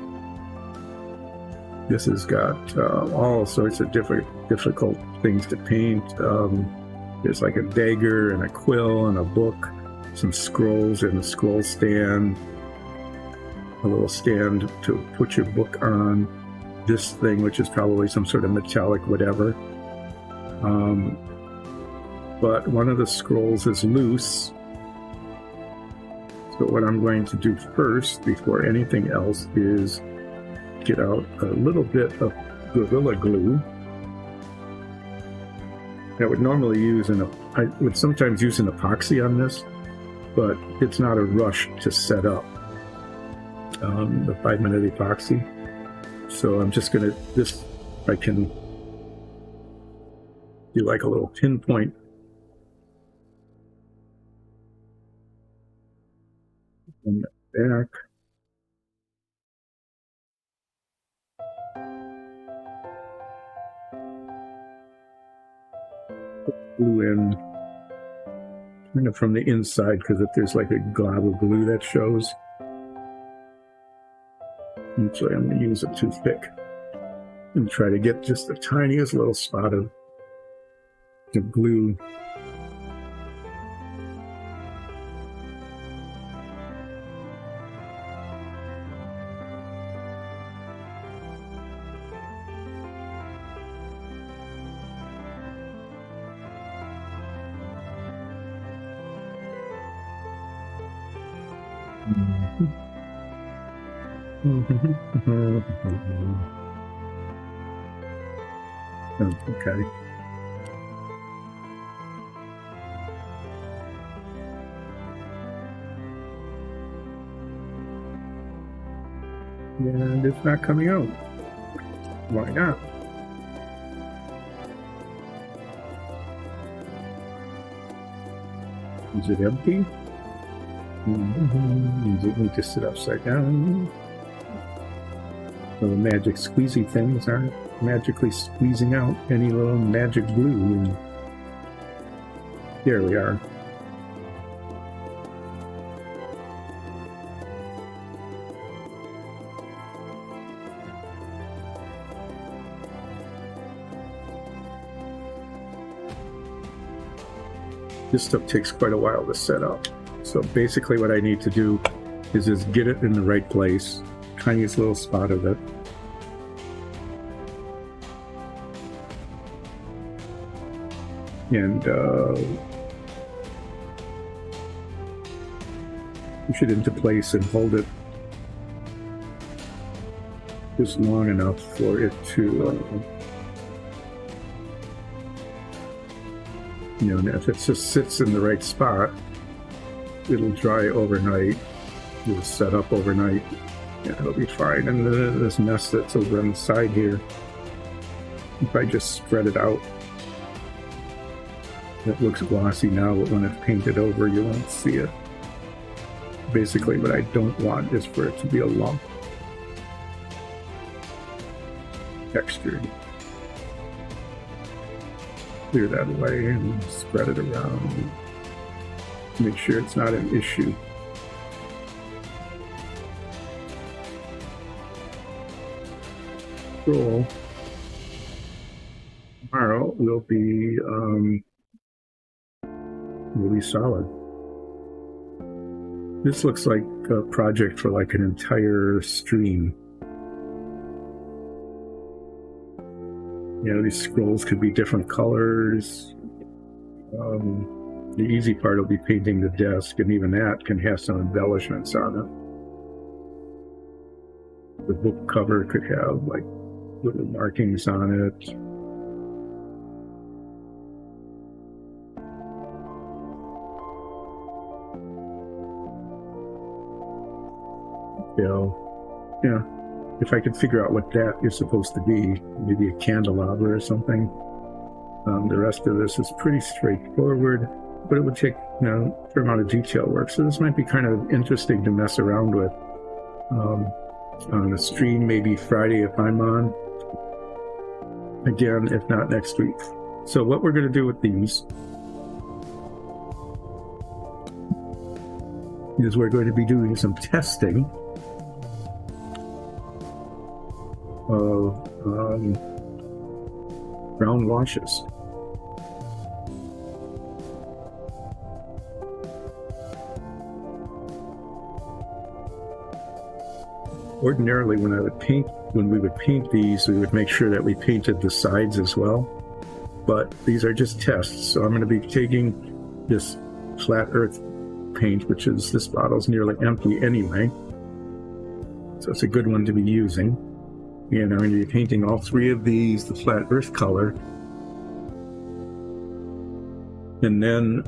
This has got all sorts of difficult things to paint. There's like a dagger and a quill and a book, some scrolls and a scroll stand, a little stand to put your book on, this thing, which is probably some sort of metallic whatever. But one of the scrolls is loose. So what I'm going to do first, before anything else, is get out a little bit of Gorilla Glue. I would normally use I would sometimes use an epoxy on this, but it's not a rush to set up the 5-minute epoxy. So I'm just going to, I can do like a little pinpoint. On the back. Glue in kind of from the inside, because if there's like a glob of glue that shows. Usually I'm going to use a toothpick and try to get just the tiniest little spot of glue. Okay. And it's not coming out. Why not? Is it empty? Does it need to sit upside down? So the magic squeezy things aren't magically squeezing out any little magic glue. There we are. This stuff takes quite a while to set up. So basically what I need to do is just get it in the right place, tiniest little spot of it. And push it into place and hold it just long enough for it to and if it just sits in the right spot, it'll dry overnight. It'll set up overnight, and it'll be fine. And this mess that's over on the side here, if I just spread it out, it looks glossy now, but when it's painted over, you won't see it. Basically, what I don't want is for it to be a lump textured. Clear that away and spread it around. Make sure it's not an issue. Roll. Tomorrow will be solid. This looks like a project for like an entire stream. These scrolls could be different colors. The easy part will be painting the desk, and even that can have some embellishments on it. The book cover could have like little markings on it. Yeah. If I could figure out what that is supposed to be, maybe a candelabra or something. The rest of this is pretty straightforward, but it would take a fair amount of detail work. So this might be kind of interesting to mess around with on the stream, maybe Friday if I'm on. Again, if not next week. So what we're going to do with these is we're going to be doing some testing of brown washes. Ordinarily, when we would paint these, we would make sure that we painted the sides as well. But these are just tests, so I'm going to be taking this flat earth paint, which is, this bottle's nearly empty anyway, so it's a good one to be using. And I'm going to be painting all three of these the flat earth color, and then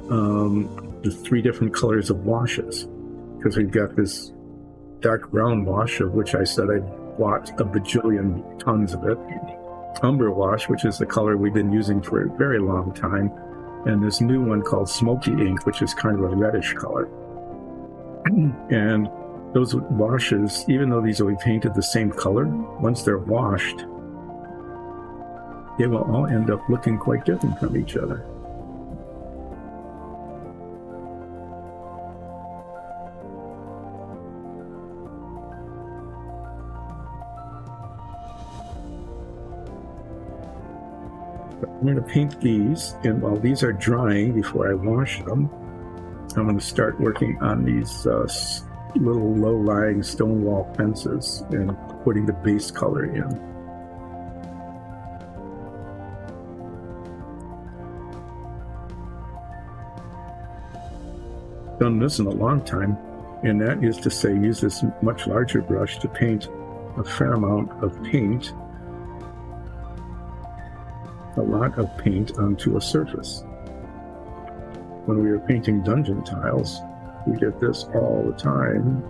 the three different colors of washes, because we've got this dark brown wash, of which I said I bought a bajillion tons of it, umber wash, which is the color we've been using for a very long time, and this new one called smoky ink, which is kind of a reddish color. And those washes, even though these will be painted the same color, once they're washed, they will all end up looking quite different from each other. I'm going to paint these, and while these are drying before I wash them, I'm going to start working on these little low-lying stone wall fences and putting the base color in. Done this in a long time, and that is to say, use this much larger brush to paint a fair amount of paint, a lot of paint onto a surface. When we were painting dungeon tiles, we did this all the time.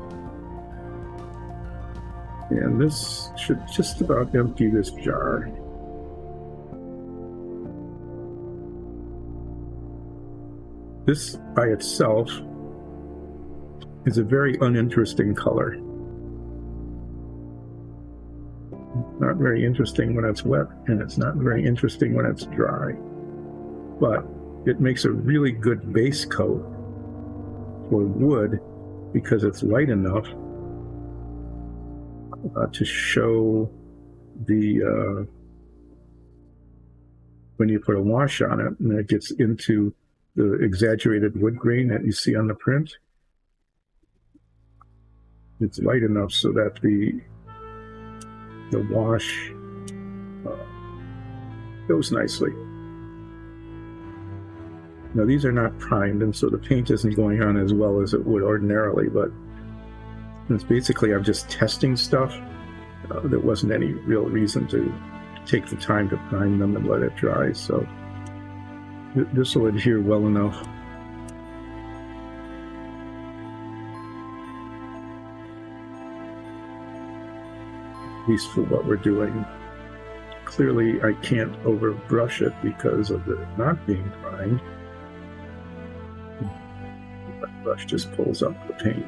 And this should just about empty this jar. This by itself is a very uninteresting color. Not very interesting when it's wet, and it's not very interesting when it's dry. But it makes a really good base coat for wood because it's light enough to show the when you put a wash on it, and it gets into the exaggerated wood grain that you see on the print. It's light enough so that the wash goes nicely. Now these are not primed, and so the paint isn't going on as well as it would ordinarily, but it's basically I'm just testing stuff. There wasn't any real reason to take the time to prime them and let it dry, so this will adhere well enough. At least for what we're doing. Clearly I can't overbrush it because of it not being primed. The brush just pulls up the paint.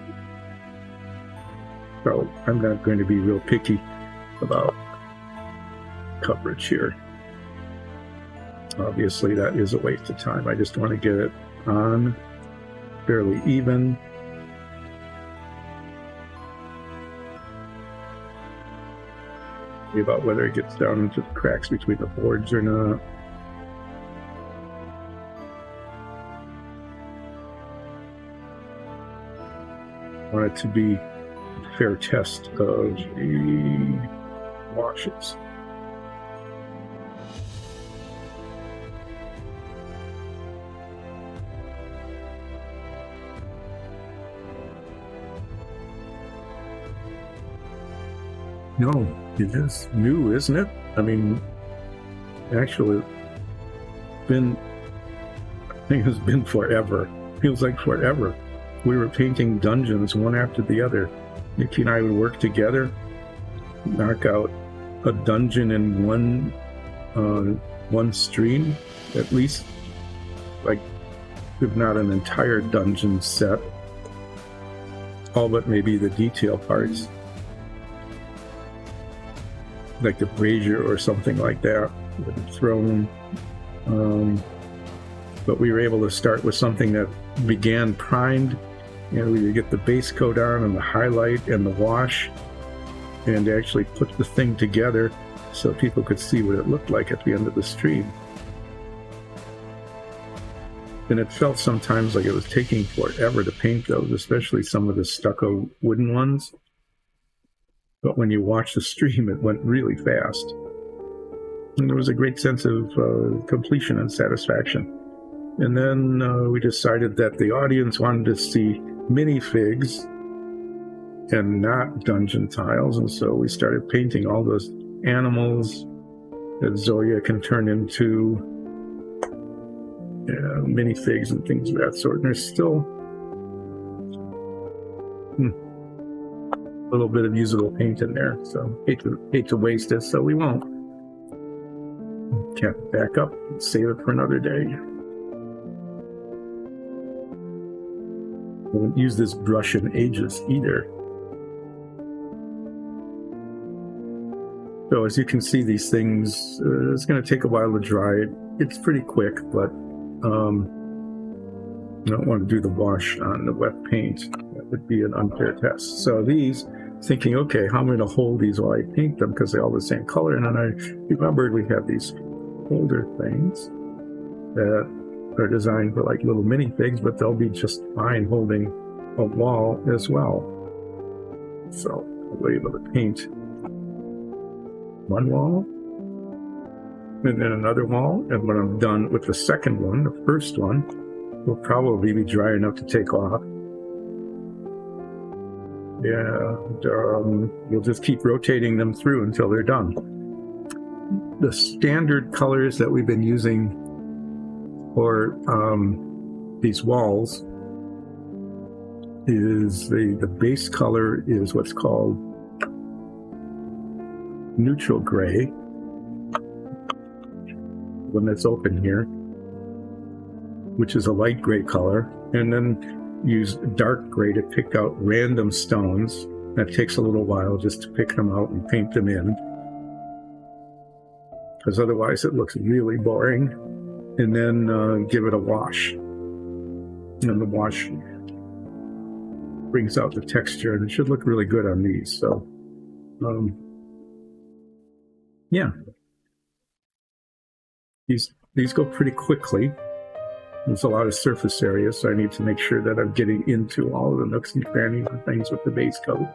So I'm not going to be real picky about coverage here. Obviously that is a waste of time. I just want to get it on fairly even. About whether it gets down into the cracks between the boards or not. I want it to be a fair test of the washes. No, it is new, isn't it? I mean, actually, I think it's been forever. Feels like forever. We were painting dungeons one after the other. Nikki and I would work together, knock out a dungeon in one stream, at least, like, if not an entire dungeon set, all but maybe the detail parts. Like the brazier or something like that with a throne. But we were able to start with something that began primed, and we would get the base coat on and the highlight and the wash, and actually put the thing together so people could see what it looked like at the end of the stream. And it felt sometimes like it was taking forever to paint those, especially some of the stucco wooden ones. But when you watch the stream, it went really fast. And there was a great sense of completion and satisfaction. And then we decided that the audience wanted to see minifigs and not dungeon tiles. And so we started painting all those animals that Zoya can turn into minifigs and things of that sort. And there's still little bit of usable paint in there, so hate to waste it, so we won't. Can't back up and save it for another day. I won't use this brush in ages either. So as you can see, these things, it's going to take a while to dry. It's pretty quick, but I don't want to do the wash on the wet paint. That would be an unfair test. So these, thinking, okay, how am I going to hold these while I paint them because they're all the same color? And then I remembered we have these holder things that are designed for like little minifigs, but they'll be just fine holding a wall as well. So I'll be able to paint one wall and then another wall. And when I'm done with the second one, the first one will probably be dry enough to take off. And we'll just keep rotating them through until they're done. The standard colors that we've been using for these walls is the base color is what's called neutral gray. When it's open here. which is a light gray color, and then use dark gray to pick out random stones. That takes a little while just to pick them out and paint them in, because otherwise it looks really boring. And then give it a wash. And the wash brings out the texture, and it should look really good on these. So, yeah. These go pretty quickly. There's a lot of surface area, so I need to make sure that I'm getting into all of the nooks and crannies and things with the base coat.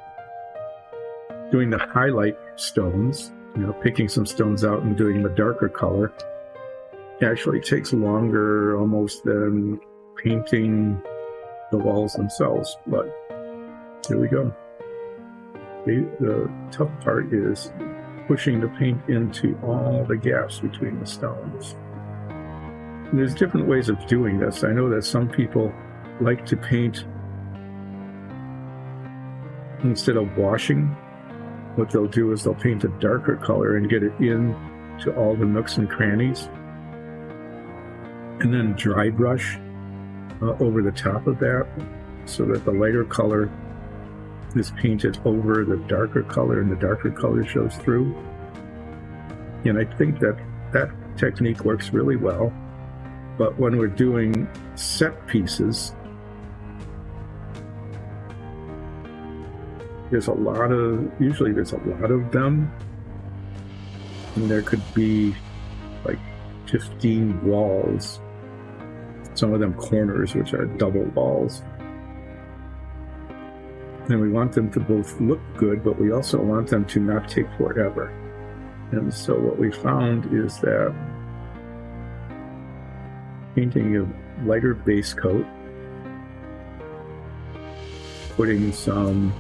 Doing the highlight stones, picking some stones out and doing the darker color, actually takes longer almost than painting the walls themselves, but here we go. The tough part is pushing the paint into all the gaps between the stones. And there's different ways of doing this. I know that some people like to paint instead of washing. What they'll do is they'll paint a darker color and get it in to all the nooks and crannies, and then dry brush over the top of that so that the lighter color is painted over the darker color and the darker color shows through. And I think that technique works really well. But when we're doing set pieces, usually there's a lot of them, and there could be like 15 walls, some of them corners, which are double walls. And we want them to both look good, but we also want them to not take forever. And so what we found is that painting a lighter base coat, putting some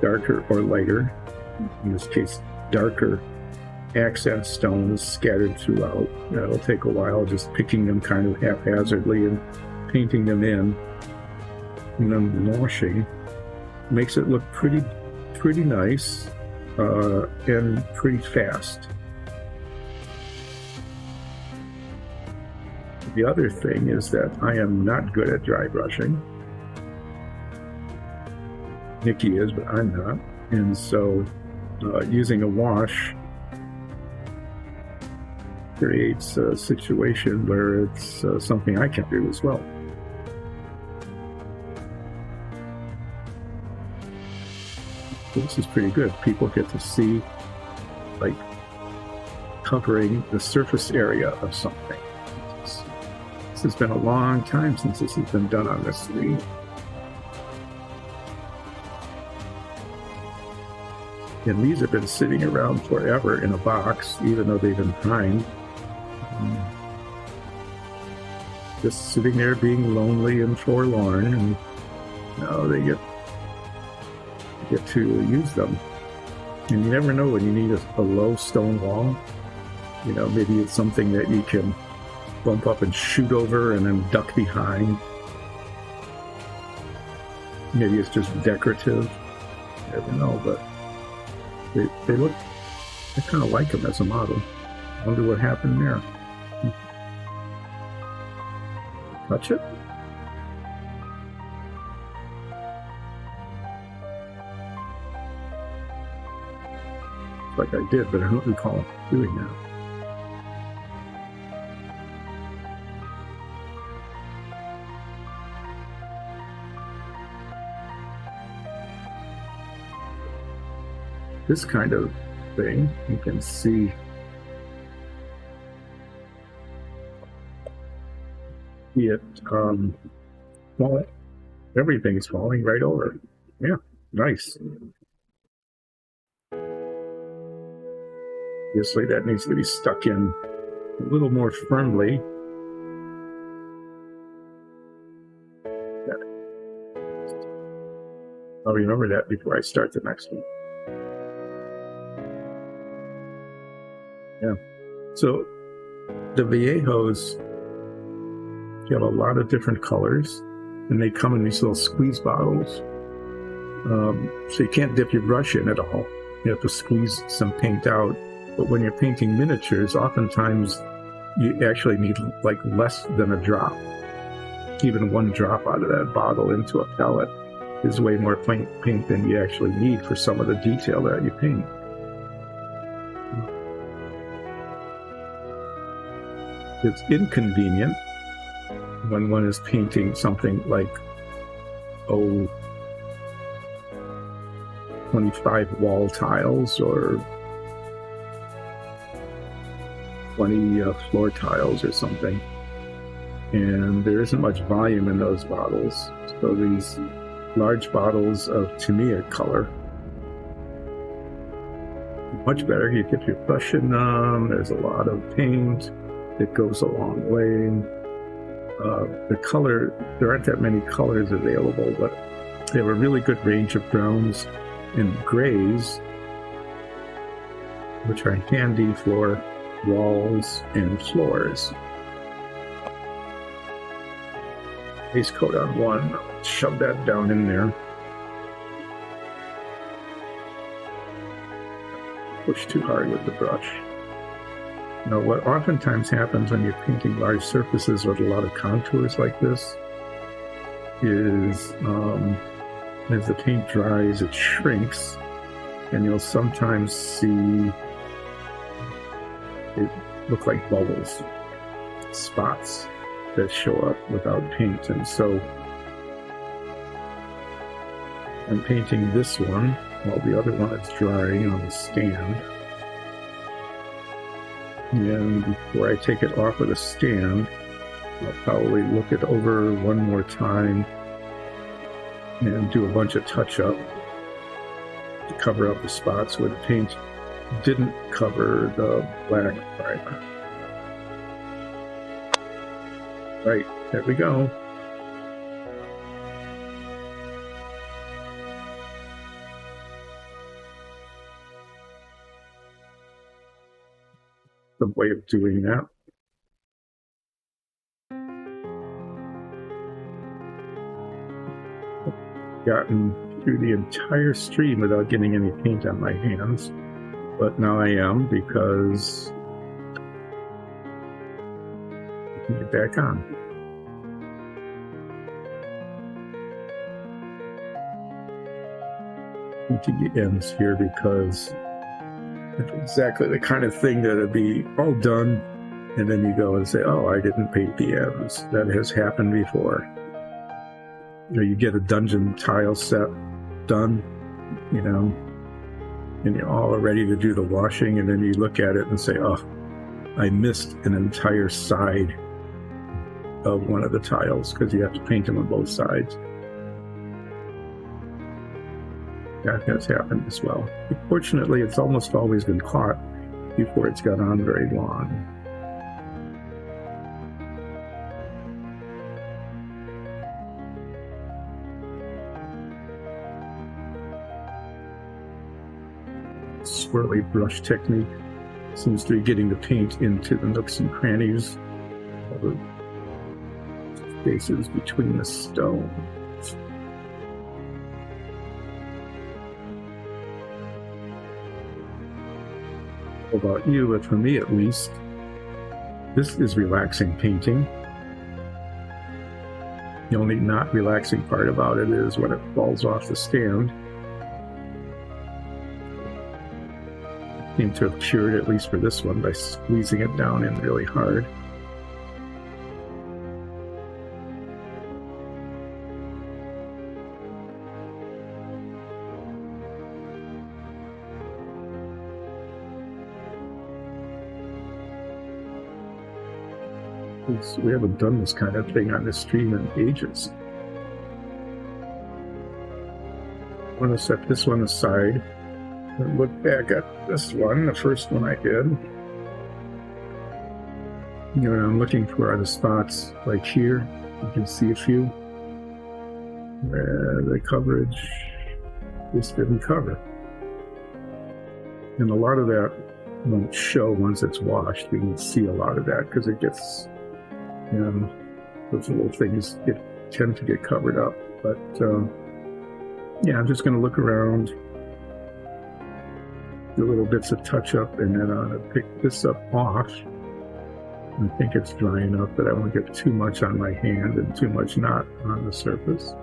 darker or lighter, in this case darker, accent stones scattered throughout. That'll take a while, just picking them kind of haphazardly and painting them in, and then washing makes it look pretty nice and pretty fast. The other thing is that I am not good at dry brushing. Nikki is, but I'm not. And so using a wash creates a situation where it's something I can do as well. This is pretty good. People get to see, like, covering the surface area of something. This has been a long time since this has been done on this screen. And these have been sitting around forever in a box, even though they've been primed. Just sitting there being lonely and forlorn, and now they get to use them. And you never know when you need a low stone wall. Maybe it's something that you can bump up and shoot over and then duck behind. Maybe it's just decorative. I never know, but I kind of like them as a model. I wonder what happened there. Touch it? Like I did, but I don't recall doing that. This kind of thing, you can see it, well, everything's falling right over. Yeah, nice. Obviously, that needs to be stuck in a little more firmly. I'll remember that before I start the next one. Yeah. So the Viejos have a lot of different colors, and they come in these little squeeze bottles. So you can't dip your brush in at all. You have to squeeze some paint out. But when you're painting miniatures, oftentimes you actually need like less than a drop. Even one drop out of that bottle into a palette is way more paint than you actually need for some of the detail that you paint. It's inconvenient when one is painting something like 25 wall tiles or 20 floor tiles or something, and there isn't much volume in those bottles. So these large bottles of Tamiya color, much better. You get your brush in them. There's a lot of paint. It goes a long way. The color, there aren't that many colors available, but they have a really good range of browns and grays, which are handy for walls and floors. Base coat on one, shove that down in there. Push too hard with the brush. Now, what oftentimes happens when you're painting large surfaces with a lot of contours like this is as the paint dries, it shrinks, and you'll sometimes see it look like bubbles, spots that show up without paint. And so I'm painting this one while the other one is drying on the stand. And before I take it off of the stand, I'll probably look it over one more time and do a bunch of touch-up to cover up the spots where the paint didn't cover the black primer. Right, there we go. The way of doing that. Gotten through the entire stream without getting any paint on my hands, but now I am, because I can get back on. Painting the ends here because it's exactly the kind of thing that would be all done, and then you go and say, oh, I didn't paint the ends. That has happened before. You know, you get a dungeon tile set done, you know, and you're all ready to do the washing, and then you look at it and say, oh, I missed an entire side of one of the tiles, because you have to paint them on both sides. That has happened as well. Fortunately, it's almost always been caught before it's got on very long. Swirly brush technique seems to be getting the paint into the nooks and crannies, all the spaces between the stones. About you, but for me at least, this is relaxing painting. The only not relaxing part about it is when it falls off the stand. I seem to have cured, at least for this one, by squeezing it down in really hard. We haven't done this kind of thing on this stream in ages. I'm going to set this one aside and look back at this one, the first one I did. You know, I'm looking for the spots like here. You can see a few where the coverage just didn't cover. And a lot of that won't show once it's washed. You can see a lot of that because it gets, you know, those little things tend to get covered up. But yeah, I'm just going to look around, do little bits of touch up, and then I'm going to pick this up off I think it's dry enough that I won't get too much on my hand and too much not on the surface.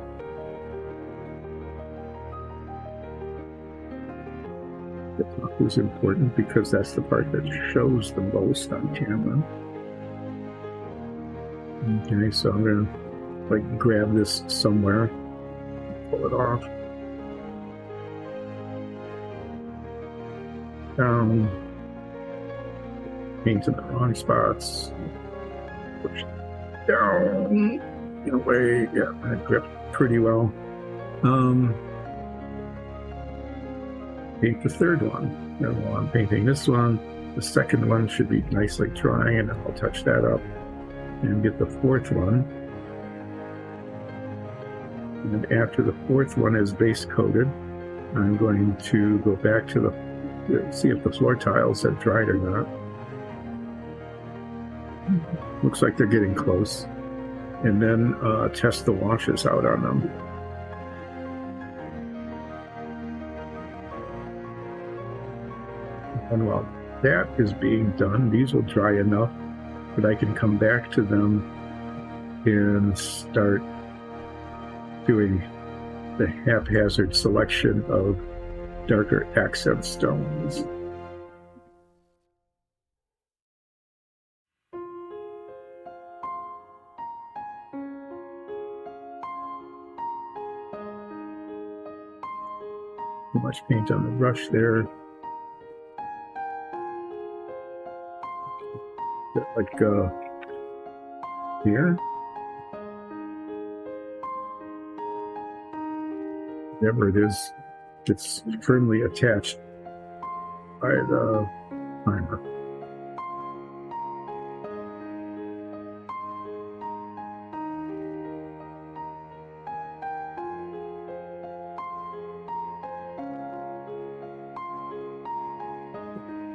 The top is important because that's the part that shows the most on camera. Okay, so I'm going to like grab this somewhere, pull it off. Down. Paint in the wrong spots. Push down. In a way, yeah, I gripped pretty well. Paint the third one. And while I'm painting this one, the second one should be nicely drying, and then I'll touch that up and get the fourth one. And after the fourth one is base coated, I'm going to go back to the see if the floor tiles have dried or not. Looks like they're getting close. And then test the washes out on them. And while that is being done, these will dry enough that I can come back to them and start doing the haphazard selection of darker accent stones. Too much paint on the brush there. Like here. Whatever it is, it's firmly attached by the primer.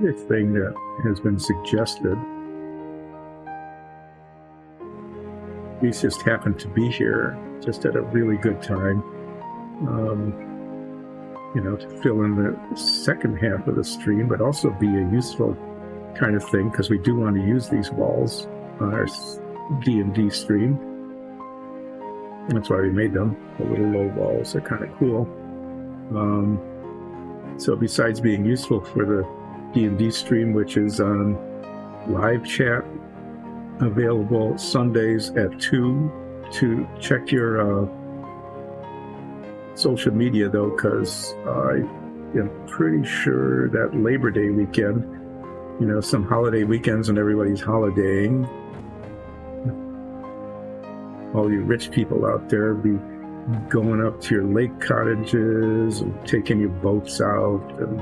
The thing that has been suggested, these just happened to be here just at a really good time, to fill in the second half of the stream, but also be a useful kind of thing, because we do want to use these walls on our D&D stream. That's why we made them. The little low walls are kind of cool. So besides being useful for the D&D stream, which is on live chat, available Sundays at 2, to check your social media, though, because I am pretty sure that Labor Day weekend, some holiday weekends when everybody's holidaying, all you rich people out there be going up to your lake cottages and taking your boats out and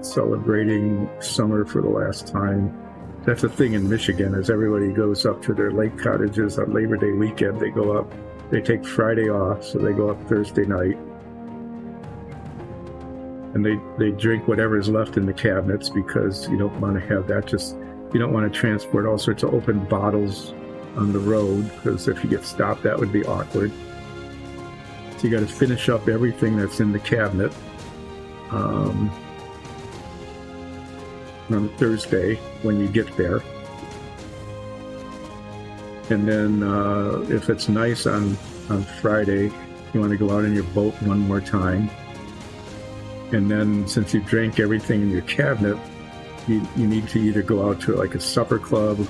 celebrating summer for the last time. That's a thing in Michigan, as everybody goes up to their lake cottages on Labor Day weekend. They go up, they take Friday off, so they go up Thursday night. And they drink whatever's left in the cabinets, because you don't want to have that you don't want to transport all sorts of open bottles on the road, because if you get stopped, that would be awkward. So you got to finish up everything that's in the cabinet on Thursday when you get there. And then if it's nice on Friday, you want to go out in your boat one more time. And then since you drank everything in your cabinet, you need to either go out to like a supper club,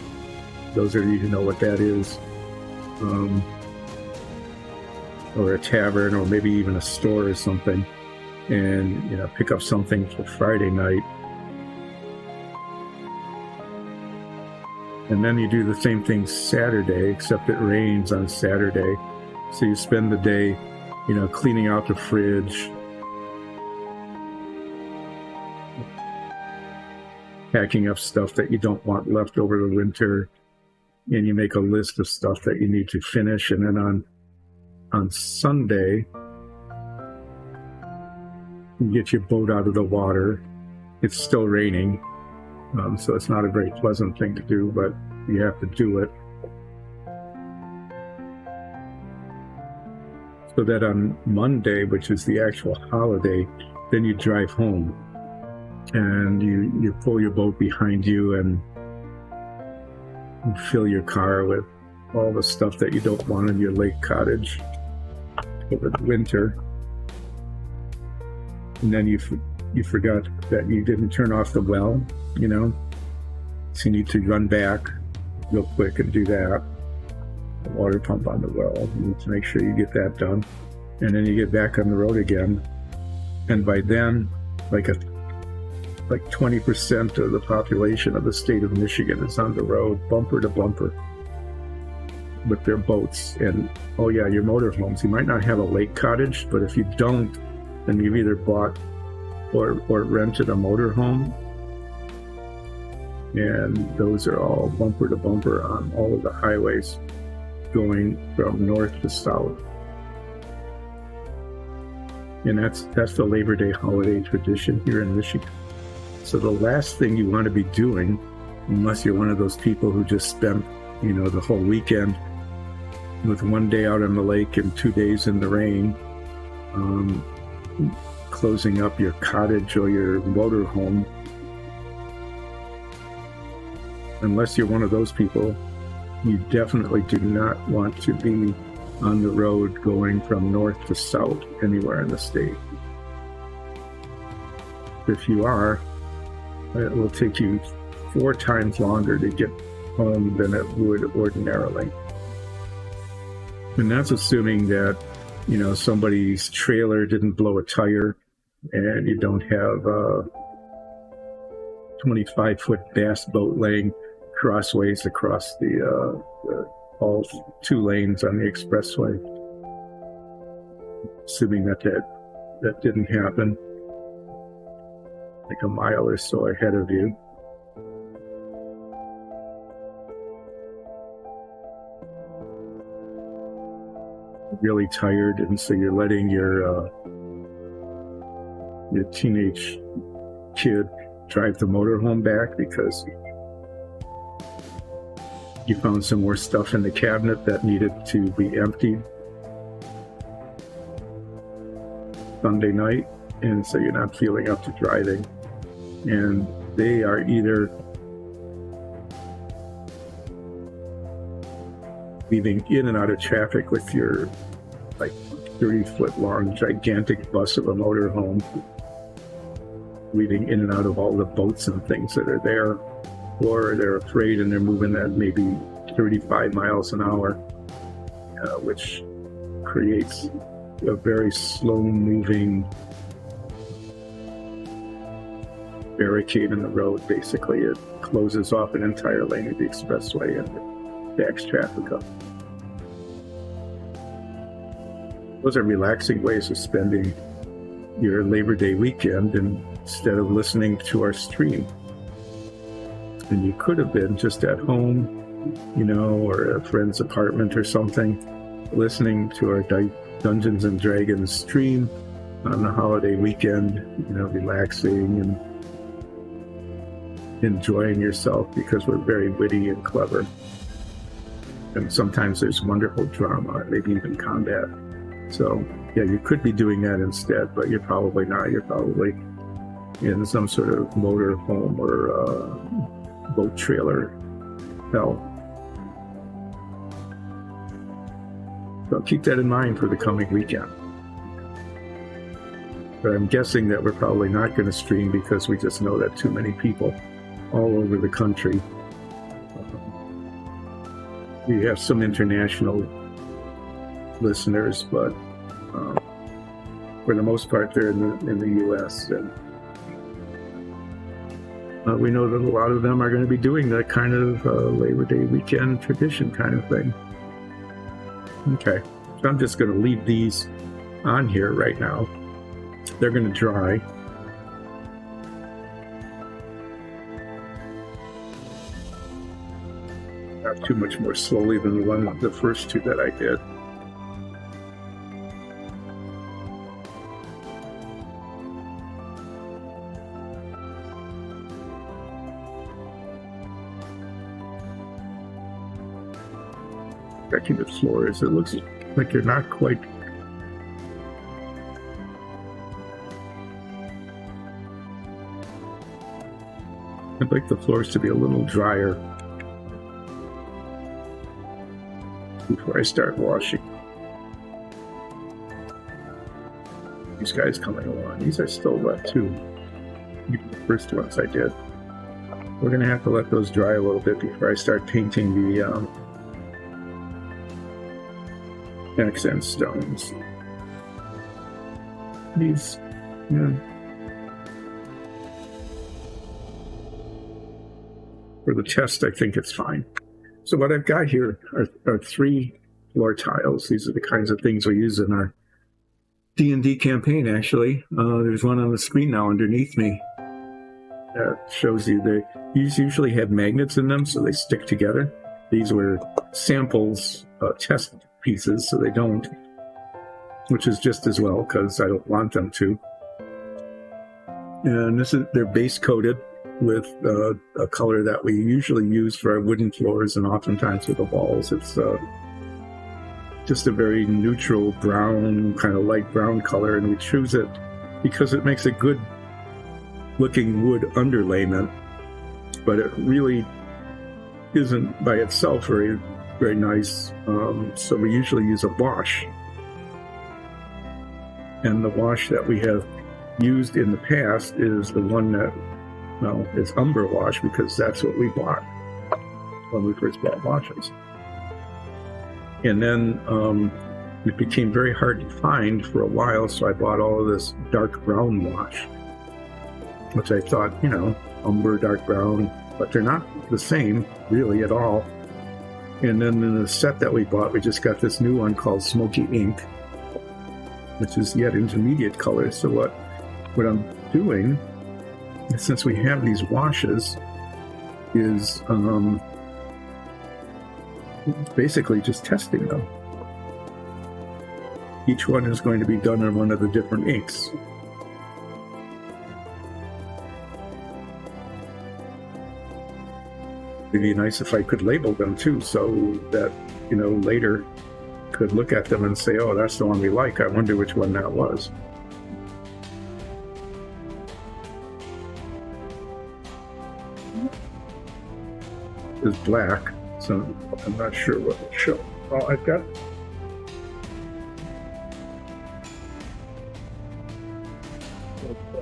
those of you who know what that is, or a tavern, or maybe even a store or something, and pick up something for Friday night. And then you do the same thing Saturday, except it rains on Saturday. So you spend the day, cleaning out the fridge, packing up stuff that you don't want left over the winter, and you make a list of stuff that you need to finish. And then on Sunday, you get your boat out of the water. It's still raining. So it's not a very pleasant thing to do, but you have to do it. So that on Monday, which is the actual holiday, then you drive home and you pull your boat behind you and and fill your car with all the stuff that you don't want in your lake cottage over the winter. And then you forgot that you didn't turn off the well, so you need to run back real quick and do that. The water pump on the well, you need to make sure you get that done. And then you get back on the road again. And by then, like 20% of the population of the state of Michigan is on the road, bumper to bumper, with their boats. And oh yeah, your motorhomes. You might not have a lake cottage, but if you don't, then you've either bought or rented a motorhome. And those are all bumper to bumper on all of the highways going from north to south. And that's the Labor Day holiday tradition here in Michigan. So the last thing you want to be doing, unless you're one of those people who just spent, the whole weekend with 1 day out on the lake and 2 days in the rain, closing up your cottage or your motorhome, unless you're one of those people, you definitely do not want to be on the road going from north to south anywhere in the state. If you are, it will take you 4 times longer to get home than it would ordinarily. And that's assuming that, somebody's trailer didn't blow a tire and you don't have a 25-foot bass boat laying crossways across the all 2 lanes on the expressway. Assuming that didn't happen, like a mile or so ahead of you. Really tired, and so you're letting your teenage kid drive the motorhome back because you found some more stuff in the cabinet that needed to be emptied Sunday night, and so you're not feeling up to driving. And they are either weaving in and out of traffic with your 30-foot long gigantic bus of a motorhome, weaving in and out of all the boats and things that are there, or they're afraid and they're moving at maybe 35 miles an hour, which creates a very slow-moving barricade in the road. Basically, it closes off an entire lane of the expressway and it backs traffic up. Those are relaxing ways of spending your Labor Day weekend instead of listening to our stream. And you could have been just at home, or a friend's apartment or something, listening to our Dungeons and Dragons stream on the holiday weekend, relaxing and enjoying yourself, because we're very witty and clever. And sometimes there's wonderful drama, maybe even combat. So, yeah, you could be doing that instead, but you're probably not. You're probably in some sort of motor home or boat trailer hell. So keep that in mind for the coming weekend. But I'm guessing that we're probably not going to stream because we just know that too many people all over the country. We have some international listeners, but for the most part, they're in the U.S. And we know that a lot of them are going to be doing that kind of Labor Day weekend tradition kind of thing. Okay, so I'm just going to leave these on here right now. They're going to dry. Not too much more slowly than the first 2 that I did. Checking the floors, it looks like you're not quite. I'd like the floors to be a little drier. before I start washing. These guys coming along. These are still wet too. Even the first ones I did. We're going to have to let those dry a little bit before I start painting the accent stones. These, yeah. For the chest, I think it's fine. So what I've got here are 3 floor tiles. These are the kinds of things we use in our D&D campaign, actually. There's one on the screen now underneath me that shows you these usually have magnets in them, so they stick together. These were samples, test pieces, so they don't, which is just as well because I don't want them to. And they're base coated with a color that we usually use for our wooden floors and oftentimes for the walls. It's just a very neutral brown, kind of light brown color, and we choose it because it makes a good looking wood underlayment, but it really isn't by itself very, very nice. So we usually use a wash. And the wash that we have used in the past is the one that, well, it's umber wash because that's what we bought when we first bought washes. And then it became very hard to find for a while, so I bought all of this dark brown wash, which I thought, umber, dark brown, but they're not the same really at all. And then in the set that we bought, we just got this new one called Smoky Ink, which is yet intermediate color. So what I'm doing, since we have these washes, is basically just testing them. Each one is going to be done in one of the different inks. It'd be nice if I could label them too, so that, later could look at them and say, oh, that's the one we like. I wonder which one that was. It's black, so I'm not sure what will show. Oh, I've got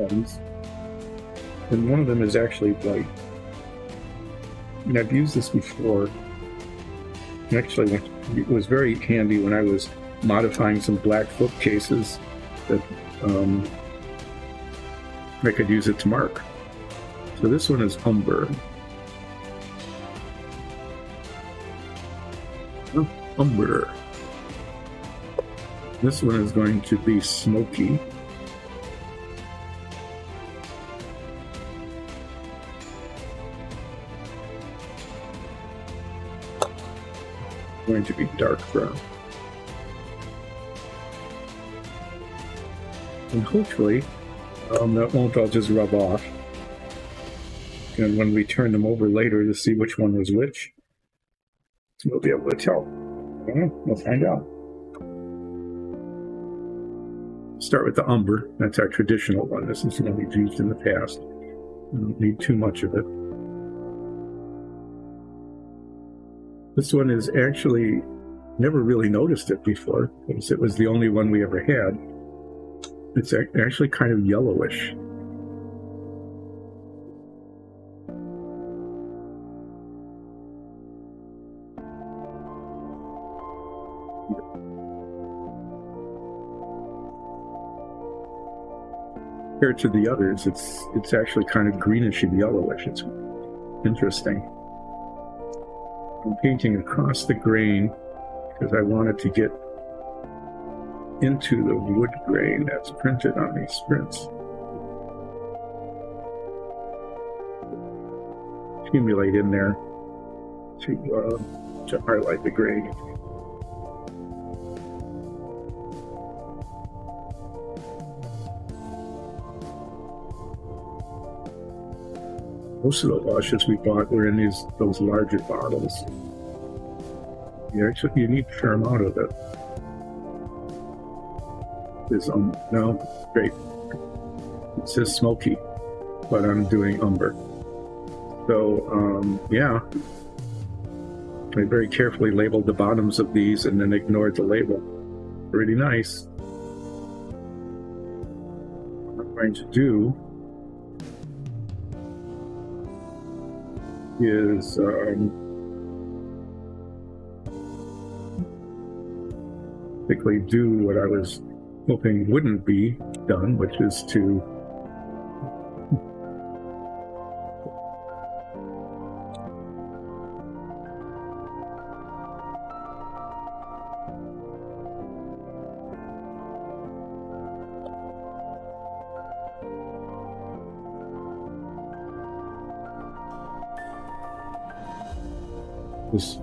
ones, and one of them is actually white. And I've used this before. Actually, it was very handy when I was modifying some black bookcases that I could use it to mark. So this one is umber. Oh, umber. This one is going to be smoky. Going to be dark brown. And hopefully that won't all just rub off. And when we turn them over later to see which one was which, we'll be able to tell. We'll find out. Start with the umber. That's our traditional one. This is one we've used in the past. We don't need too much of it. This one is actually, never really noticed it before, because it was the only one we ever had. It's actually kind of yellowish. Compared to the others, it's actually kind of greenish and yellowish. It's interesting. I'm painting across the grain because I wanted to get into the wood grain that's printed on these prints. Accumulate in there to highlight the grain. Most of the washes we bought were in those larger bottles. You need a fair amount of it. No, great. It says smoky, but I'm doing umber. So, yeah. I very carefully labeled the bottoms of these and then ignored the label. Pretty nice. What I'm going to do is basically do what I was hoping wouldn't be done, which is to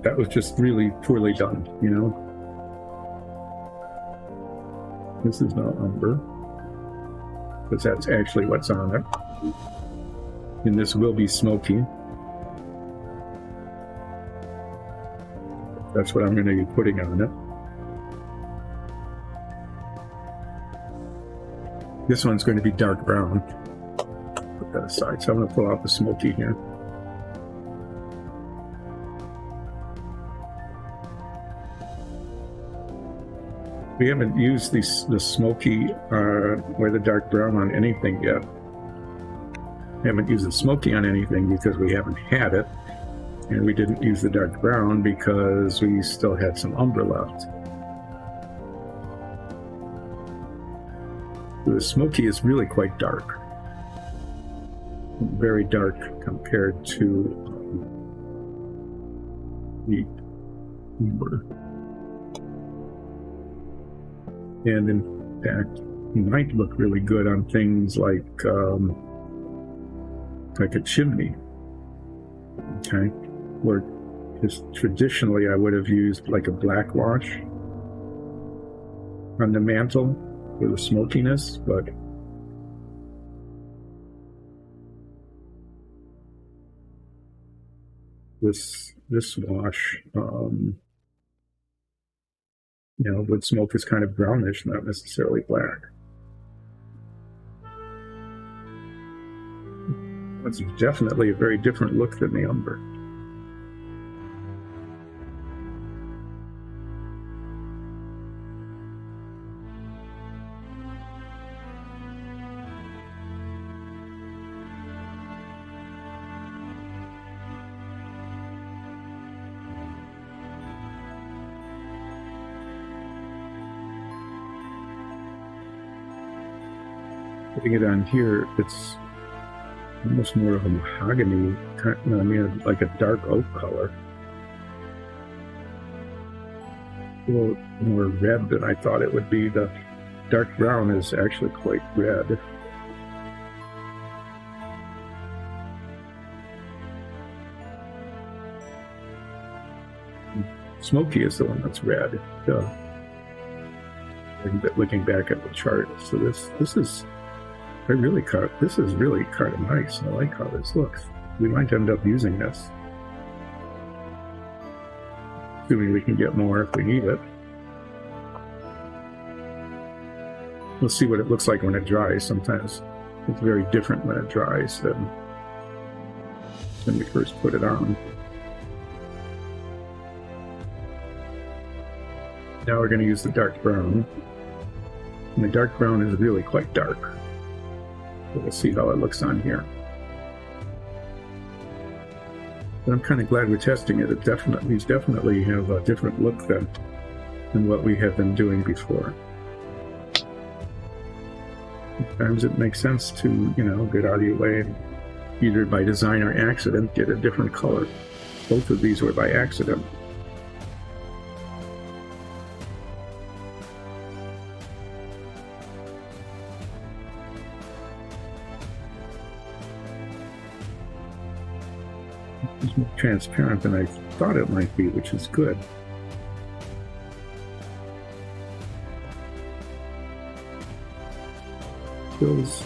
that was just really poorly done, you know. This is not umber, because that's actually what's on it. And this will be smoky. That's what I'm going to be putting on it. This one's going to be dark brown. Put that aside. So I'm going to pull out the smoky here. We haven't used the smoky or the dark brown on anything yet. We haven't used the smoky on anything because we haven't had it. And we didn't use the dark brown because we still had some umber left. The smoky is really quite dark. Very dark compared to the umber. And in fact, it might look really good on things like a chimney. Okay, where just traditionally I would have used like a black wash on the mantle for the smokiness, but this wash, you know, wood smoke is kind of brownish, not necessarily black. It's definitely a very different look than the umber. Putting it on here, it's almost more of a mahogany, I mean, like a dark oak color. A little more red than I thought it would be. The dark brown is actually quite red. Smoky is the one that's red. Looking back at the chart, so this is really kind of nice. I like how this looks. We might end up using this, assuming we can get more if we need it. We'll see what it looks like when it dries. Sometimes it's very different when it dries than we first put it on. Now we're going to use the dark brown. And the dark brown is really quite dark. We'll see how it looks on here. But I'm kind of glad we're testing it. These definitely have a different look than what we have been doing before. Sometimes it makes sense to, you know, get out of your way and either by design or accident get a different color. Both of these were by accident. It's more transparent than I thought it might be, which is good. Fills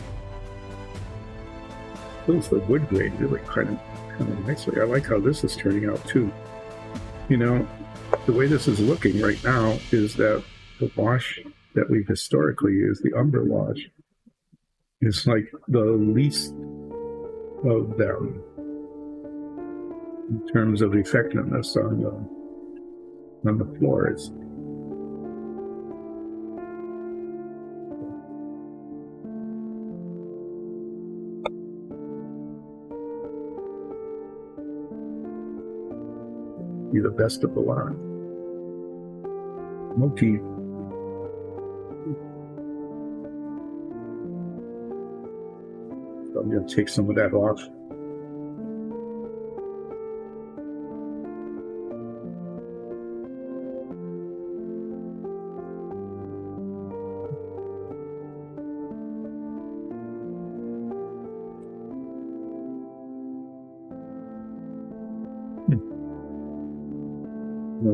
the wood grain really kind of nicely. I like how this is turning out too. You know, the way this is looking right now is that the wash that we've historically used, the umber wash, is like the least of them. in terms of effectiveness on the floors. Be the best of the lot. Motif. So I'm going to take some of that off.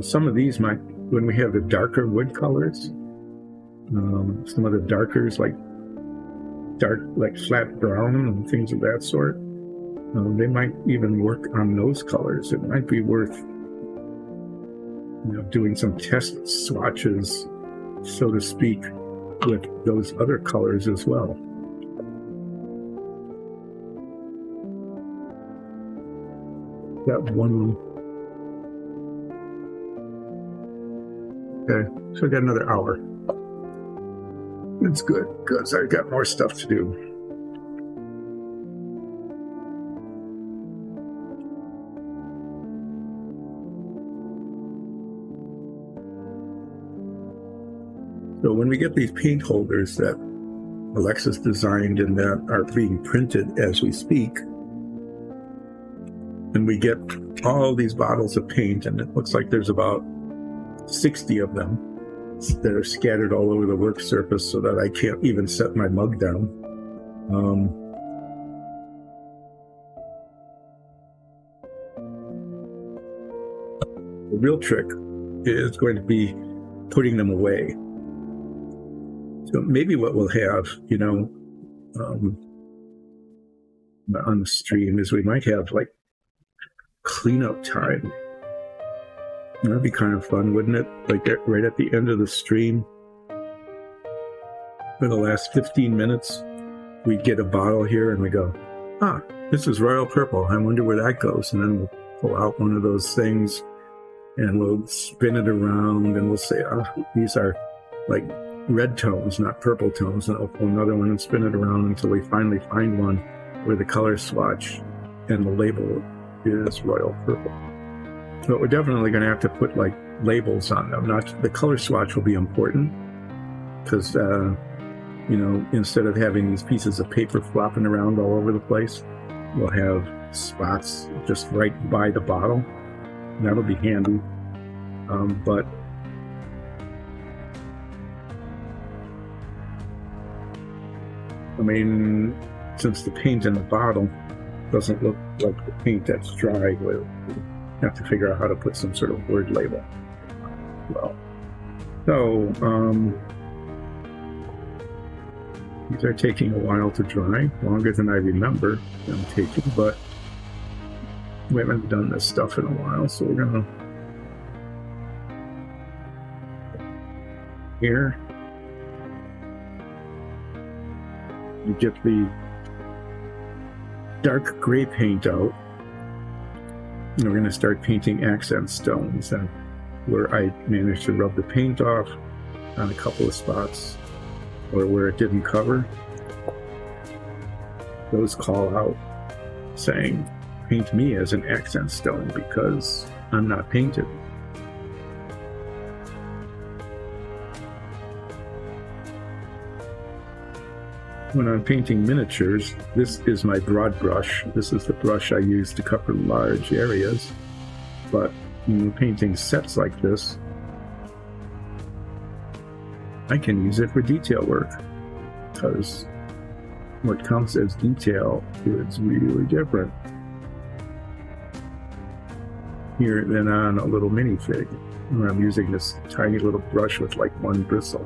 Some of these might, when we have the darker wood colors, some of the darkers like flat brown and things of that sort, they might even work on those colors. It might be worth doing some test swatches, so to speak, with those other colors as well. That one. Okay, so I got another hour. It's good, because I've got more stuff to do. So when we get these paint holders that Alexis designed and that are being printed as we speak, and we get all these bottles of paint, and it looks like there's about 60 of them that are scattered all over the work surface so that I can't even set my mug down. The real trick is going to be putting them away. So maybe what we'll have, on the stream is we might have like cleanup time. That'd be kind of fun, wouldn't it? Like right at the end of the stream, for the last 15 minutes, we'd get a bottle here and we go, this is royal purple. I wonder where that goes. And then we'll pull out one of those things and we'll spin it around and we'll say, these are like red tones, not purple tones. And I'll pull another one and spin it around until we finally find one where the color swatch and the label is royal purple. But we're definitely going to have to put like labels on them. Not the color swatch will be important because instead of having these pieces of paper flopping around all over the place, we'll have spots just right by the bottle. That'll be handy. But I mean, since the paint in the bottle doesn't look like the paint that's dry, we'll have to figure out how to put some sort of word label. Well, so these are taking a while to dry, longer than I remember them taking, but we haven't done this stuff in a while, so we're gonna here you get the dark gray paint out. And we're going to start painting accent stones, and where I managed to rub the paint off on a couple of spots or where it didn't cover, those call out saying, paint me as an accent stone because I'm not painted. When I'm painting miniatures, this is my broad brush. This is the brush I use to cover large areas. But when painting sets like this, I can use it for detail work because what counts as detail is really different here than on a little minifig where I'm using this tiny little brush with like one bristle.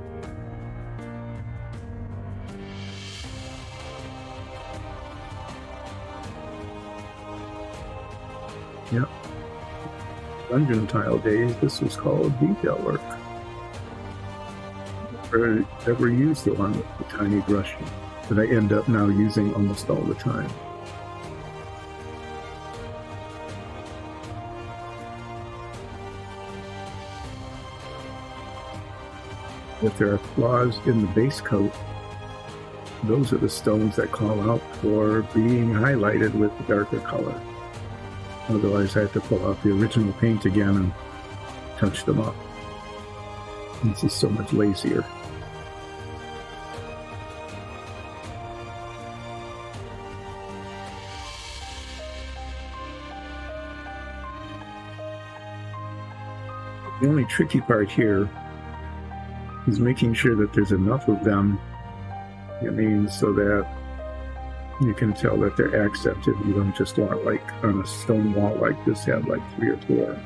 Yep. Dungeon tile days, this was called detail work. I never used the one with the tiny brush that I end up now using almost all the time. If there are flaws in the base coat, those are the stones that call out for being highlighted with the darker color. Otherwise, I have to pull out the original paint again and touch them up. This is so much lazier. The only tricky part here is making sure that there's enough of them, I mean, so that you can tell that they're accented. You don't just want, like, on a stone wall like this, have like 3 or 4.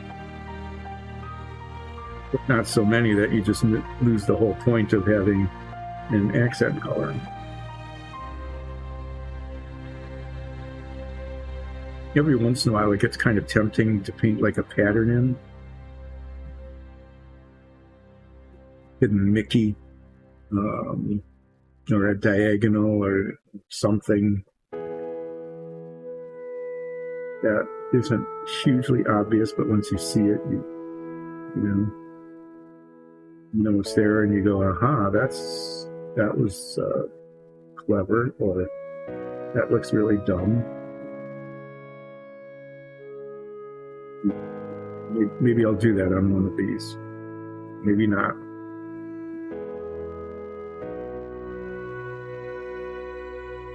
But not so many that you just lose the whole point of having an accent color. Every once in a while, it gets kind of tempting to paint like a pattern in. Hidden Mickey, or a diagonal or something that isn't hugely obvious, but once you see it, you know it's there, and you go, aha, that was clever, or that looks really dumb. Maybe I'll do that on one of these. Maybe not.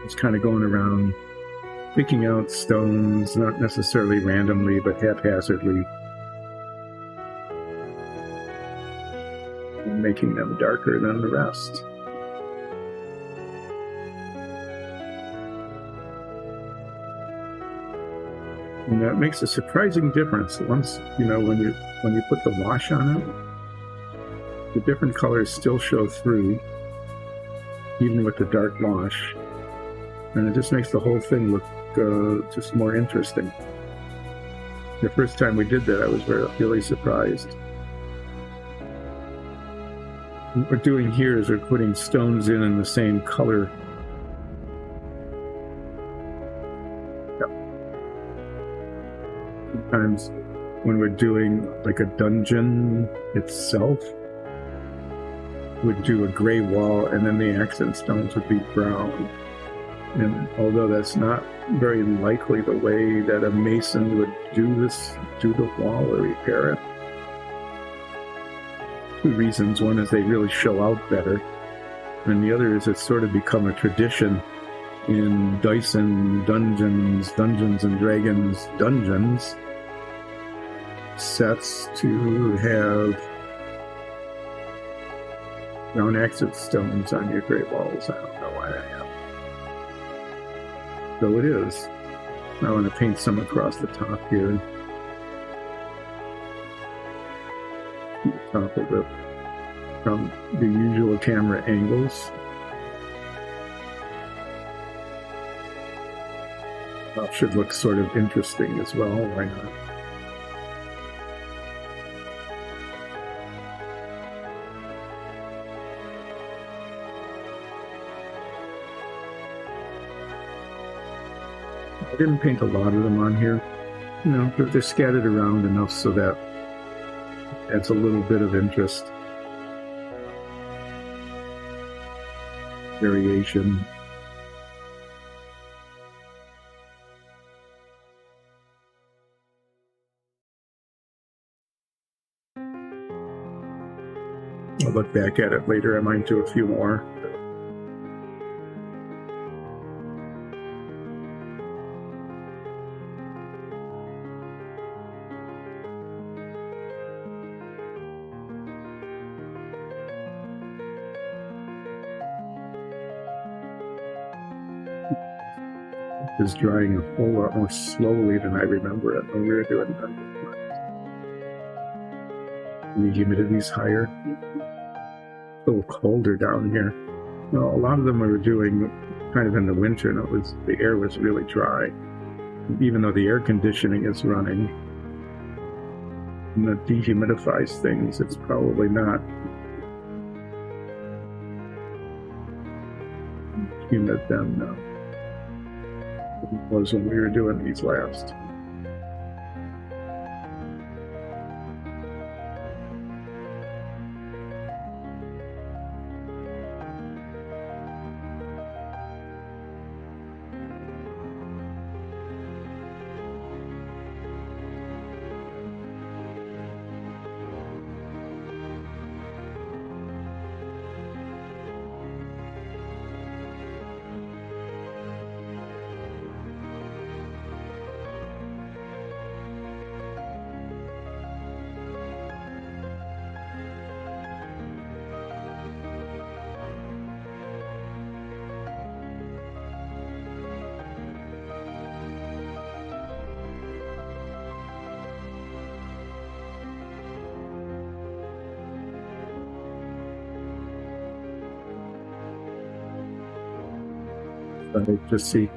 It's kind of going around picking out stones, not necessarily randomly, but haphazardly, and making them darker than the rest. And that makes a surprising difference. Once, when you put the wash on it, the different colors still show through, even with the dark wash. And it just makes the whole thing look just more interesting. The first time we did that, I was really surprised. What we're doing here is we're putting stones in the same color. Sometimes when we're doing like a dungeon itself, we'd do a gray wall, and then the accent stones would be brown. And although that's not very likely the way that a mason would do the wall or repair it, 2 reasons. One is they really show out better, and the other is it's sort of become a tradition in Dyson Dungeons and Dragons dungeons sets to have brown accent stones on your gray walls. I don't know why I have. So it is. I want to paint some across the top here. The top of it from the usual camera angles. That should look sort of interesting as well. Why not? I didn't paint a lot of them on here, but they're scattered around enough so that adds a little bit of interest. Variation. I'll look back at it later. I might do a few more. Is drying a whole lot more slowly than I remember it when we were doing that. And the humidity's higher. A little colder down here. Well, a lot of them we were doing kind of in the winter, and the air was really dry. Even though the air conditioning is running, and that dehumidifies things, it's probably not humid then, no. It was when we were doing these last. Just see,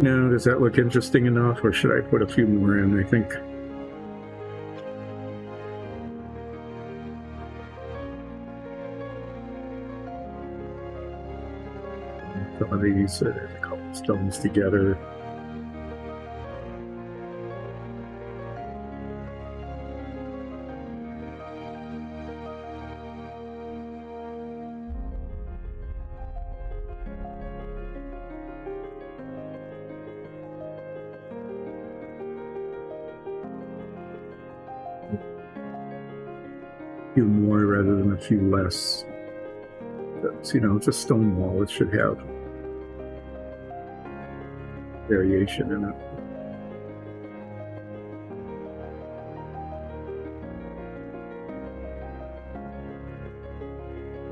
does that look interesting enough, or should I put a few more in? I think some of these, there's a couple stones together. A few more rather than a few less. But, it's a stone wall. It should have variation in it.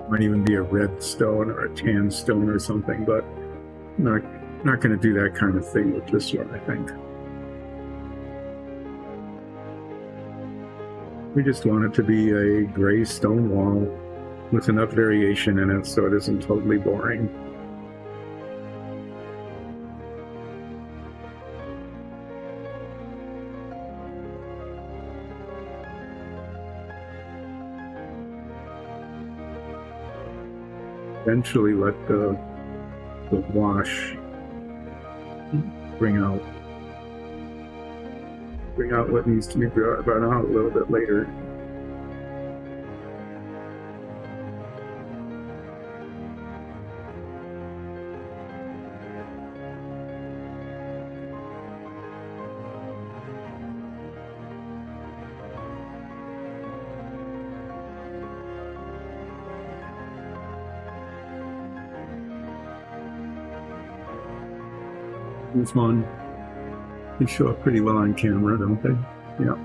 Might even be a red stone or a tan stone or something, but not going to do that kind of thing with this one, I think. We just want it to be a gray stone wall with enough variation in it so it isn't totally boring. Eventually let the wash bring out what needs to be brought out a little bit later. This one, they show up pretty well on camera, don't they? Yeah.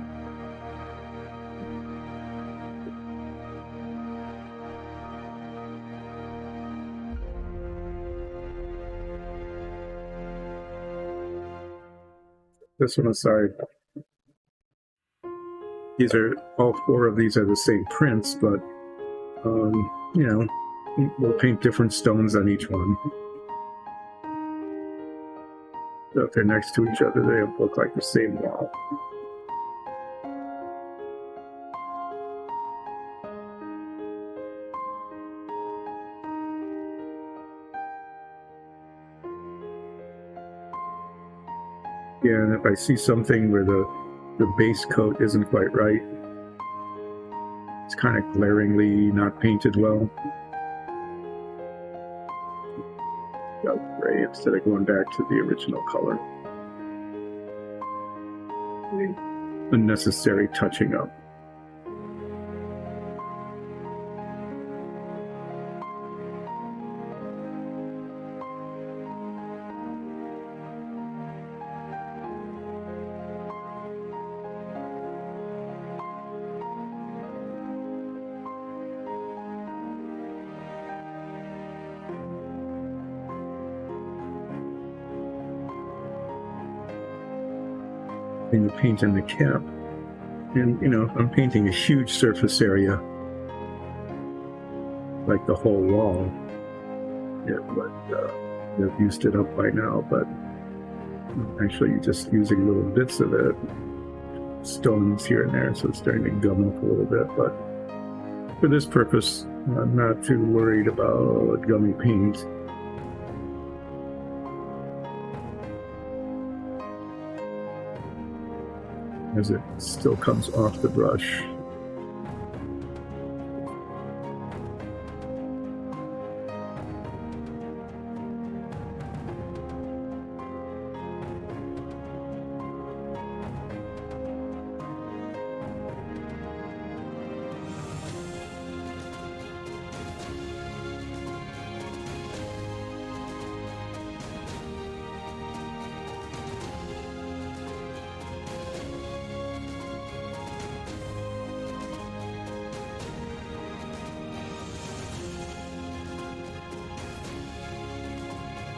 This one aside, all four of these are the same prints, but we'll paint different stones on each one. So if they're next to each other, they look like the same wall. Yeah, and if I see something where the base coat isn't quite right, it's kind of glaringly not painted well, gray instead of going back to the original color. Unnecessary touching up. The paint in the cap, and I'm painting a huge surface area like the whole wall, I've used it up by now, but actually just using little bits of it, stones here and there, so it's starting to gum up a little bit. But for this purpose, I'm not too worried about gummy paint. As it still comes off the brush.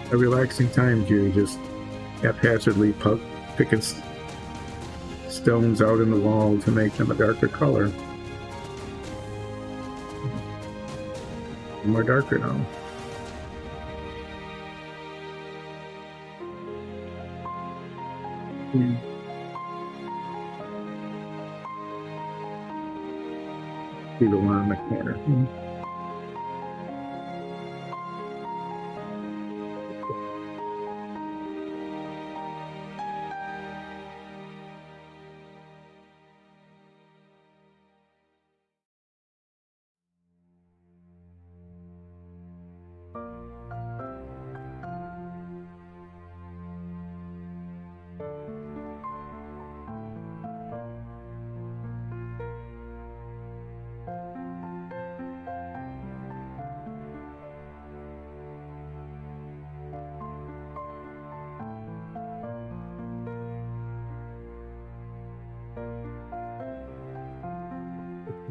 A relaxing time here, just haphazardly picking stones out in the wall to make them a darker color. More darker now. See the one in the corner.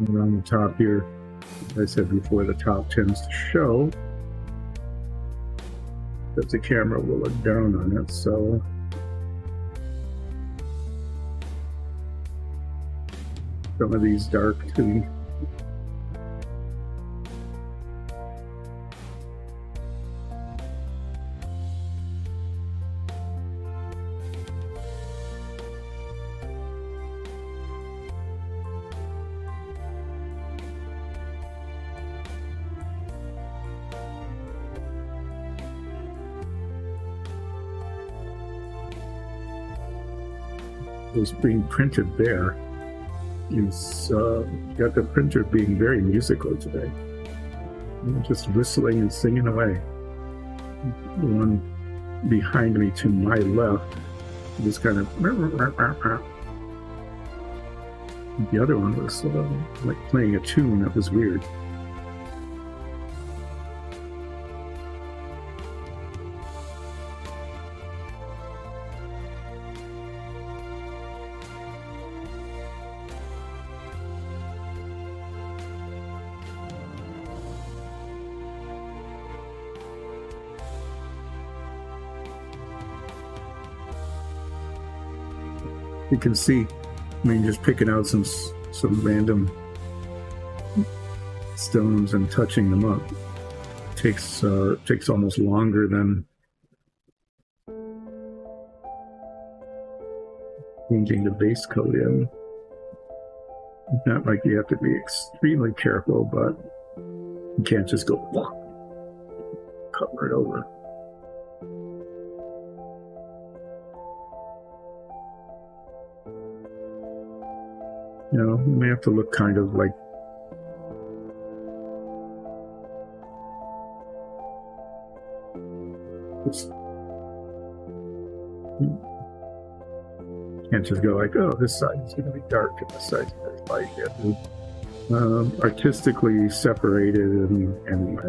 Around the top here, as I said before, the top tends to show that the camera will look down on it, so some of these dark too. Was being printed there is got the printer being very musical today, just whistling and singing away. The one behind me to my left was kind of the other one was like playing a tune that was weird. You can see, I mean, just picking out some random stones and touching them up takes almost longer than changing the base coat in. It's not like you have to be extremely careful, but you can't just go cover it over. You know, you may have to look kind of like this. Can't just go like, oh, this side is going to be dark and this side is going to be light. You have to artistically separated and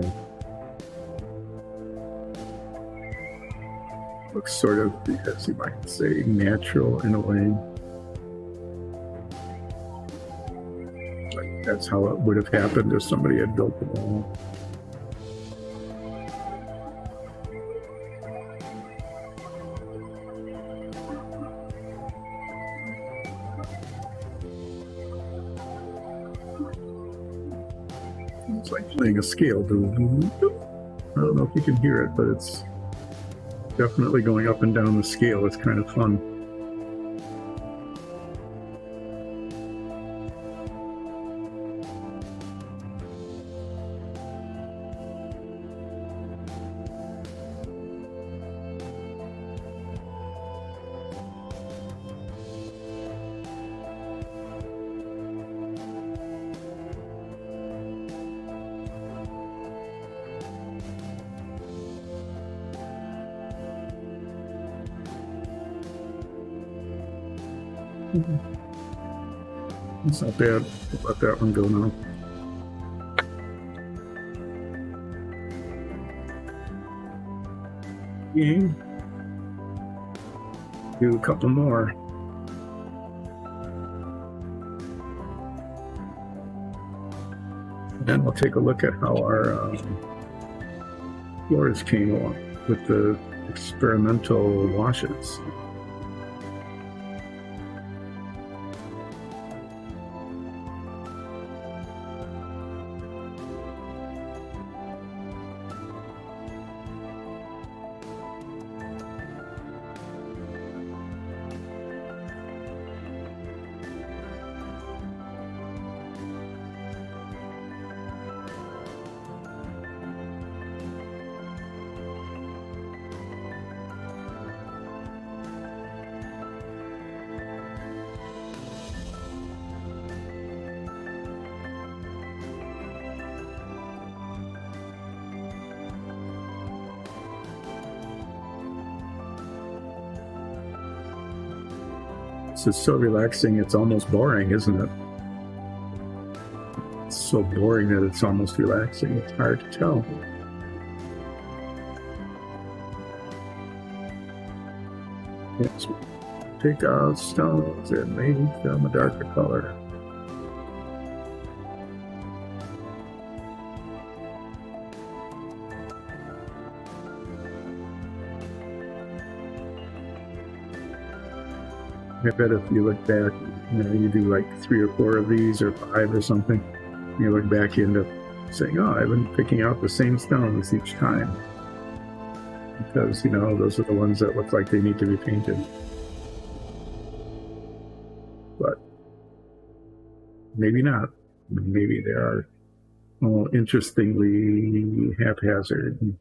looks sort of, as you might say, natural in a way. That's how it would have happened if somebody had built the wall. It's like playing a scale. I don't know if you can hear it, but it's definitely going up and down the scale. It's kind of fun. It's not bad. I'll let that one go now. Do a couple more. And we'll take a look at how our floors came along with the experimental washes. This is so relaxing, it's almost boring, isn't it? It's so boring that it's almost relaxing. It's hard to tell. Yes, pick out stones and make them a darker color. I bet if you look back, you do like 3 or 4 of these or 5 or something, you look back, you end up saying, oh, I've been picking out the same stones each time. Because, those are the ones that look like they need to be painted. But maybe not. Maybe they are all interestingly haphazard.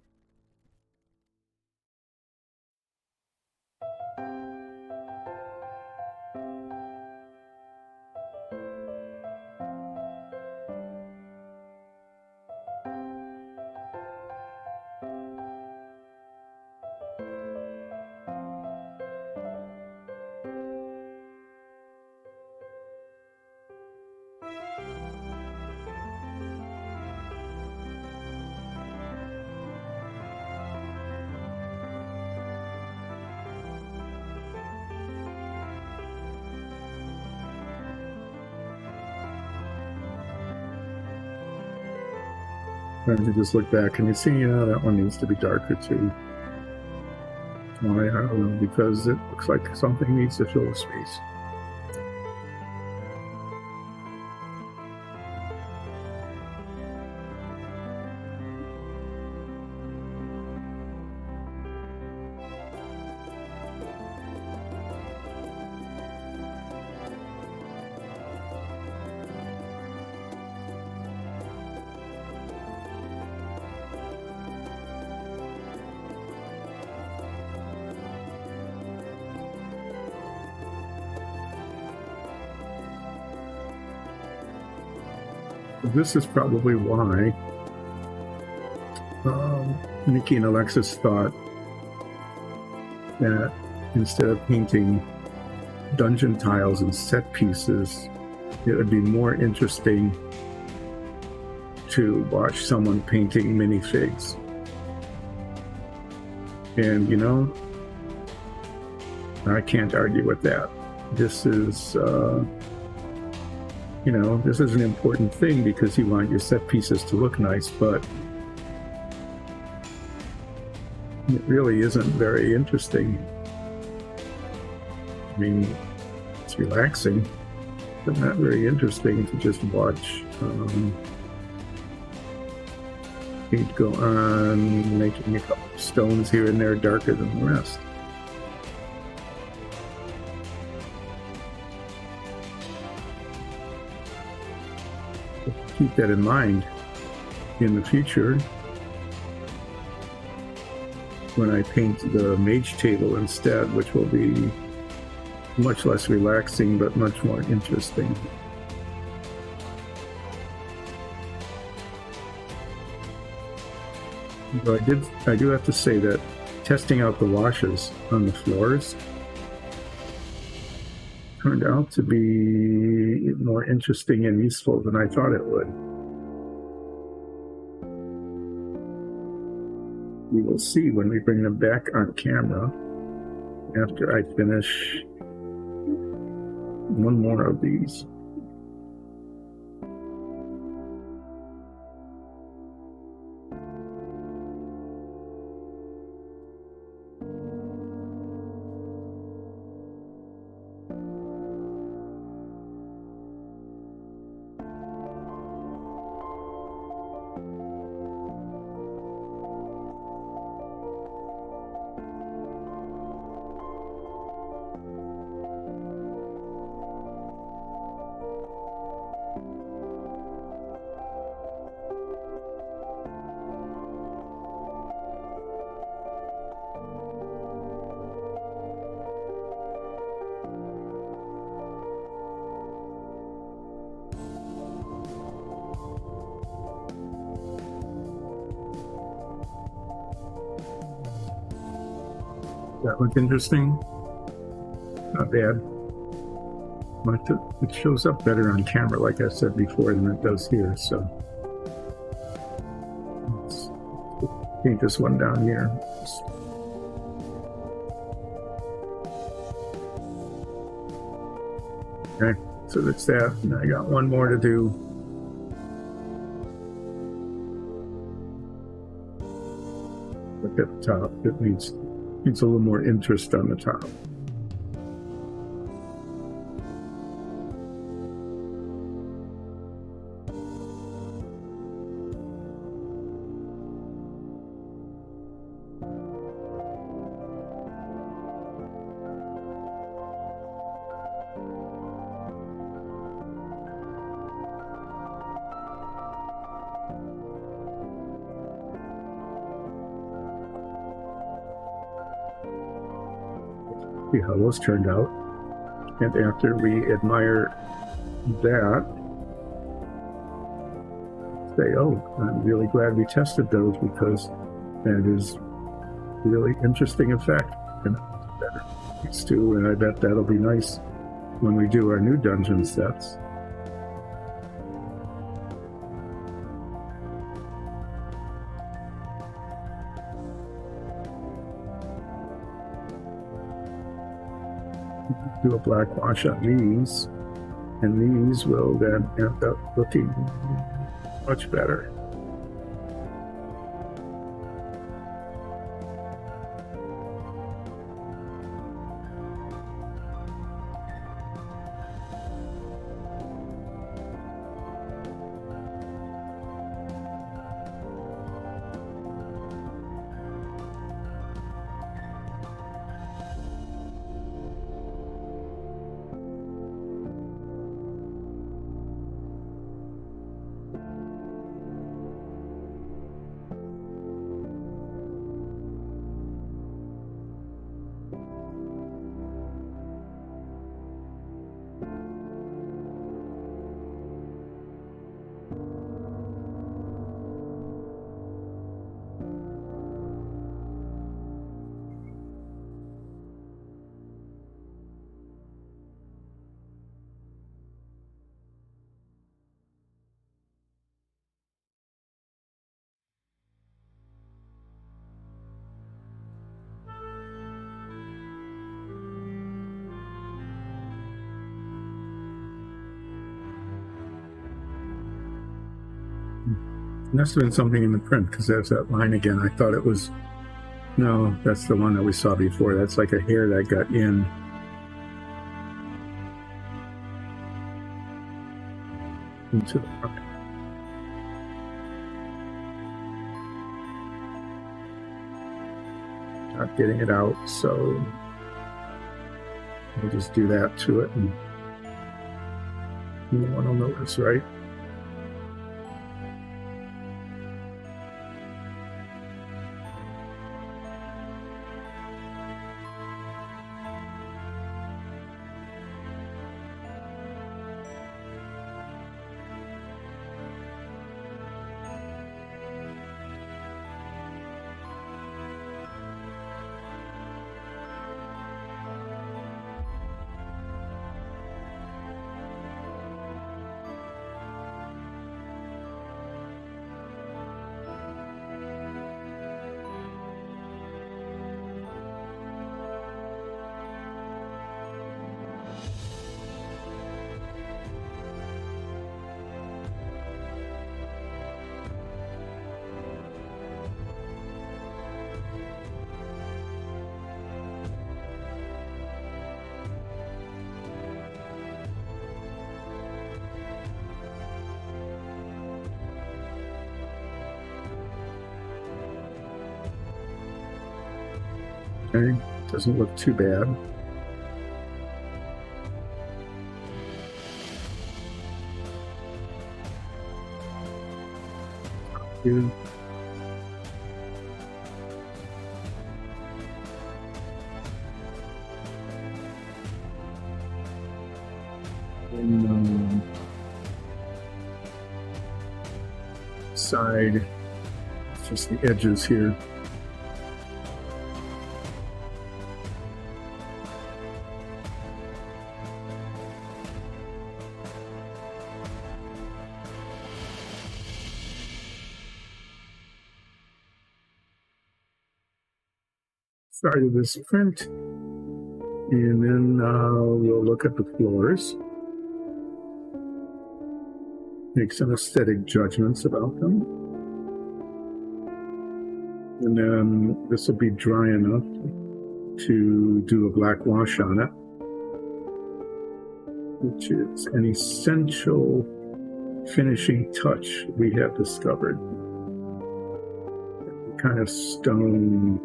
And you just look back and you see, that one needs to be darker too. Why? I don't know, because it looks like something needs to fill the space. This is probably why Nikki and Alexis thought that instead of painting dungeon tiles and set pieces, it would be more interesting to watch someone painting minifigs. And I can't argue with that. This is this is an important thing because you want your set pieces to look nice, but it really isn't very interesting. I mean, it's relaxing, but not very interesting to just watch paint go on, making a couple of stones here and there darker than the rest. Keep that in mind in the future when I paint the mage table instead, which will be much less relaxing but much more interesting. But I do have to say that testing out the washes on the floors turned out to be more interesting and useful than I thought it would. We will see when we bring them back on camera after I finish one more of these. That look interesting? Not bad. But it shows up better on camera, like I said before, than it does here. So let's paint this one down here. Okay, so that's that. And I got one more to do. Look at the top. It needs a little more interest on the top. See how those turned out. And after we admire that, say, oh, I'm really glad we tested those, because that is really interesting effect. And better these two, and I bet that'll be nice when we do our new dungeon sets. Do a black wash on these, and these will then end up looking much better. Must have been something in the print, because there's that line again. I thought it was, no, that's the one that we saw before. That's like a hair that got in. Into the pocket. Not getting it out, so we'll just do that to it, and no one will notice, right? Okay, doesn't look too bad. Good. And, side, just the edges here. started this print, and then we'll look at the floors, make some aesthetic judgments about them, and then this will be dry enough to do a black wash on it, which is an essential finishing touch we have discovered. Kind of stone.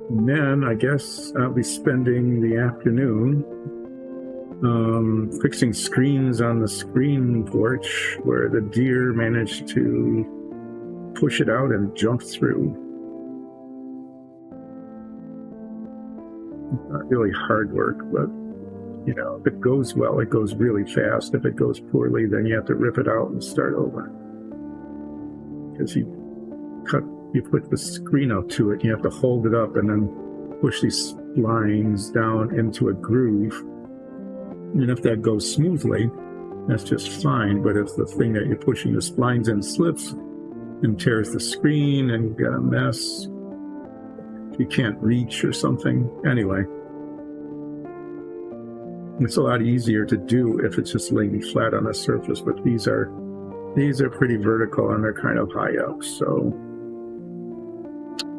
And then I guess I'll be spending the afternoon fixing screens on the screen porch where the deer managed to push it out and jump through. Not really hard work, but you know, if it goes well, it goes really fast. If it goes poorly, then you have to rip it out and start over. Because you put the screen up to it, you have to hold it up and then push these lines down into a groove. And if that goes smoothly, that's just fine. But if the thing that you're pushing the splines in slips and tears the screen and you get a mess, you can't reach or something. Anyway, it's a lot easier to do if it's just laying flat on a surface, but these are pretty vertical and they're kind of high up, so.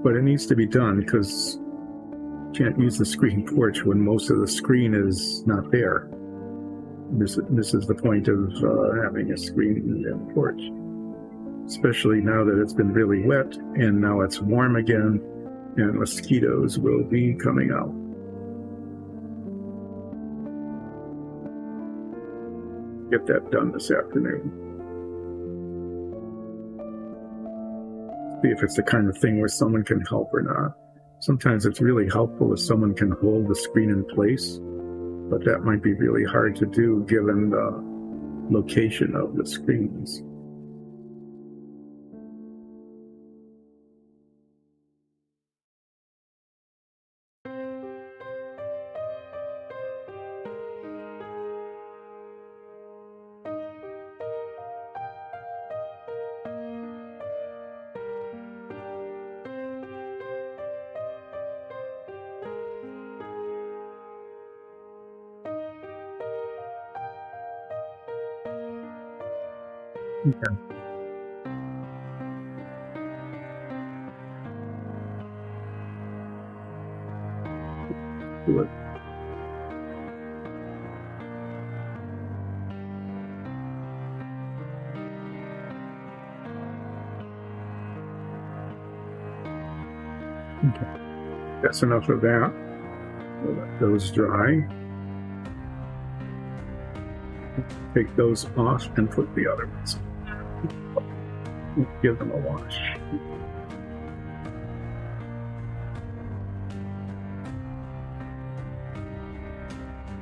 But it needs to be done because you can't use the screen porch when most of the screen is not there. This is the point of having a screen porch, especially now that it's been really wet and now it's warm again and mosquitoes will be coming out. Get that done this afternoon. See if it's the kind of thing where someone can help or not. Sometimes it's really helpful if someone can hold the screen in place, but that might be really hard to do given the location of the screens. Okay. Do it. Okay. That's enough of that. We'll let those dry. Take those off and put the other ones on. Give them a wash.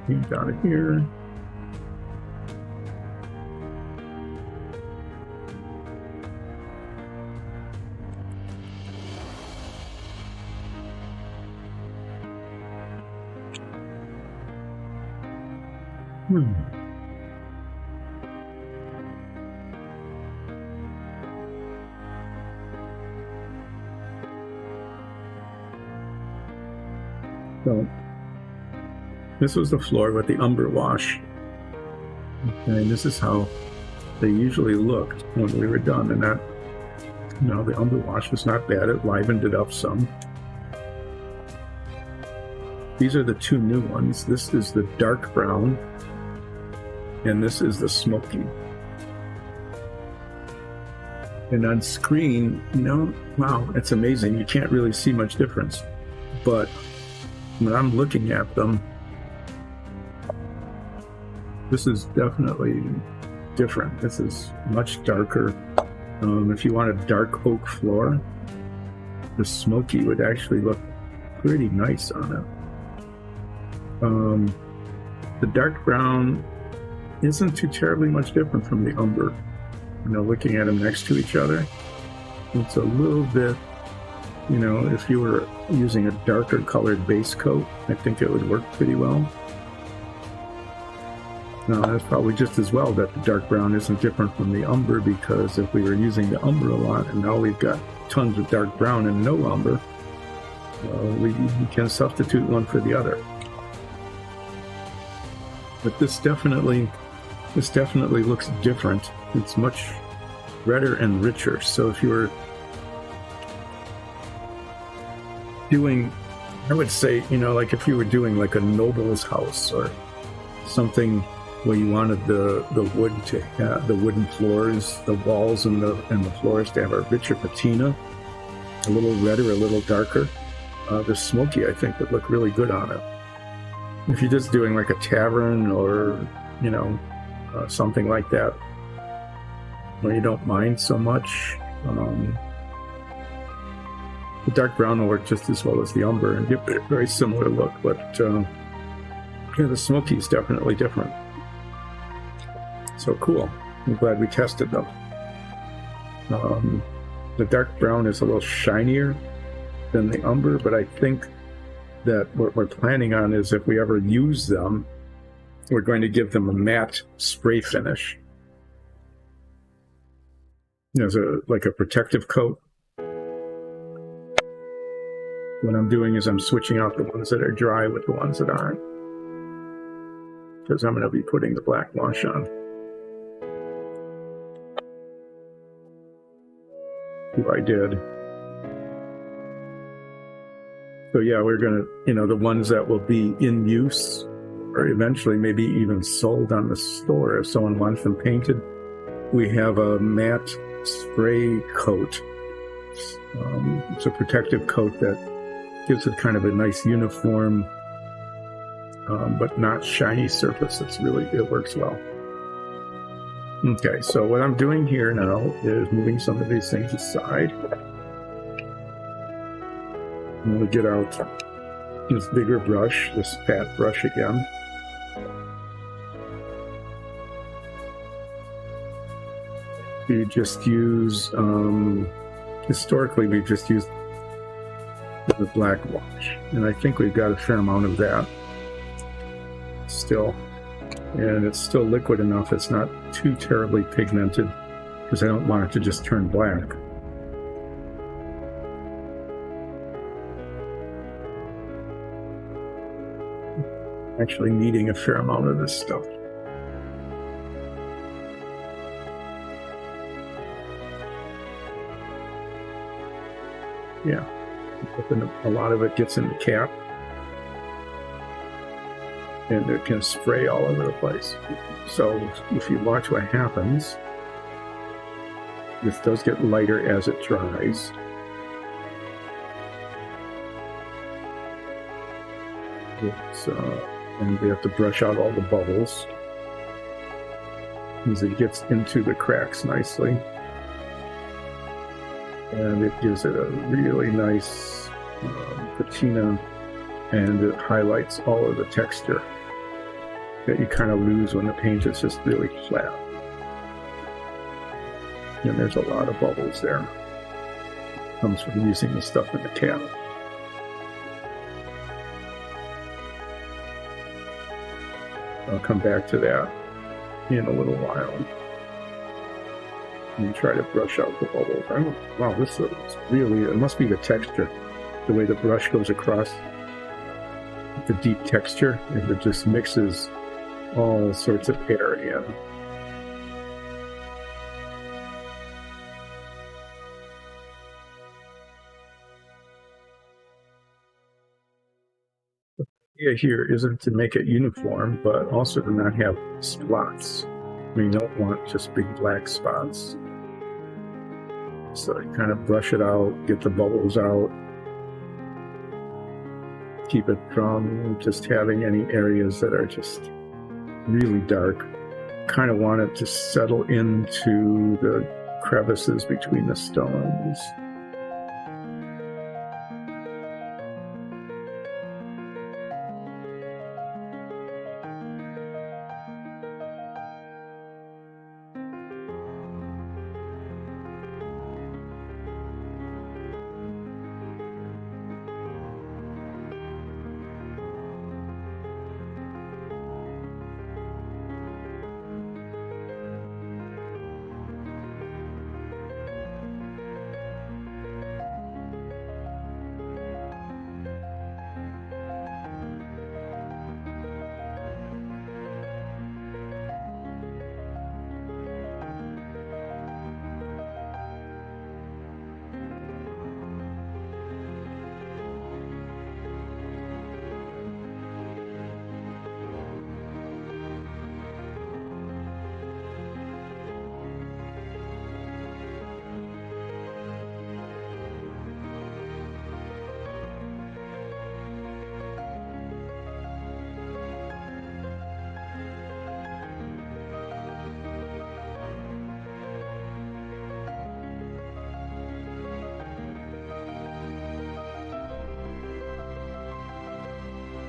Get out of here. So this was the floor with the umber wash. Okay, and this is how they usually looked when we were done. And that, you know, the umber wash was not bad. It livened it up some. These are the two new ones. This is the dark brown, and this is the smoky. And on screen, you know, wow, it's amazing. You can't really see much difference. But when I'm looking at them, this is definitely different. This is much darker. If you want a dark oak floor, the smoky would actually look pretty nice on it. The dark brown isn't too terribly much different from the umber. You know, looking at them next to each other, it's a little bit, you know, if you were using a darker colored base coat, I think it would work pretty well. Now, that's probably just as well that the dark brown isn't different from the umber, because if we were using the umber a lot and now we've got tons of dark brown and no umber, we can substitute one for the other. But this definitely looks different. It's much redder and richer. So if you were doing, I would say, like if you were doing like a noble's house or something where you wanted the wood to have, the wooden floors, the walls and the floors to have a richer patina, a little redder, a little darker, the smoky, I think, would look really good on it. If you're just doing like a tavern or, something like that, where you don't mind so much, the dark brown will work just as well as the umber and give it a very similar look, but the smoky is definitely different. So cool. I'm glad we tested them. The dark brown is a little shinier than the umber, but I think that what we're planning on is if we ever use them, we're going to give them a matte spray finish. As like a protective coat. What I'm doing is I'm switching out the ones that are dry with the ones that aren't, because I'm going to be putting the black wash on. Who I did. So yeah, we're going to, the ones that will be in use or eventually maybe even sold on the store if someone wants them painted, we have a matte spray coat. It's a protective coat that gives it kind of a nice uniform, but not shiny surface. It works well. Okay, so what I'm doing here now is moving some of these things aside. I'm going to get out this bigger brush, this fat brush again. We just use, historically we've just used the black wash, and I think we've got a fair amount of that still, and it's still liquid enough. It's not too terribly pigmented because I don't want it to just turn black. Actually needing a fair amount of this stuff. Yeah, a lot of it gets in the cap, and it can spray all over the place. So if you watch what happens, this does get lighter as it dries. And we have to brush out all the bubbles as it gets into the cracks nicely. And it gives it a really nice patina, and it highlights all of the texture that you kind of lose when the paint is just really flat. And there's a lot of bubbles there. Comes from using the stuff in the cap. I'll come back to that in a little while and try to brush out the bubbles. Wow, this is really, it must be the texture, the way the brush goes across the deep texture, and it just mixes all sorts of air in. The idea here isn't to make it uniform, but also to not have spots. We don't want just big black spots. So you kind of brush it out, get the bubbles out, keep it from just having any areas that are just really dark. Kind of want it to settle into the crevices between the stones.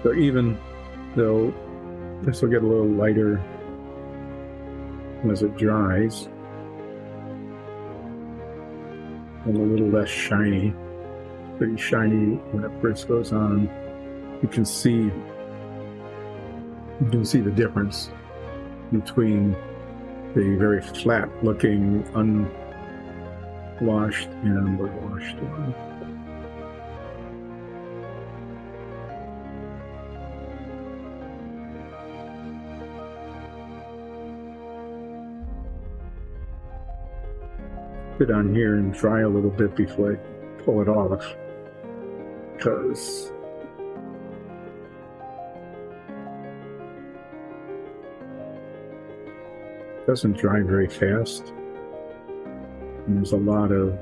So even though this will get a little lighter as it dries, and a little less shiny, pretty shiny when it first goes on, you can see the difference between the very flat looking unwashed and the washed one. Put on here and dry a little bit before I pull it off, because it doesn't dry very fast. And there's a lot of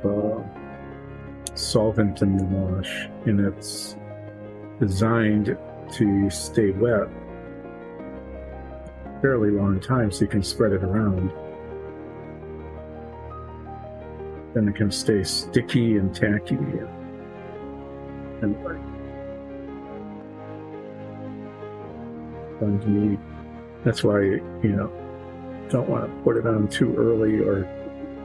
solvent in the wash, and it's designed to stay wet a fairly long time so you can spread it around. Then it can stay sticky and tacky. Anyway, fun to me. That's why, don't want to put it on too early or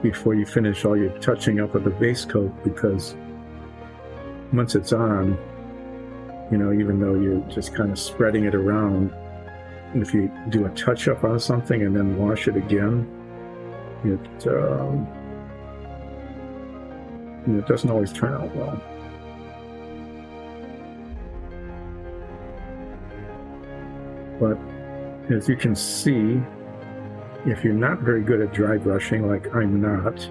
before you finish all your touching up of the base coat, because once it's on, even though you're just kind of spreading it around, if you do a touch up on something and then wash it again, it doesn't always turn out well. But as you can see, if you're not very good at dry brushing, like I'm not,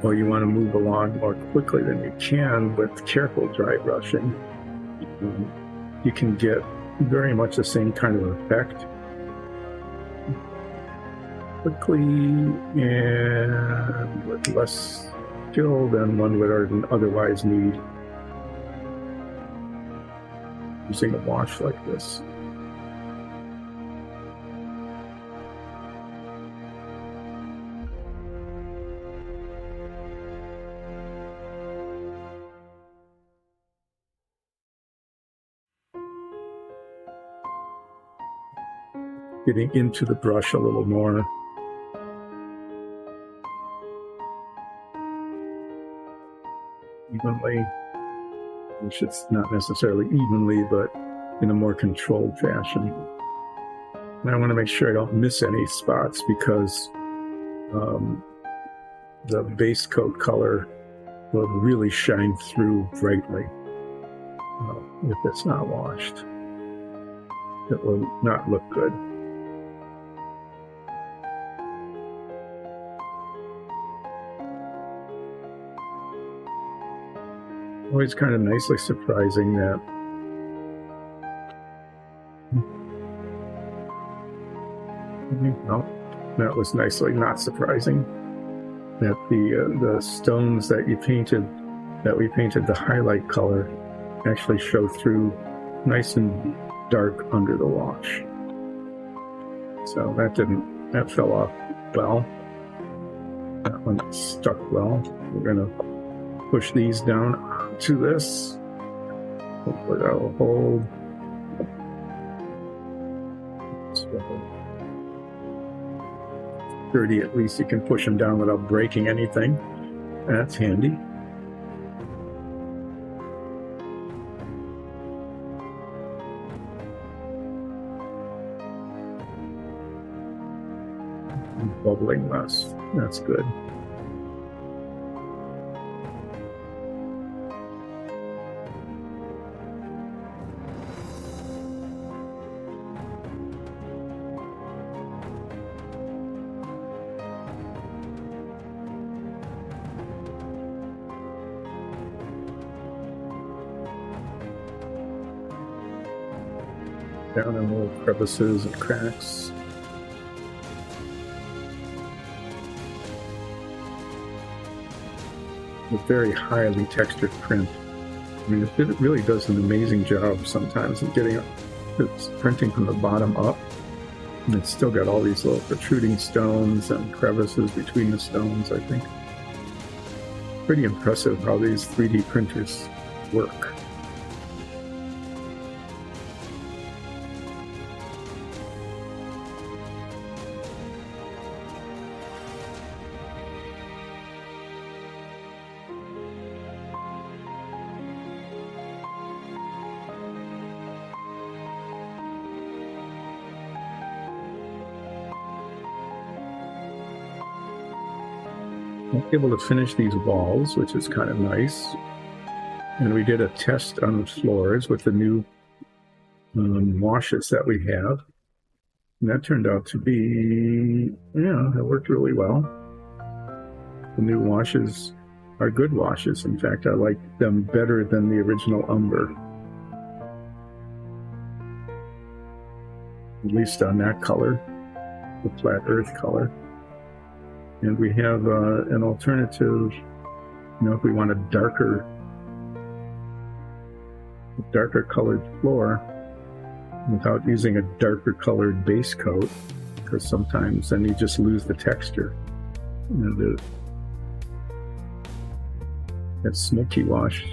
or you want to move along more quickly than you can with careful dry brushing, you can get very much the same kind of effect quickly and with less skill than one would otherwise need using a wash like this. Getting into the brush a little more. Evenly, which it's not necessarily evenly, but in a more controlled fashion. And I want to make sure I don't miss any spots, because the base coat color will really shine through brightly if it's not washed. It will not look good. Always kind of nicely surprising that that was nicely not surprising that the stones that we painted the highlight color actually show through nice and dark under the wash. So that fell off well. That one stuck well. We're gonna push these down onto this. Hopefully that will hold. So 30 at least, you can push them down without breaking anything. That's handy. Bubbling less. That's good. Down in little crevices and cracks. A very highly textured print. I mean, it really does an amazing job sometimes of getting it's printing from the bottom up, and it's still got all these little protruding stones and crevices between the stones. I think pretty impressive how these 3D printers work. I'm able to finish these walls, which is kind of nice. And we did a test on the floors with the new washes that we have. And that turned out to be, it worked really well. The new washes are good washes. In fact, I like them better than the original umber. At least on that color, the flat earth color. And we have an alternative, if we want a darker colored floor without using a darker colored base coat, because sometimes then you just lose the texture. That smoky wash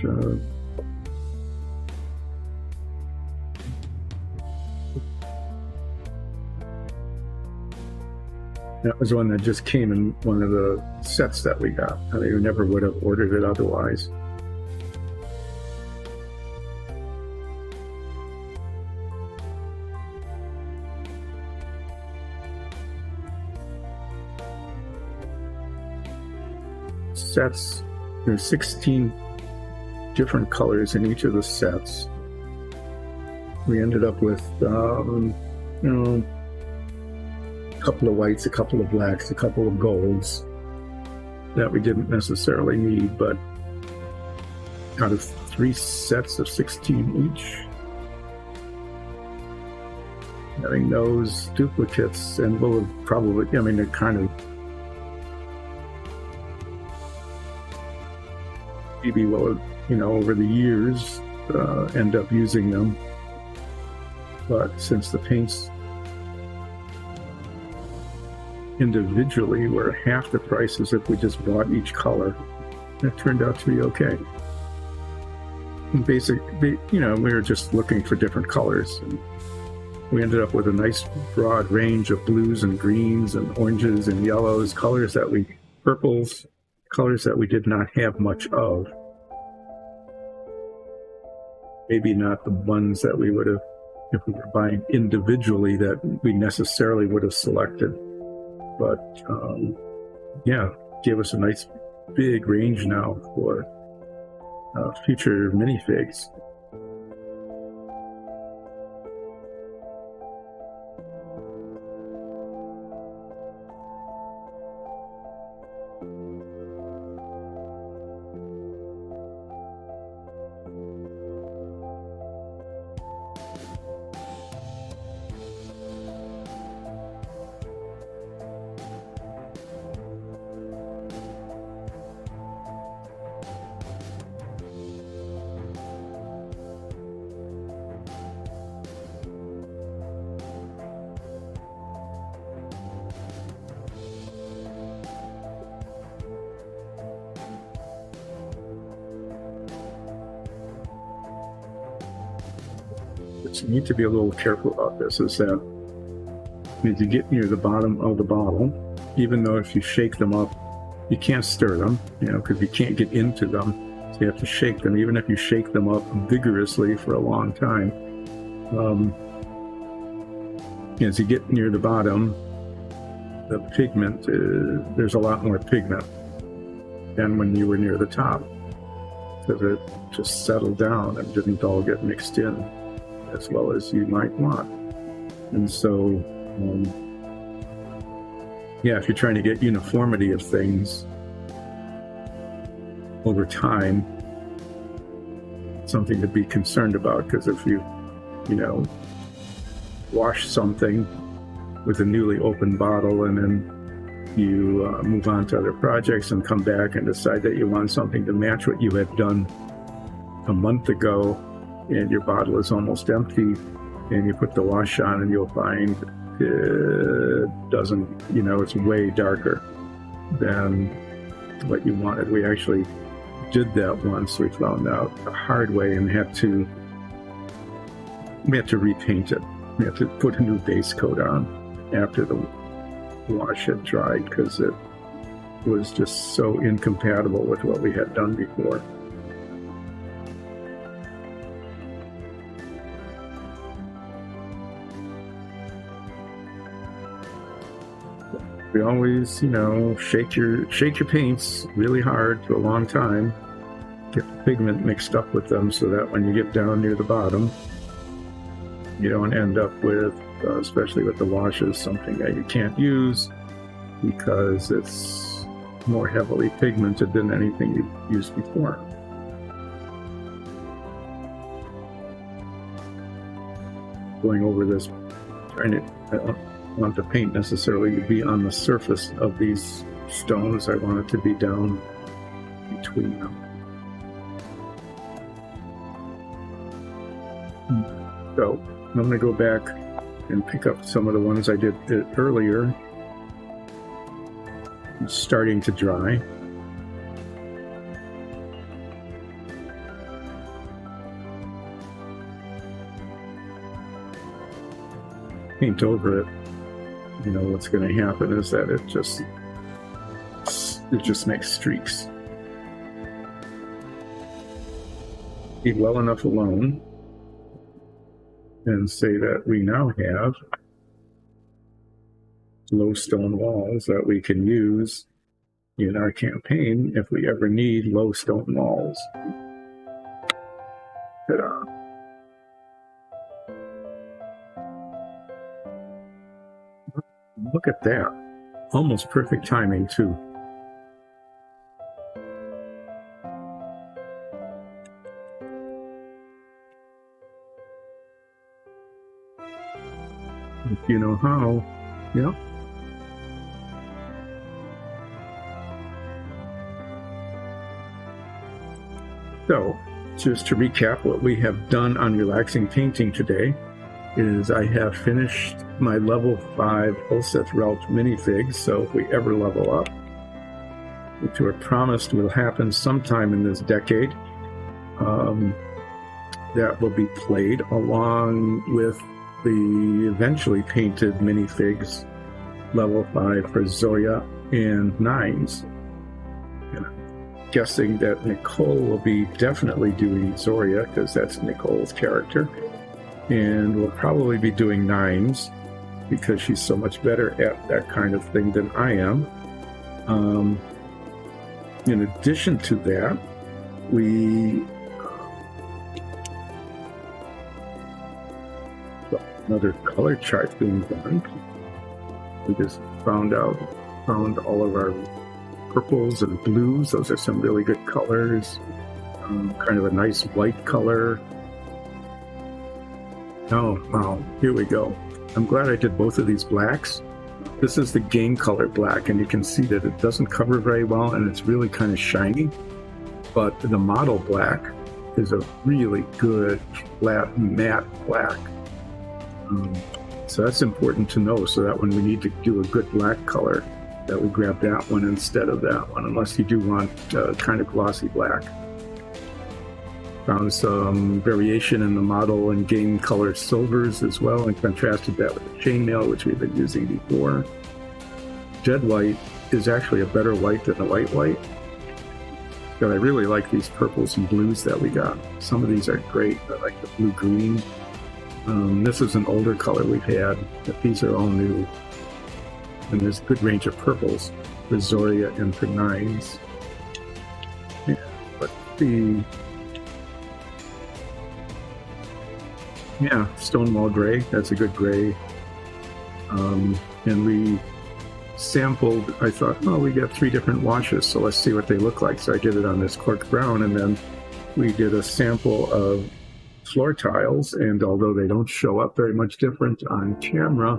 that was one that just came in one of the sets that we got. I never would have ordered it otherwise. Sets, there's 16 different colors in each of the sets. We ended up with a couple of whites, a couple of blacks, a couple of golds that we didn't necessarily need, but out of 3 sets of 16 each, having those duplicates, and we'll probably, they're kind of, maybe we'll, over the years, end up using them. But since the paints individually were half the price as if we just bought each color, it turned out to be okay. And basically, we were just looking for different colors, and we ended up with a nice broad range of blues and greens and oranges and yellows, purples, colors that we did not have much of. Maybe not the ones that we would have, if we were buying individually, that we necessarily would have selected. But gave us a nice big range now for future minifigs. What you need to be a little careful about this is that as you get near the bottom of the bottle, even though if you shake them up, you can't stir them, because you can't get into them. So you have to shake them, even if you shake them up vigorously for a long time. As you get near the bottom, the pigment, there's a lot more pigment than when you were near the top, because it just settled down and didn't all get mixed in as well as you might want. And so, if you're trying to get uniformity of things over time, something to be concerned about, because if you wash something with a newly opened bottle and then you move on to other projects and come back and decide that you want something to match what you had done a month ago, and your bottle is almost empty, and you put the wash on and you'll find it doesn't, it's way darker than what you wanted. We actually did that once. We found out the hard way and we had to repaint it. We had to put a new base coat on after the wash had dried, because it was just so incompatible with what we had done before. We always, shake your paints really hard for a long time. Get the pigment mixed up with them so that when you get down near the bottom, you don't end up with, especially with the washes, something that you can't use because it's more heavily pigmented than anything you've used before. Going over this, I don't want the paint necessarily to be on the surface of these stones. I want it to be down between them. So I'm going to go back and pick up some of the ones I did earlier. It's starting to dry. Paint over it. What's going to happen is that it just makes streaks. Leave well enough alone and say that we now have low stone walls that we can use in our campaign if we ever need low stone walls. Ta-da. Look at that. Almost perfect timing, too. If you know how, yeah. So, just to recap what we have done on relaxing painting today, is I have finished my level 5 ulseth Ralph minifigs, so if we ever level up, which we're promised will happen sometime in this decade, that will be played along with the eventually painted minifigs level 5 for Zoya and Nines. And I'm guessing that Nicole will be definitely doing Zoya because that's Nicole's character. And we'll probably be doing Nines because she's so much better at that kind of thing than I am. In addition to that, we another color chart being done. We just found all of our purples and blues. Those are some really good colors. Kind of a nice white color. Oh, wow, here we go. I'm glad I did both of these blacks. This is the game color black, and you can see that it doesn't cover very well, and it's really kind of shiny. But the model black is a really good flat matte black. So that's important to know, so that when we need to do a good black color, that we grab that one instead of that one, unless you do want kind of glossy black. Found some variation in the model and game color silvers as well, and contrasted that with the chainmail, which we've been using before. Dead white is actually a better white than the white, but I really like these purples and blues that we got. Some of these are great. I like the blue-green. This is an older color we've had, but these are all new. And there's a good range of purples for Zoya and for Nines. Yeah, let's see. Yeah, Stonewall Gray, that's a good gray. And we sampled, I thought, oh, we got 3 different washes, so let's see what they look like. So I did it on this cork brown, and then we did a sample of floor tiles, and although they don't show up very much different on camera,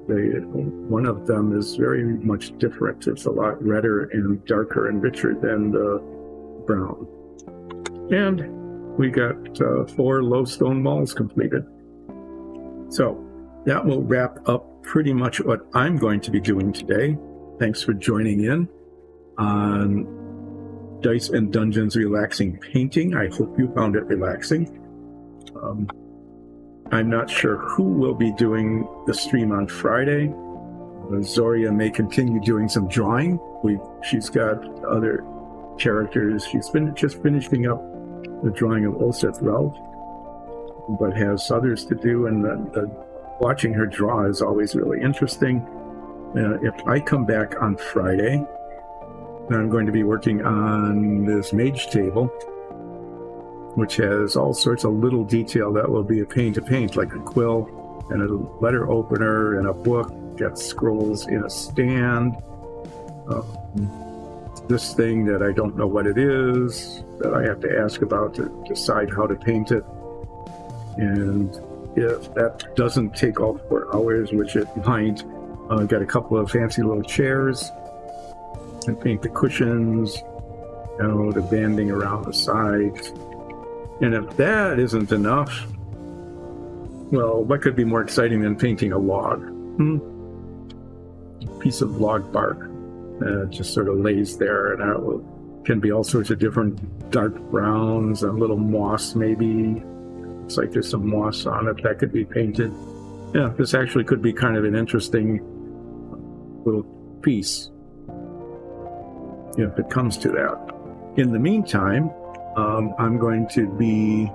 one of them is very much different. It's a lot redder and darker and richer than the brown. And we got 4 low stone walls completed. So that will wrap up pretty much what I'm going to be doing today. Thanks for joining in on Dice and Dungeons Relaxing Painting. I hope you found it relaxing. I'm not sure who will be doing the stream on Friday. Zoria may continue doing some drawing. She's got other characters. She's been just finishing up the drawing of ulseth Ralph, but has others to do, and watching her draw is always really interesting. if I come back on Friday, then I'm going to be working on this mage table, which has all sorts of little detail that will be a pain to paint, like a quill and a letter opener and a book, got scrolls in a stand. This thing that I don't know what it is, that I have to ask about to decide how to paint it. And if that doesn't take all 4 hours, which it might, I've got a couple of fancy little chairs and paint the cushions, the banding around the sides. And if that isn't enough, well, what could be more exciting than painting a log? A piece of log bark just sort of lays there, and it can be all sorts of different dark browns, a little moss maybe. Looks like there's some moss on it that could be painted. Yeah, this actually could be kind of an interesting little piece, if it comes to that. In the meantime, I'm going to be...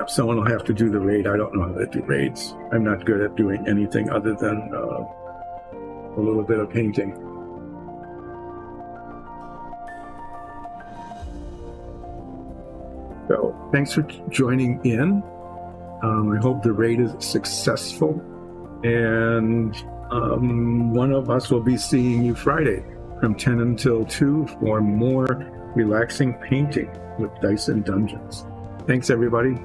someone will have to do the raid. I don't know how to do raids. I'm not good at doing anything other than a little bit of painting. So, thanks for joining in. I hope the raid is successful. And one of us will be seeing you Friday from 10 until 2 for more relaxing painting with Dice and Dungeons. Thanks, everybody.